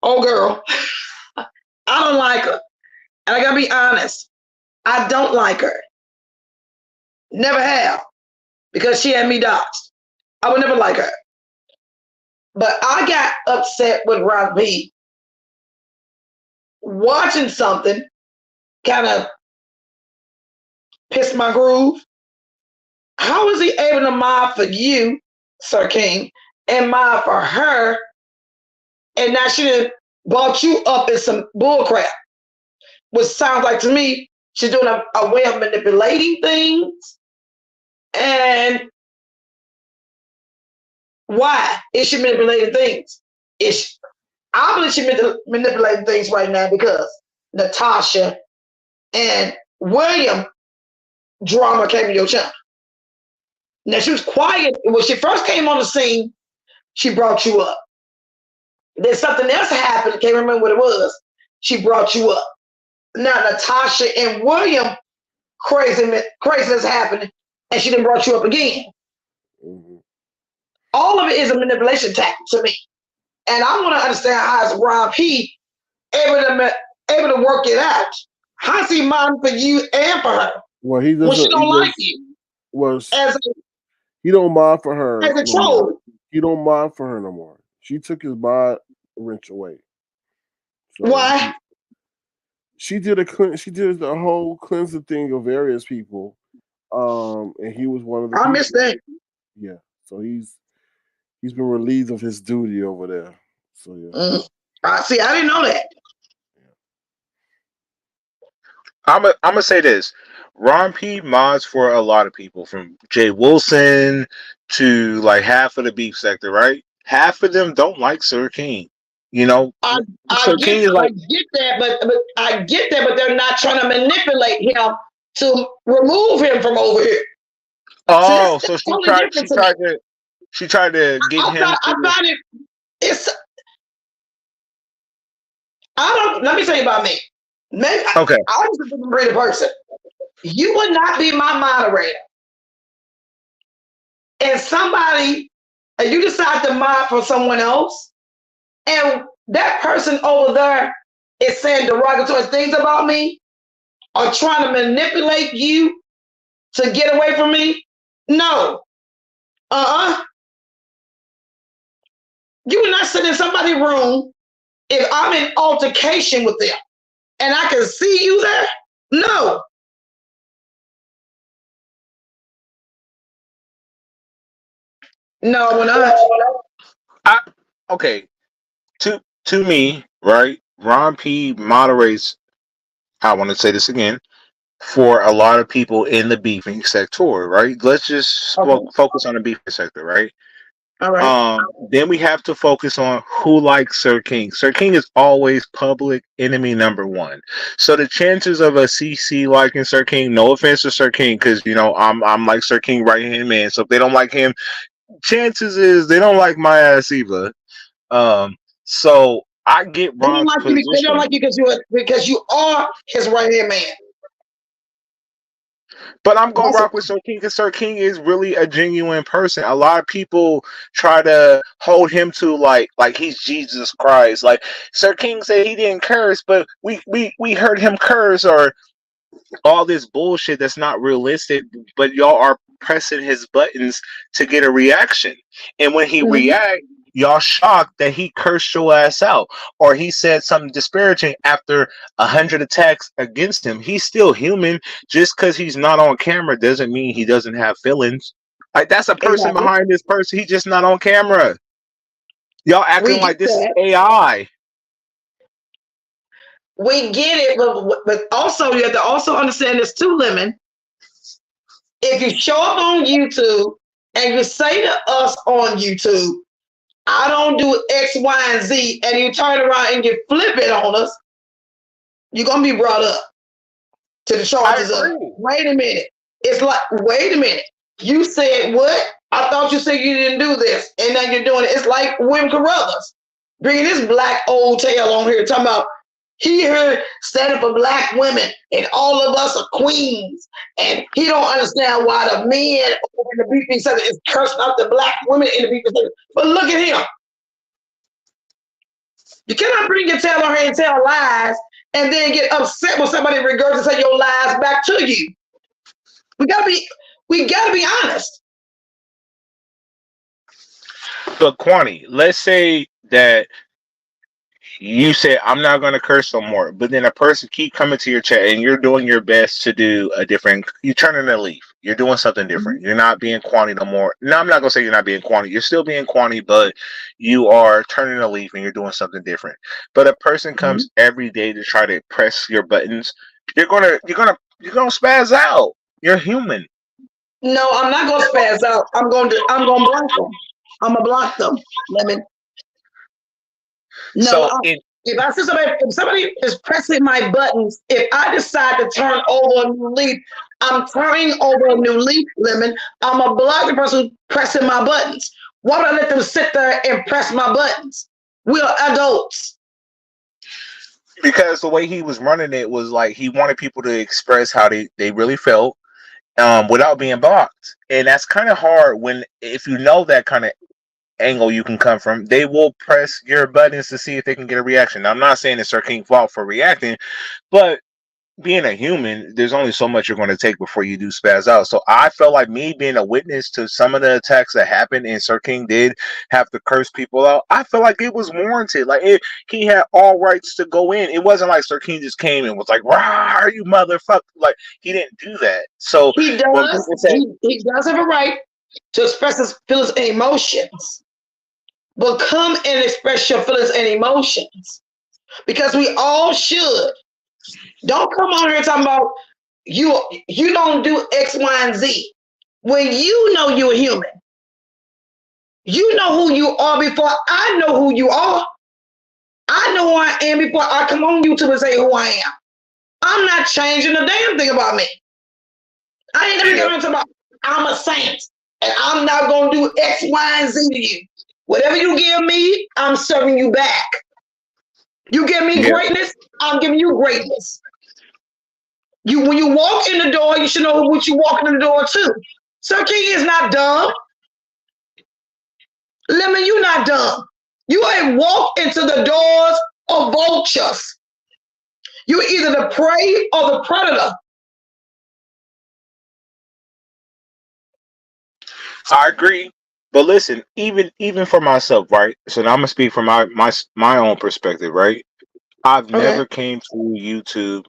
girl. I don't like her, and I gotta be honest. I don't like her. Never have, because she had me doxed. I would never like her. But I got upset with Ron B watching something kind of pissed my groove. How is he able to mod for you, Sir King, and mod for her, and now she done brought you up in some bullcrap, which sounds like to me she's doing a way of manipulating things. And why is she manipulating things? I believe she's manipulating things right now because Natasha and William drama came to your channel. Now, she was quiet. When she first came on the scene, she brought you up. Then something else happened. I can't remember what it was. She brought you up. Now, Natasha and William, craziness happened, and she then brought you up again. Mm-hmm. All of it is a manipulation tactic to me. And I want to understand how is Ron P able to work it out. How's he minding for you and for her? Well, he doesn't. When she don't like you. He don't mind for her. As a troll. He don't mind for her no more. She took his mod wrench away. So why? She did the whole cleansing thing of various people. And he was one of the I missed that. Yeah. So he's been relieved of his duty over there. So yeah. See, I didn't know that. I'm gonna say this. Ron P mods for a lot of people, from Jay Wilson to like half of the beef sector, right? Half of them don't like Sir King. You know, I get that, but they're not trying to manipulate him to remove him from over here. Oh, so she tried to get him. I find it. Let me tell you about me. Maybe okay. I was a different breed of person. You would not be my moderator. And you decide to mod for someone else, and that person over there is saying derogatory things about me or trying to manipulate you to get away from me. No. You would not sit in somebody's room if I'm in altercation with them and I can see you there. No. No, we're not. Okay. To me, right? Ron P moderates. I want to say this again, for a lot of people in the beefing sector, right? Let's just focus on the beefing sector, right? All right. Then we have to focus on who likes Sir King. Sir King is always public enemy number one. So the chances of a CC liking Sir King, no offense to Sir King, because I'm like Sir King right hand man. So if they don't like him, chances is they don't like my ass either. So I get They don't Ron's like you. They don't position. like you because you are his right hand man. But I'm gonna That's rock with Sir King because Sir King is really a genuine person. A lot of people try to hold him to like he's Jesus Christ. Like Sir King said he didn't curse, but we heard him curse or all this bullshit that's not realistic. But y'all are pressing his buttons to get a reaction, and when he Mhm. react, y'all shocked that he cursed your ass out or he said something disparaging after 100 attacks against him. He's still human. Just because he's not on camera doesn't mean he doesn't have feelings. Like that's a person Exactly. behind this person. He's just not on camera. Y'all acting We get like this is that. AI. We get it, but also you have to also understand this too, Lemon. If you show up on YouTube and you say to us on YouTube, I don't do X, Y, and Z, and you turn around and you flip it on us, you're gonna be brought up to the charges of, wait a minute. It's like, wait a minute. You said what? I thought you said you didn't do this, and now you're doing it. It's like Wim Carruthers bringing this black old tail on here, talking about he here standing for black women, and all of us are queens, and he don't understand why the men in the beefing center is cursing out the black women in the beefing center. But look at him. You cannot bring your tail on here and tell lies and then get upset when somebody regurgitates your lies back to you. We gotta be honest. But Cornie, let's say that you said I'm not going to curse no more, but then a person keep coming to your chat and you're doing your best to do a different. You're turning a leaf. You're doing something different. You're not being Quani no more. No, I'm not going to say you're not being Quani. You're still being Quani, but you are turning a leaf and you're doing something different. But a person comes every day to try to press your buttons. You're gonna spaz out. You're human. No, I'm not gonna spaz out. I'm gonna block them. I'm gonna block them. Lemon. No, So if somebody is pressing my buttons, if I decide to turn over a new leaf, I'm turning over a new leaf, Lemon. I'm gonna block the person pressing my buttons. Why would I let them sit there and press my buttons? We are adults. because the way he was running it was like he wanted people to express how they really felt without being blocked. And that's kind of hard when if you know that kind of angle you can come from, they will press your buttons to see if they can get a reaction. Now, I'm not saying it's Sir King's fault for reacting, but being a human, there's only so much you're going to take before you do spaz out. So I felt like me being a witness to some of the attacks that happened and Sir King did have to curse people out. I felt like it was warranted. Like he had all rights to go in. It wasn't like Sir King just came and was like, "Rah, you motherfucker!" Like he didn't do that. So he when does. people say He does have a right to express his feelings and emotions, but come and express your feelings and emotions because we all should. Don't come on here talking about you don't do X, Y, and Z. When you know you're human, you know who you are before I know who you are. I know who I am before I come on YouTube and say who I am. I'm not changing a damn thing about me. I ain't gonna get on about I'm a saint and I'm not gonna do X, Y, and Z to you. Whatever you give me, I'm serving you back. You give me greatness, I'm giving you greatness. When you walk in the door, you should know what you walking in the door to. Sir King is not dumb. Lemon, you not dumb. You ain't walk into the doors of vultures. You're either the prey or the predator. I agree. But listen, even for myself, right? So now I'm gonna speak from my own perspective, right? I've never came to YouTube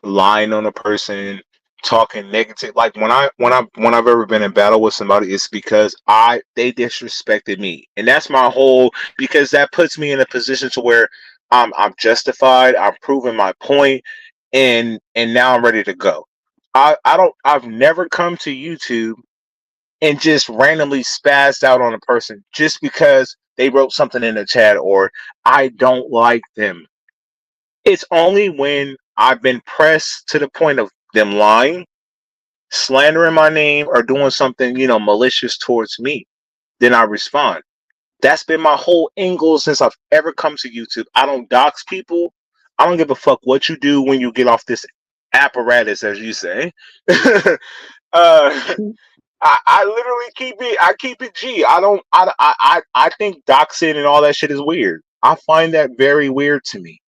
lying on a person, talking negative. Like when I've ever been in battle with somebody, it's because they disrespected me, and that's my whole because that puts me in a position to where I'm justified. I'm proving my point, and now I'm ready to go. I've never come to YouTube and just randomly spazzed out on a person just because they wrote something in the chat or I don't like them. It's only when I've been pressed to the point of them lying, slandering my name, or doing something, malicious towards me, then I respond. That's been my whole angle since I've ever come to YouTube. I don't dox people. I don't give a fuck what you do when you get off this apparatus, as you say. I literally keep it G. I think doxing and all that shit is weird. I find that very weird to me.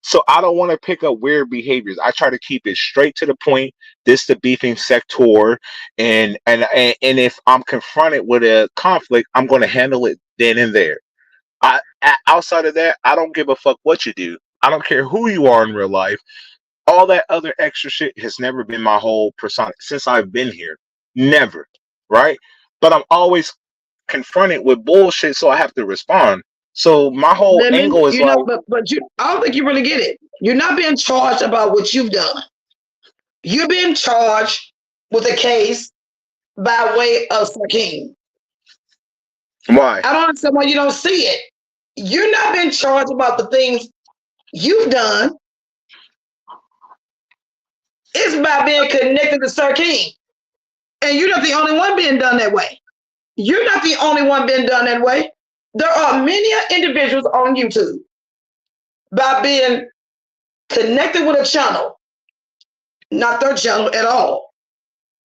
So I don't want to pick up weird behaviors. I try to keep it straight to the point. This the beefing sector, and if I'm confronted with a conflict, I'm going to handle it then and there. Outside of that, I don't give a fuck what you do. I don't care who you are in real life. All that other extra shit has never been my whole persona since I've been here. Never, right? But I'm always confronted with bullshit, so I have to respond. So my whole Lemon, angle is like, but I don't think you really get it. You're not being charged about what you've done. You're being charged with a case by way of King. Why? I don't understand why you don't see it. You're not being charged about the things you've done. It's by being connected to Sir King. And you're not the only one being done that way. You're not the only one being done that way. There are many individuals on YouTube by being connected with a channel, not their channel at all,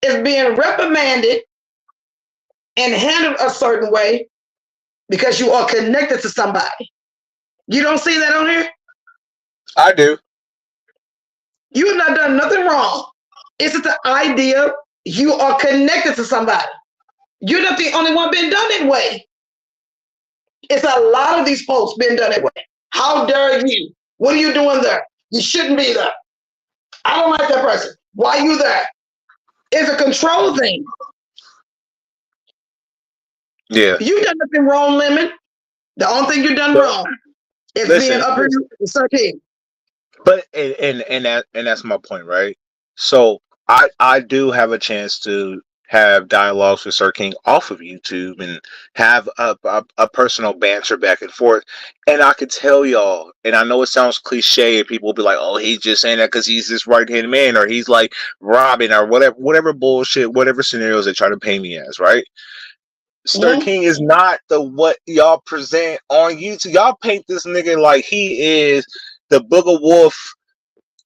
is being reprimanded and handled a certain way because you are connected to somebody. You don't see that on here? I do. You have not done nothing wrong. It's just the idea you are connected to somebody. You're not the only one being done that way. It's a lot of these folks being done that way. How dare you? What are you doing there? You shouldn't be there. I don't like that person. Why are you there? It's a control thing. Yeah. You done nothing wrong, Lemon. The only thing you done wrong is being up here with Sir King. But and that's my point, right? So I do have a chance to have dialogues with Sir King off of YouTube and have a personal banter back and forth. And I could tell y'all, and I know it sounds cliche, and people will be like, "Oh, he's just saying that because he's this right-hand man, or he's like Robin, or whatever bullshit, whatever scenarios they try to paint me as," right? Sir King is not the what y'all present on YouTube. Y'all paint this nigga like he is the Booger Wolf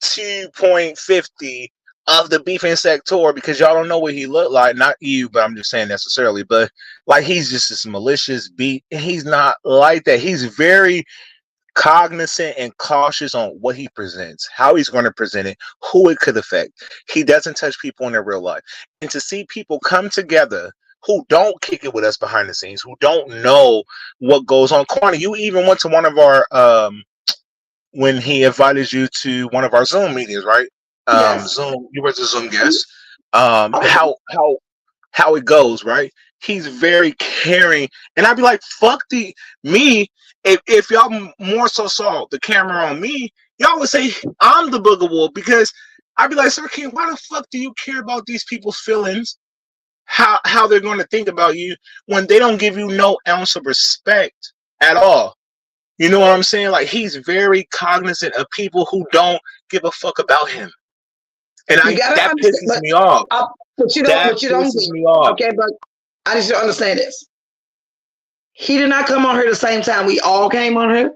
2.50 of the beefing sector because y'all don't know what he looked like. Not you, but I'm just saying necessarily. But like he's just this malicious beat. He's not like that. He's very cognizant and cautious on what he presents, how he's going to present it, who it could affect. He doesn't touch people in their real life. And to see people come together who don't kick it with us behind the scenes, who don't know what goes on. Cornie, you even went to one of our when he invited you to one of our Zoom meetings, right? Yes. Zoom, you were the Zoom guest. How it goes, right? He's very caring, and I'd be like, "Fuck me." If y'all more so saw the camera on me, y'all would say I'm the Booger Wolf because I'd be like, "Sir King, why the fuck do you care about these people's feelings? How they're going to think about you when they don't give you no ounce of respect at all?" You know what I'm saying? Like he's very cognizant of people who don't give a fuck about him, and that pisses me off. But you don't me off. Okay, but I need you to understand this. He did not come on here the same time we all came on here.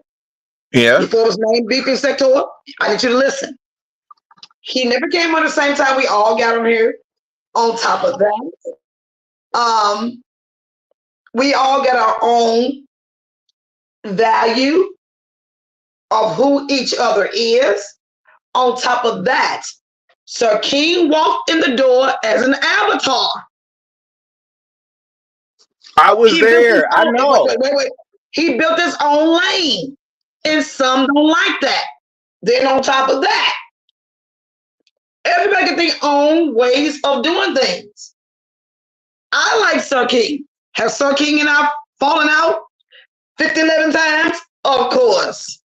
Yeah. Before it was named Beefing Sector. I need you to listen. He never came on the same time we all got on here. On top of that, we all got our own value of who each other is. On top of that, Sir King walked in the door as an avatar. I was there. I know. Wait. He built his own lane, and some don't like that. Then on top of that, everybody got their own ways of doing things. I like Sir King. Have Sir King and I fallen out 11 times? Of course.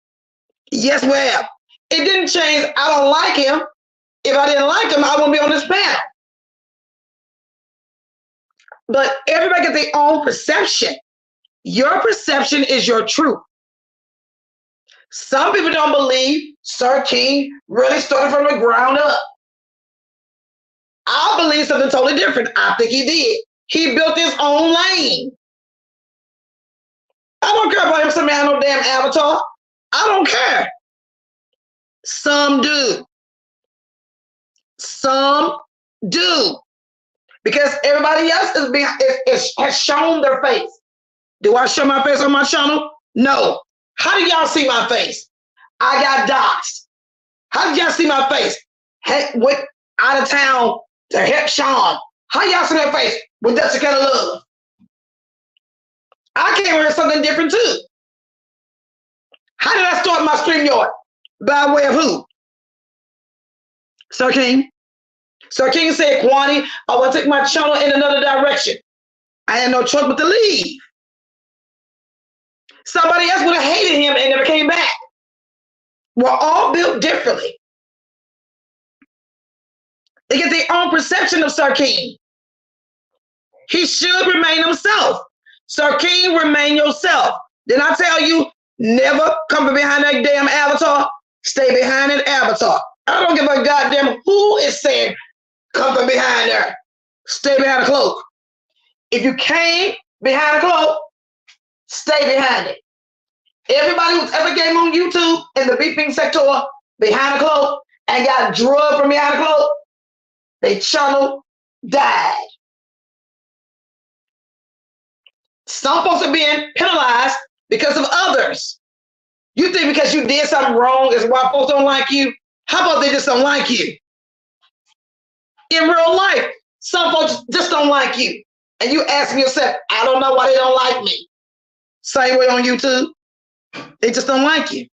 Yes, we have. It didn't change. I don't like him. If I didn't like him, I wouldn't be on this panel. But everybody gets their own perception. Your perception is your truth. Some people don't believe Sir King really started from the ground up. I believe something totally different. I think he did. He built his own lane. I don't care about him some man no damn avatar. I don't care. Some do. Some do. Because everybody else has shown their face. Do I show my face on my channel? No. How do y'all see my face? I got doxed. How did y'all see my face? Went out of town to help Sean. How y'all see my face? With that's the kind of love. I came here with something different too. How did I start my StreamYard? By way of who? Sir King. Sir King said, Cornie, I want to take my channel in another direction. I had no choice but to leave. Somebody else would have hated him and never came back. We're all built differently. They get their own perception of Sir King. He should remain himself. Sir King, remain yourself. Then I tell you, never come from behind that damn avatar. Stay behind that avatar. I don't give a goddamn who is saying come from behind there. Stay behind the cloak. If you came behind the cloak, stay behind it. Everybody who's ever came on YouTube in the beeping sector behind the cloak and got drugged from behind the cloak, they channel died. Some folks are being penalized because of others. You think because you did something wrong is why folks don't like you? How about they just don't like you? In real life, some folks just don't like you. And you asking yourself, I don't know why they don't like me. Same way on YouTube. They just don't like you.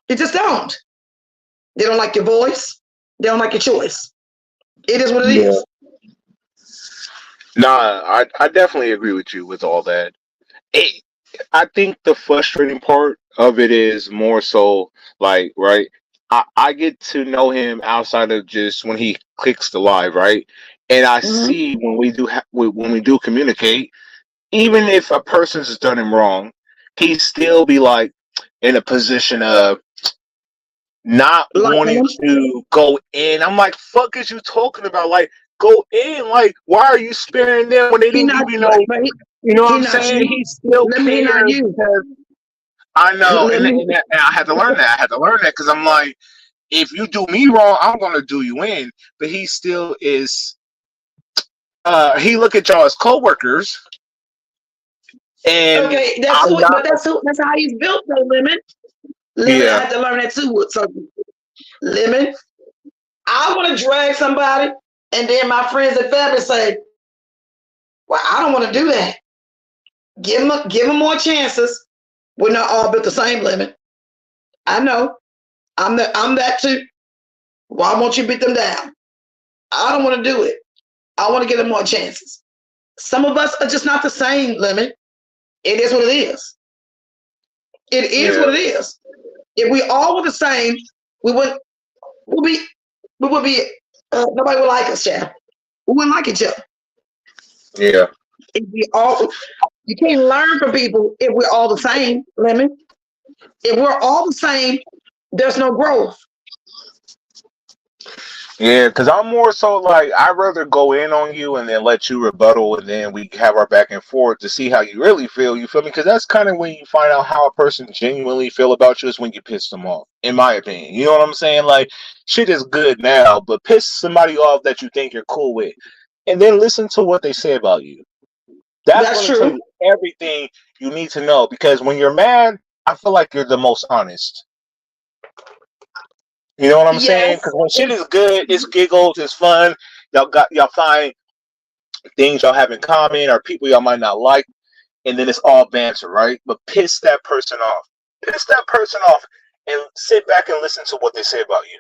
They just don't. They don't like your voice. They don't like your choice. It is what it is. Nah, I definitely agree with you with all that. I think the frustrating part of it is more so like, right, I get to know him outside of just when he clicks the live, right? And I see when we do communicate, even if a person's done him wrong, he still be like in a position of not wanting to go in. I'm like, fuck is you talking about? Like, go in. Like, why are you sparing them when they didn't give you no? You know what I'm saying? He still cares. I know, and I had to learn that. I had to learn that because I'm like, if you do me wrong, I'm gonna do you in. But he still is. He look at y'all as coworkers. And okay, that's how he's built, though, Lemon. Lemon, I had to learn that too. So, Lemon, I want to drag somebody, and then my friends and family say, "Well, I don't want to do that." Give them more chances. We're not all built the same, Lemon. I know. I'm that too. Why won't you beat them down? I don't want to do it. I want to give them more chances. Some of us are just not the same, Lemon. It is what it is. It is what it is. If we all were the same, we would be nobody would like us, Chad. We wouldn't like each other. Yeah. If we all, you can't learn from people if we're all the same, Lemon. If we're all the same, there's no growth. Yeah, because I'm more so like, I'd rather go in on you and then let you rebuttal and then we have our back and forth to see how you really feel. You feel me? Because that's kind of when you find out how a person genuinely feel about you is when you piss them off, in my opinion. You know what I'm saying? Like, shit is good now, but piss somebody off that you think you're cool with. And then listen to what they say about you. That's going to tell you everything you need to know. Because when you're mad, I feel like you're the most honest. You know what I'm saying? Because when shit is good, it's giggles, it's fun. Y'all find things y'all have in common or people y'all might not like, and then it's all banter, right? But piss that person off. Piss that person off and sit back and listen to what they say about you.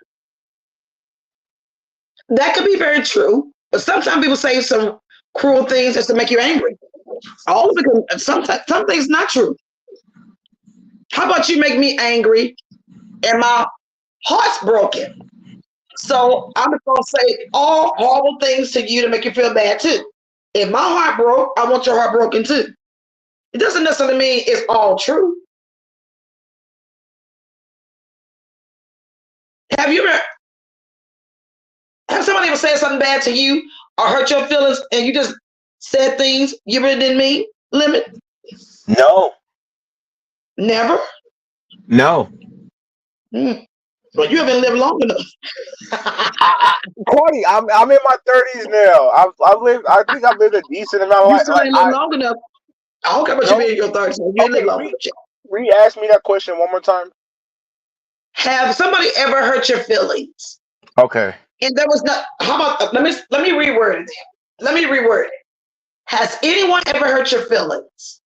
That could be very true. But sometimes people say some cruel things just to make you angry. All of it, some things not true. How about you make me angry and my heart's broken? So I'm just gonna say all horrible things to you to make you feel bad too. If my heart broke, I want your heart broken too. It doesn't necessarily mean it's all true. Have you ever have somebody ever said something bad to you or hurt your feelings and you just said things you really didn't mean? Limit? No. Never? No. But you haven't lived long enough. Cornie, I'm in my 30s now. I think I've lived a decent amount of You life. still ain't lived long enough. I don't care about you being in your 30s. You ain't lived long enough. Re-ask me that question one more time. Have somebody ever hurt your feelings? Okay. And there was not. How about let me reword it. Let me reword it. Has anyone ever hurt your feelings?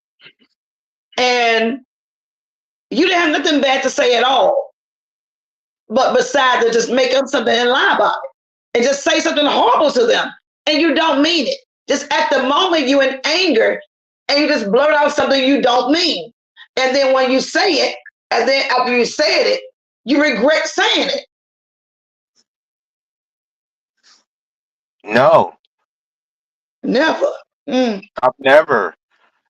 And you didn't have nothing bad to say at all, but besides to just make up something and lie about it, and just say something horrible to them, and you don't mean it. Just at the moment you in anger, and you just blurt out something you don't mean, and then when you say it, and then after you said it, you regret saying it. No. Never.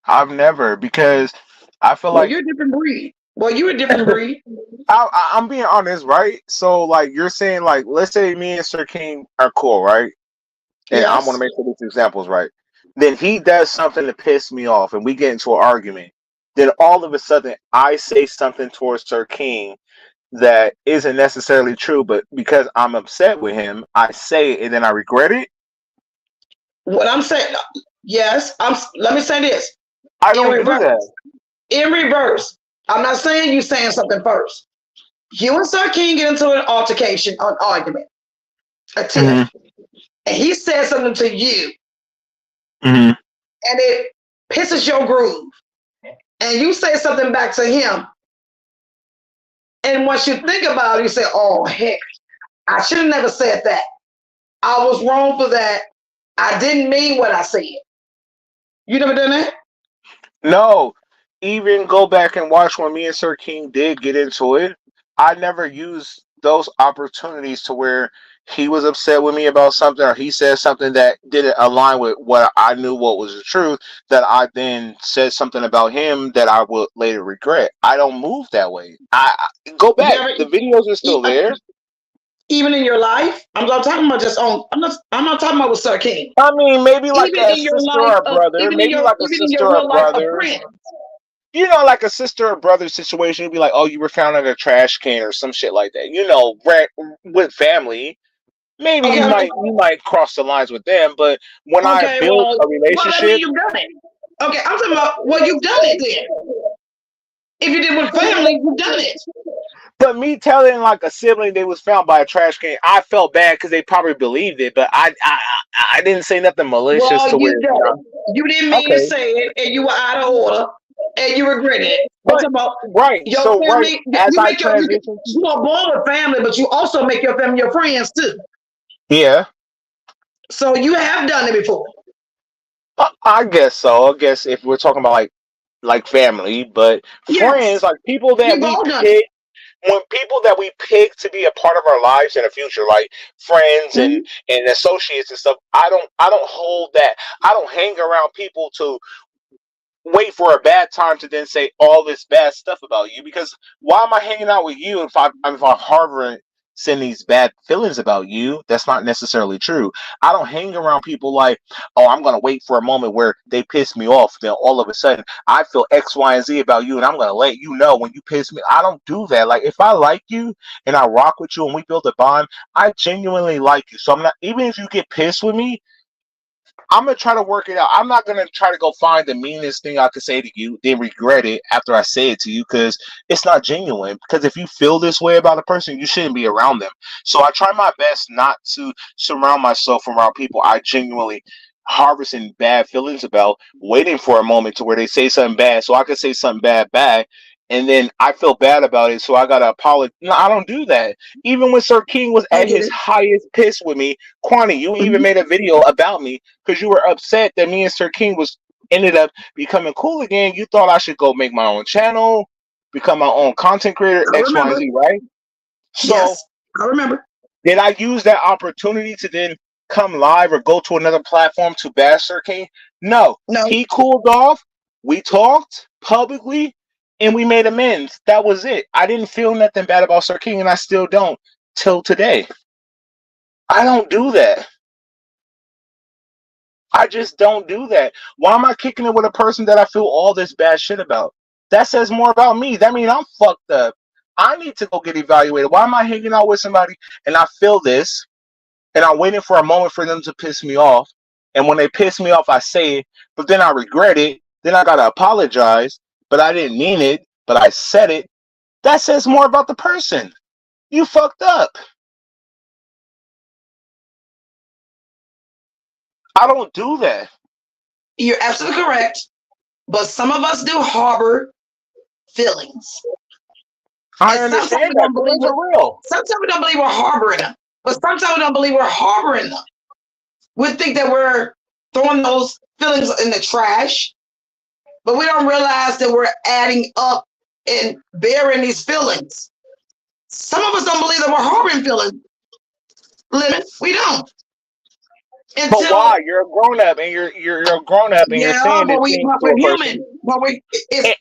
I've never, because I feel like you're a different breed. Well, you're a different breed. I'm being honest, right? So, like, you're saying, like, let's say me and Sir King are cool, right? And yes. I want to make sure these examples right. Then he does something to piss me off, and we get into an argument. Then all of a sudden, I say something towards Sir King that isn't necessarily true, but because I'm upset with him, I say it, and then I regret it. What I'm saying, yes. Let me say this. I don't do that. In reverse. I'm not saying you saying something first. You and Sir King get into an altercation, an argument, a tiff, and he says something to you, and it pisses your groove, and you say something back to him, and once you think about it, you say, "Oh heck, I should have never said that. I was wrong for that. I didn't mean what I said." You never done that? No. Even go back and watch when me and Sir King did get into it. I never used those opportunities to where he was upset with me about something or he said something that didn't align with what I knew what was the truth, that I then said something about him that I would later regret. I don't move that way. I go back. The videos are still there. Even in your life, I'm not talking about just on. I'm not talking about with Sir King. I mean, maybe like even a sister or a brother. Maybe like a sister or a brother. You know, like a sister or brother situation. You'd be like, "Oh, you were found in a trash can" or some shit like that. You know, with family. Maybe you might cross the lines with them, but when I build a relationship, well, you've done it. Okay, I'm talking about you've done it then. If you did with family, you've done it. But me telling like a sibling they was found by a trash can, I felt bad because they probably believed it, but I didn't say nothing malicious to where you didn't mean to say it, and you were out of order, and you regretted it. Your family, as I transition, you are born with family, but you also make your family your friends too. Yeah. So you have done it before. I guess so. I guess if we're talking about like family, but friends, like people that we pick. When people that we pick to be a part of our lives in the future, like friends and associates and stuff, I don't hold that. I don't hang around people to wait for a bad time to then say all this bad stuff about you. Because why am I hanging out with you if I'm harboring these bad feelings about you? That's not necessarily true. I don't hang around people like, oh, I'm gonna wait for a moment where they piss me off. Then all of a sudden I feel X, Y, and Z about you, and I'm gonna let you know when you piss me. I don't do that. Like if I like you and I rock with you and we build a bond, I genuinely like you. So I'm not, even if you get pissed with me, I'm gonna try to work it out. I'm not gonna try to go find the meanest thing I could say to you, then regret it after I say it to you, because it's not genuine. Because if you feel this way about a person, you shouldn't be around them. So I try my best not to surround myself around people I genuinely harvesting bad feelings about, waiting for a moment to where they say something bad so I could say something bad back. And then I feel bad about it, so I gotta apologize. No, I don't do that. Even when Sir King was at his highest piss with me, Cornie, you even made a video about me because you were upset that me and Sir King ended up becoming cool again. You thought I should go make my own channel, become my own content creator, X, Y, and Z, right? So yes, I remember. Did I use that opportunity to then come live or go to another platform to bash Sir King. No, No. he cooled off. We talked publicly, and we made amends. That was it. I didn't feel nothing bad about Sir King, and I still don't till today. I don't do that. I just don't do that. Why am I kicking it with a person that I feel all this bad shit about? That says more about me. That means I'm fucked up. I need to go get evaluated. Why am I hanging out with somebody and I feel this and I'm waiting for a moment for them to piss me off? And when they piss me off, I say it, but then I regret it. Then I gotta apologize, but I didn't mean it, but I said it. That says more about the person. You fucked up. I don't do that. You're absolutely correct. But some of us do harbor feelings. I And sometimes understand we that. don't believe For real. Sometimes we don't believe we're harboring them. But sometimes we don't believe we're harboring them. We think that we're throwing those feelings in the trash, but we don't realize that we're adding up and bearing these feelings. Some of us don't believe that we're harboring feelings. Lemon, we don't. But why? You're a grown up, and you're a grown up, and you're saying but this thing to we're a person. human.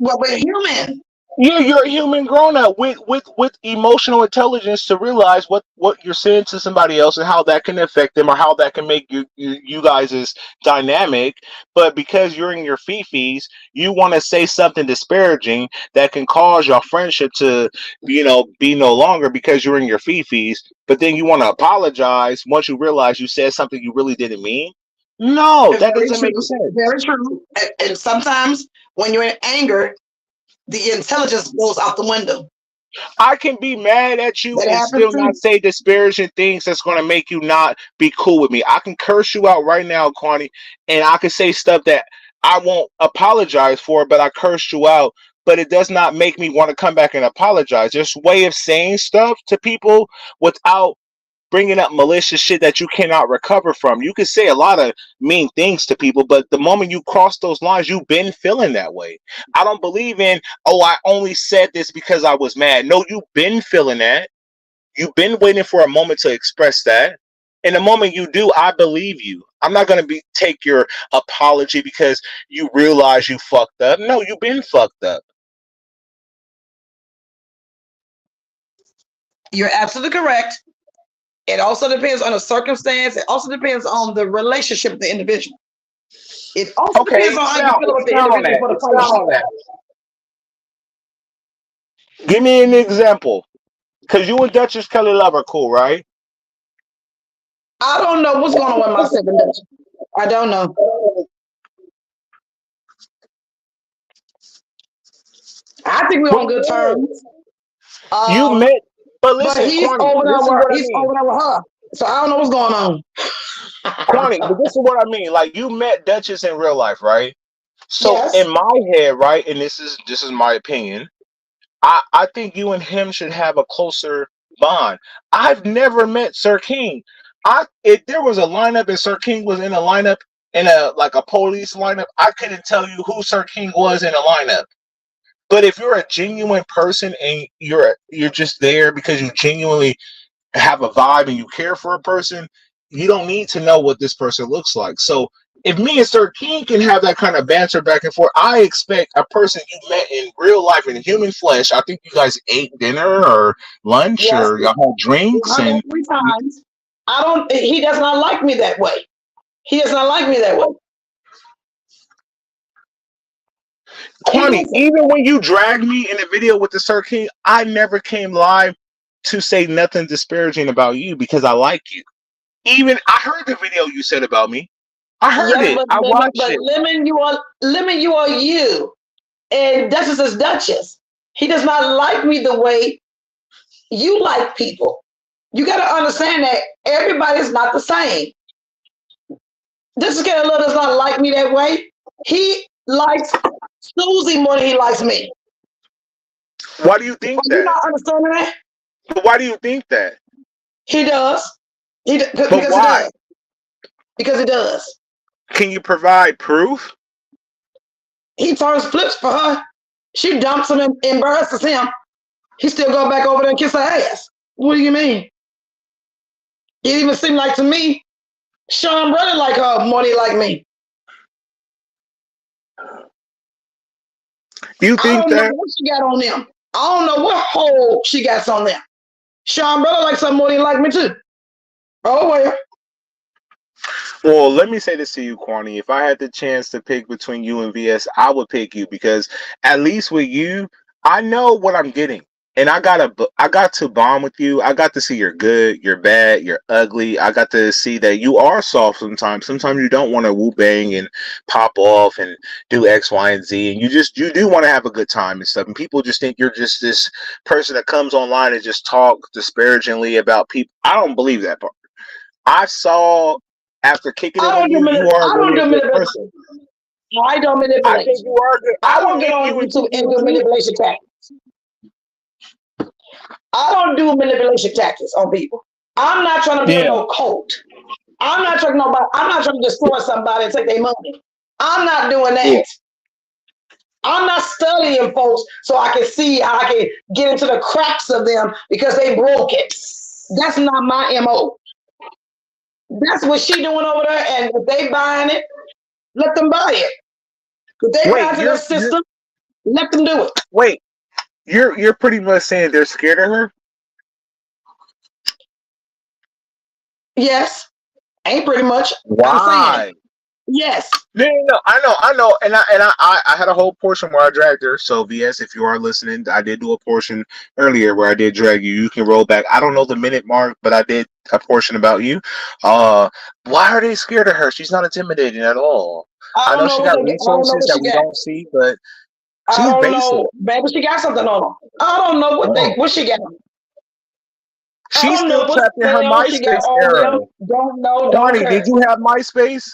But we're human. Yeah, you're a human grown up with emotional intelligence to realize what you're saying to somebody else and how that can affect them or how that can make you guys' dynamic. But because you're in your fifis, you want to say something disparaging that can cause your friendship to, be no longer because you're in your fifis. But then you want to apologize once you realize you said something you really didn't mean. No, that doesn't make sense. Very true. And sometimes when you're in anger, the intelligence goes out the window. I can be mad at you That and still happens too. not say disparaging things that's going to make you not be cool with me. I can curse you out right now, Cornie, and I can say stuff that I won't apologize for, but I cursed you out. But it does not make me want to come back and apologize. There's a way of saying stuff to people without bringing up malicious shit that you cannot recover from. You can say a lot of mean things to people, but the moment you cross those lines, you've been feeling that way. I don't believe in, I only said this because I was mad. No, you've been feeling that. You've been waiting for a moment to express that. And the moment you do, I believe you. I'm not going to take your apology because you realize you fucked up. No, you've been fucked up. You're absolutely correct. It also depends on the circumstance. It also depends on the relationship of the individual. It also depends on how you feel with the individual for the friendship. Give me an example. Because you and Duchess Kelly Love are cool, right? I don't know what's going on with myself and Duchess. I don't know. I think we're on good terms. You met, but listen, he's Cornie, over there with her. So I don't know what's going on. Cornie, but this is what I mean. Like, you met Duchess in real life, right? So yes. In my head, right, and this is my opinion, I think you and him should have a closer bond. I've never met Sir King. If there was a lineup and Sir King was in a lineup in a police lineup, I couldn't tell you who Sir King was in a lineup. But if you're a genuine person and you're just there because you genuinely have a vibe and you care for a person, you don't need to know what this person looks like. So if me and Sir King can have that kind of banter back and forth, I expect a person you met in real life in human flesh. I think you guys ate dinner or lunch or y'all had drinks and 3 times. He does not like me that way. He does not like me that way. Cornie, even when you dragged me in a video with the Sir King, I never came live to say nothing disparaging about you because I like you. Even I heard the video you said about me. I heard it. I watched it. Lemon, you are you. And Duchess is Duchess. He does not like me the way you like people. You got to understand that everybody's not the same. Duchess Kelly Love does not like me that way. He likes Susie more than he likes me. Why do you think that? You not understanding that? But why do you think that? He does. But why? Because he does. Can you provide proof? He turns flips for her. She dumps him and embarrasses him. He still go back over there and kiss her ass. What do you mean? It even seemed like to me Sean Brother like her more than he like me. You I think don't know that? what she got on them. I don't know what hole she got on them. Sean Brother like something more than he like me too. Oh well. Well, let me say this to you, Cornie. If I had the chance to pick between you and VS, I would pick you because at least with you, I know what I'm getting. And I got to bond with you. I got to see you're good, you're bad, you're ugly. I got to see that you are soft sometimes. Sometimes you don't want to woo bang and pop off and do X, Y, and Z. And you do want to have a good time and stuff. And people just think you're just this person that comes online and just talk disparagingly about people. I don't believe that part. I saw after kicking it with you, you are I don't really a do good manipulation. person. I don't I manipulate. think you are good. I I would don't get kick on you and YouTube kick you and with do you. manipulation tactics. I don't do manipulation tactics on people. I'm not trying to build Yeah. no cult. I'm not trying to destroy somebody and take their money. I'm not doing that. Yeah. I'm not studying folks so I can see how I can get into the cracks of them because they broke it. That's not my MO. That's what she doing over there, and if they buying it, let them buy it. If they buy Wait, into the system, let them do it. wait. You're pretty much saying they're scared of her? Yes, ain't pretty much. I'm saying Why? it. Yes. No, I know, and I had a whole portion where I dragged her. So VS, if you are listening, I did do a portion earlier where I did drag you. You can roll back. I don't know the minute mark, but I did a portion about you. Why are they scared of her? She's not intimidating at all. I know she got I don't know resources what that she we got. don't see, but I she's don't basic. know. Maybe she got something on her. I don't know what she got. I She's don't know still what trapped in her spell she got MySpace on era. them. Don't know. Don't Cornie, did care. you have MySpace?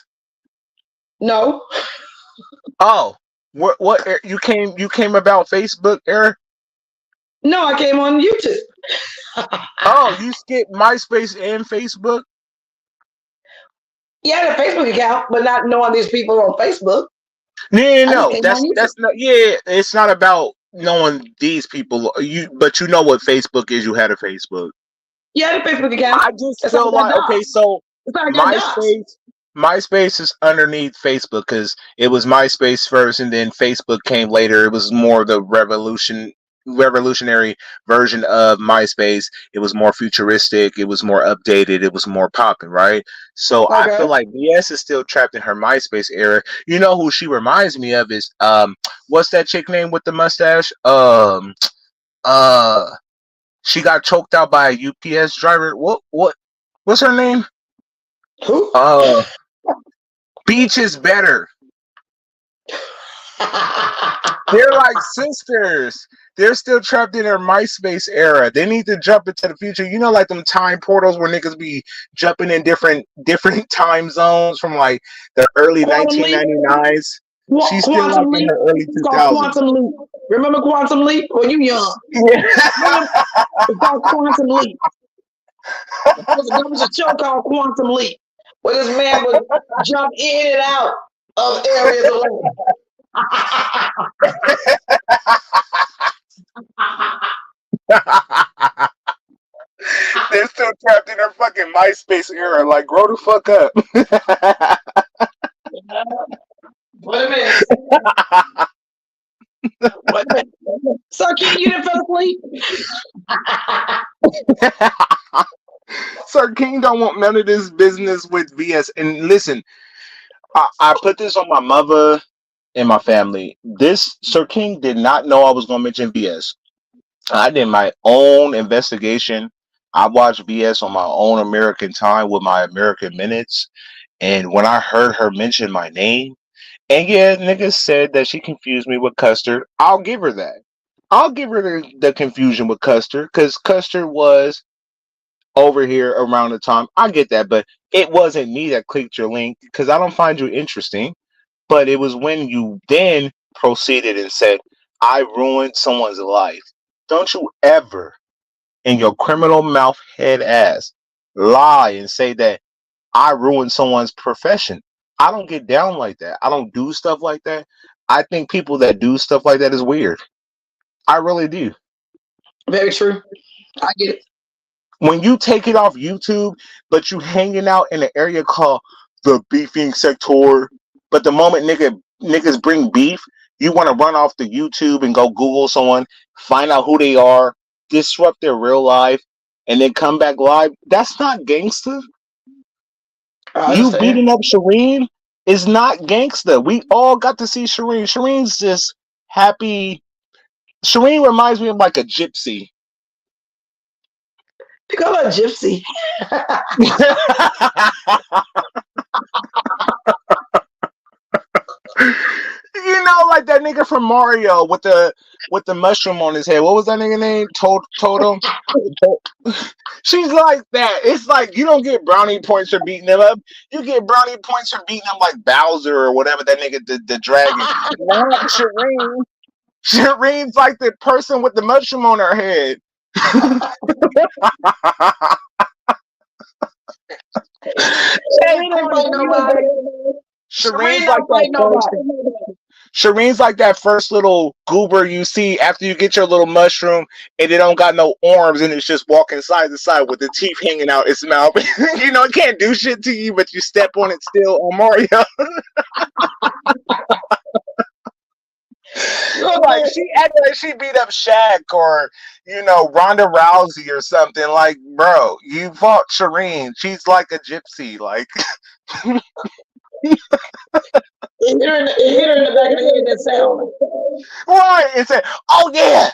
No. Oh, what you came about Facebook era? No, I came on YouTube. Oh, you skipped MySpace and Facebook? Yeah, I had a Facebook account, but not knowing these people on Facebook. No. Came on YouTube. That's not. Yeah, it's not about knowing these people. But you know what Facebook is. You had a Facebook. Yeah, I had a Facebook account. I just That's how feel I got like okay, doxxed. so That's how I got doxxed. MySpace is underneath Facebook because it was MySpace first, and then Facebook came later. It was more the revolutionary version of MySpace. It was more futuristic. It was more updated. It was more popping, right? So I Okay. feel like BS is still trapped in her MySpace era. You know who she reminds me of is what's that chick name with the mustache? She got choked out by a UPS driver. What's her name? Who? Beach is better. They're like sisters. They're still trapped in their MySpace era. They need to jump into the future. You know, like them time portals where niggas be jumping in different time zones from like the early 1999s. She's still like Quantum in Leap. her early It's called 2000s. Quantum Leap. Remember Quantum Leap? Well, you young. Yeah. It's called Quantum Leap. There was a show called Quantum Leap where this man would jump in and out of areas of land. They're still trapped in their fucking MySpace era. Like, grow the fuck up. Wait a minute. Wait a minute. So, King, you didn't fall asleep? Sir King don't want none of this business with VS. And listen, I put this on my mother and my family. This Sir King did not know I was going to mention VS. I did my own investigation. I watched VS on my own American time with my American minutes. And when I heard her mention my name, and yeah, niggas said that she confused me with Custard. I'll give her that. I'll give her the confusion with Custard because Custard was over here around the time. I get that, but it wasn't me that clicked your link because I don't find you interesting. But it was when you then proceeded and said, I ruined someone's life. Don't you ever, in your criminal mouth head ass, lie and say that I ruined someone's profession. I don't get down like that. I don't do stuff like that. I think people that do stuff like that is weird. I really do. Very true. I get it. when you take it off YouTube, but you hanging out in an area called the beefing sector, but the moment niggas bring beef, you want to run off the YouTube and go Google someone, find out who they are, disrupt their real life, and then come back live. That's not gangster. I You understand. beating up Shireen is not gangster. We all got to see Shireen. Shireen's just happy. Shireen reminds me of like a gypsy. You call her a gypsy. You know, like that nigga from Mario with the mushroom on his head. What was that nigga name? Totem. She's like that. It's like you don't get brownie points for beating them up. You get brownie points for beating them like Bowser or whatever that nigga, the dragon. Not Shireen. Shireen's like the person with the mushroom on her head. Shireen's like that first little goober you see after you get your little mushroom and it don't got no arms and it's just walking side to side with the teeth hanging out its mouth. You know, it can't do shit to you, but you step on it still on Mario. Like she acted like she beat up Shaq or, you know, Ronda Rousey or something. Like, bro, you fought Shireen. She's like a gypsy. Like, It hit her in the back of the head that sound. Right, and said, "Oh yeah,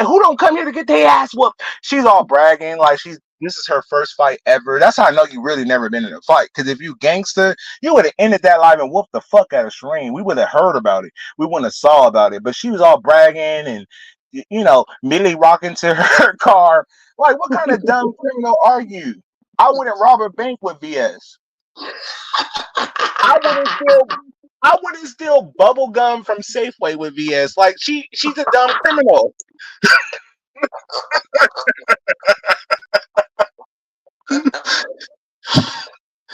who don't come here to get their ass whooped?" She's all bragging like this is her first fight ever. That's how I know you really never been in a fight. Because if you gangster, you would have ended that live and whooped the fuck out of Shireen. We would have heard about it. We wouldn't have saw about it. But she was all bragging and, you know, immediately rocking to her car. Like, what kind of dumb criminal are you? I wouldn't rob a bank with VS. I wouldn't steal bubble gum from Safeway with VS. Like she's a dumb criminal.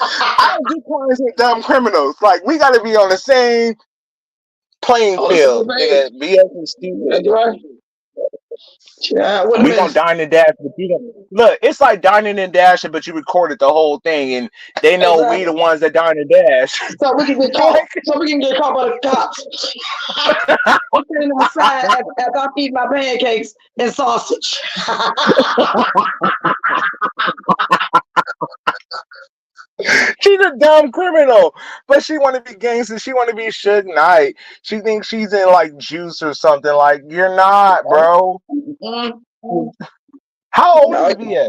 I don't do crimes with dumb criminals. Like we got to be on the same playing field. Nigga, VS is stupid. That's right. Yeah, we gonna dine and dash, but you don't look. It's like dining and dashing, but you recorded the whole thing, and they know we the ones that dine and dash. So we can get caught. So we can get caught by the cops. I'm sitting outside as I feed my pancakes and sausage. She's a dumb criminal, but she want to be gangster. She want to be Suge Knight. She thinks she's in like Juice or something. Like you're not, bro. How old is VS?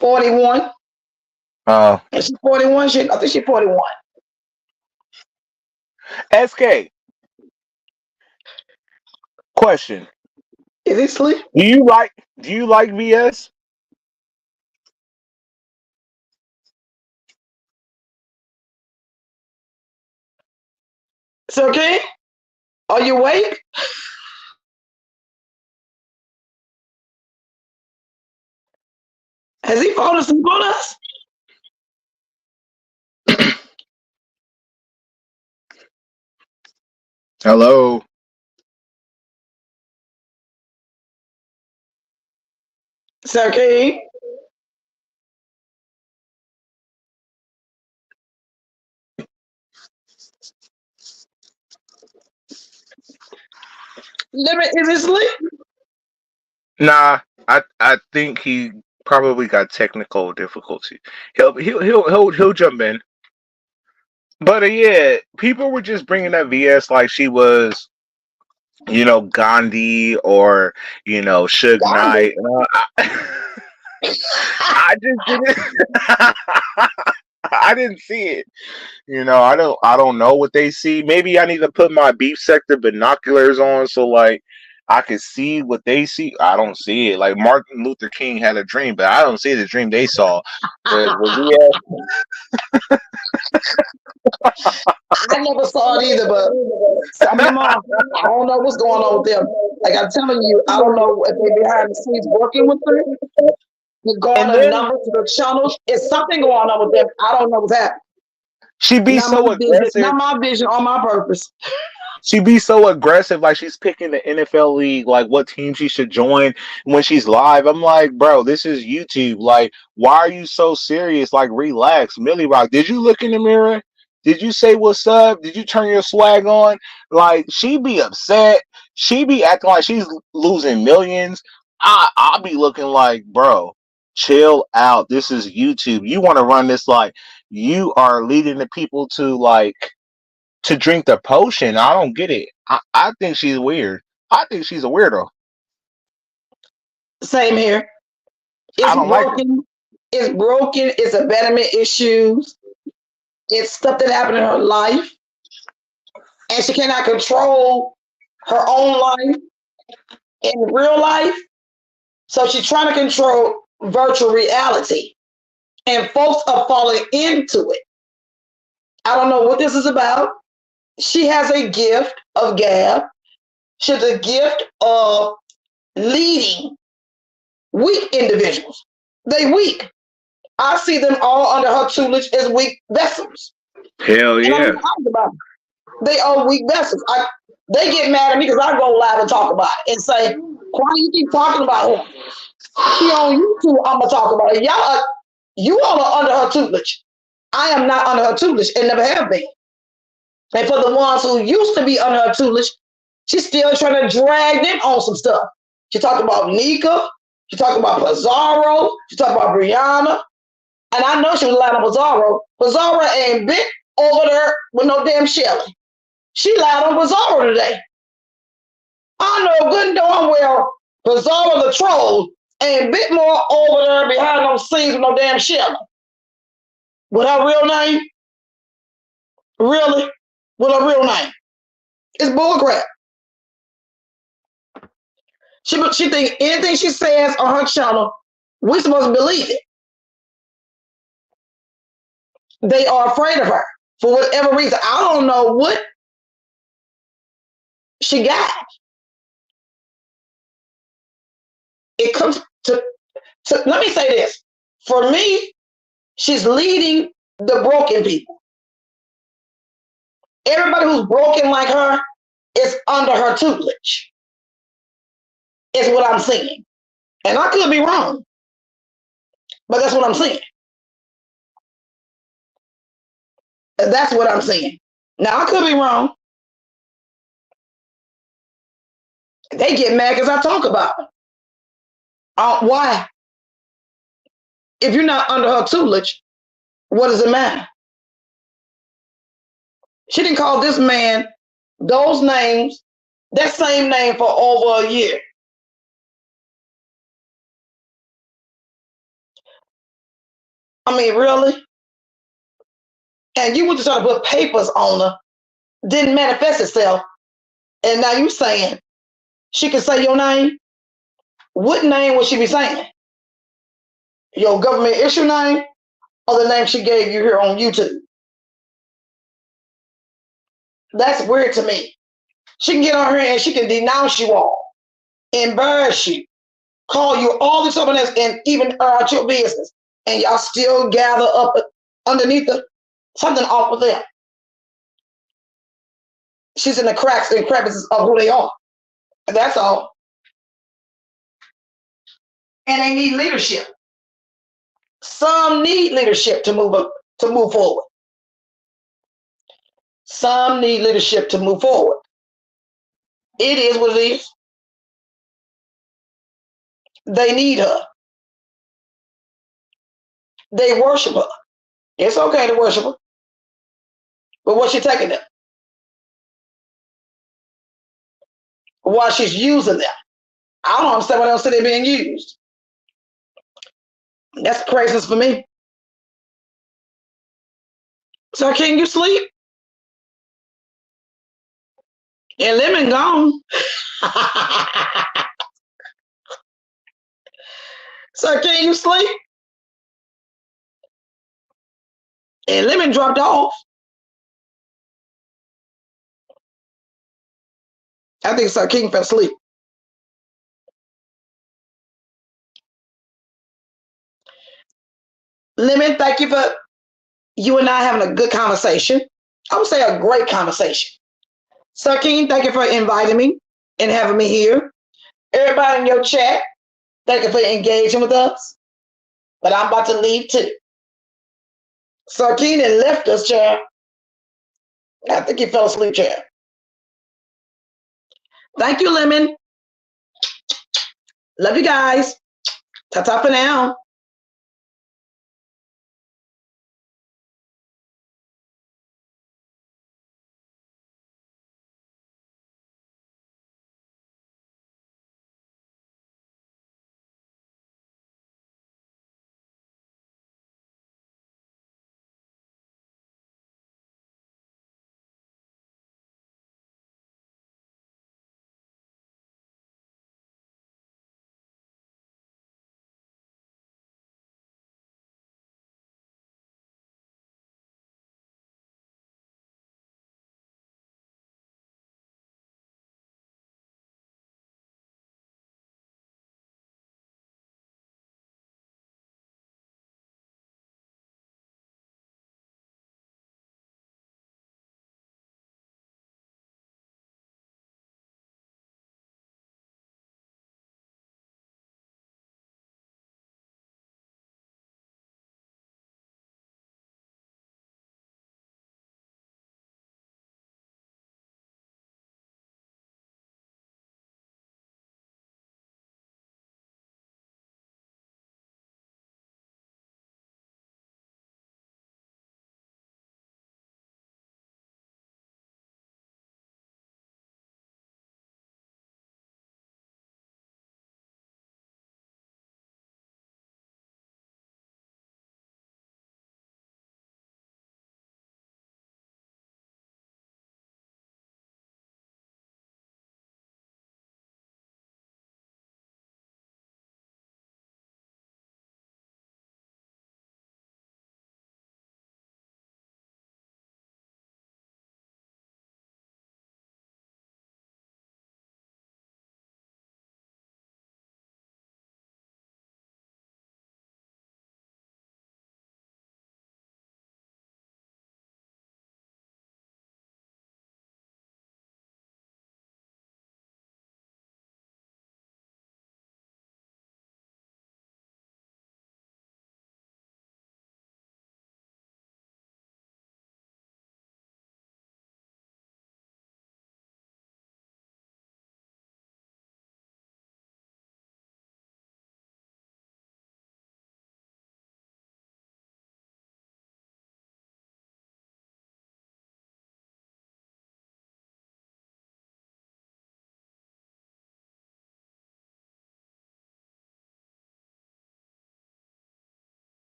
41. Oh, is she 41? I think she's 41. SK. Question. Is he asleep? Do you like VS? It's okay. Are you awake? Has he fallen asleep on us? Hello. It's okay. Is he asleep? Nah, I think he probably got technical difficulty. He'll jump in. But yeah, people were just bringing up VS like she was, you know, Gandhi or, you know, Suge Knight. I just didn't. I didn't see it. You know, I don't know what they see. Maybe I need to put my beef sector binoculars on so like I can see what they see. I don't see it. Like Martin Luther King had a dream, but I don't see the dream they saw. I never saw it either, but I mean, Mom, I don't know what's going on with them. Like I'm telling you, I don't know if they're behind the scenes working with them. You're going the numbers to the channels. It's something going on with them. I don't know what's happening. She be so aggressive. Not my vision, on my purpose. She be so aggressive, like she's picking the NFL league, like what team she should join when she's live. I'm like, bro, this is YouTube. Like, why are you so serious? Like, relax. Millie Rock, did you look in the mirror? Did you say what's up? Did you turn your swag on? Like, she be upset. She be acting like she's losing millions. I'll be looking like, bro, chill out. This is YouTube. You want to run this like you are leading the people to drink the potion. I don't get it. I think she's weird. I think she's a weirdo. Same here. I It's don't like her. broken. It's broken. It's abandonment issues. It's stuff that happened in her life. And she cannot control her own life in real life. So she's trying to control virtual reality. And folks are falling into it. I don't know what this is about. She has a gift of gab. She has a gift of leading weak individuals. They weak. I see them all under her tutelage as weak vessels. Hell And I'm yeah. talking about them. They are weak vessels. They get mad at me because I go live and talk about it and say, why do you keep talking about her? She on YouTube, I'm gonna talk about it. You all are under her tutelage. I am not under her tutelage and never have been. And for the ones who used to be under her tutelage, she's still trying to drag them on some stuff. She talked about Nyca. She talked about Pizarro. She talked about Brianna. And I know she was lying on Pizarro. Pizarro ain't bit over there with no damn Shelly. She lied on Pizarro today. I know good and darn well Pizarro the troll ain't bit more over there behind those scenes with no damn Shelly. With her real name? Really? With her real name? It's bullcrap. She think anything she says on her channel, we're supposed to believe it. They are afraid of her for whatever reason. I don't know what she got. It comes to let me say this. For me, she's leading the broken people. Everybody who's broken like her is under her tutelage, is what I'm seeing. And I could be wrong, but that's what I'm seeing. That's what I'm seeing. Now, I could be wrong. They get mad because I talk about it. Why? If you're not under her tutelage, what does it matter? She didn't call this man those names, that same name for over a year. I mean, really? And you were just trying to put papers on her, didn't manifest itself, and now you saying she can say your name? What name would she be saying? Your government issue name or the name she gave you here on YouTube? That's weird to me. She can get on here and she can denounce you all, embarrass you, call you all this other else, and even out your business, and y'all still gather up underneath something off with them. She's in the cracks and crevices of who they are. That's all. And they need leadership. Some need leadership to move up, to move forward. Some need leadership to move forward. It is what it is. They need her. They worship her. It's okay to worship her. But what's she taking them? Why she's using them? I don't understand what else they're being used. That's craziness for me. So can you sleep? And Lemon gone. So can you sleep? And Lemon dropped off. I think Sir King fell asleep. Lemon, thank you for you and I having a good conversation. I would say a great conversation. Sir King, thank you for inviting me and having me here. Everybody in your chat, thank you for engaging with us. But I'm about to leave too. Sir King had left us, child. I think he fell asleep, child. Thank you, Lemon. Love you guys. Ta-ta for now.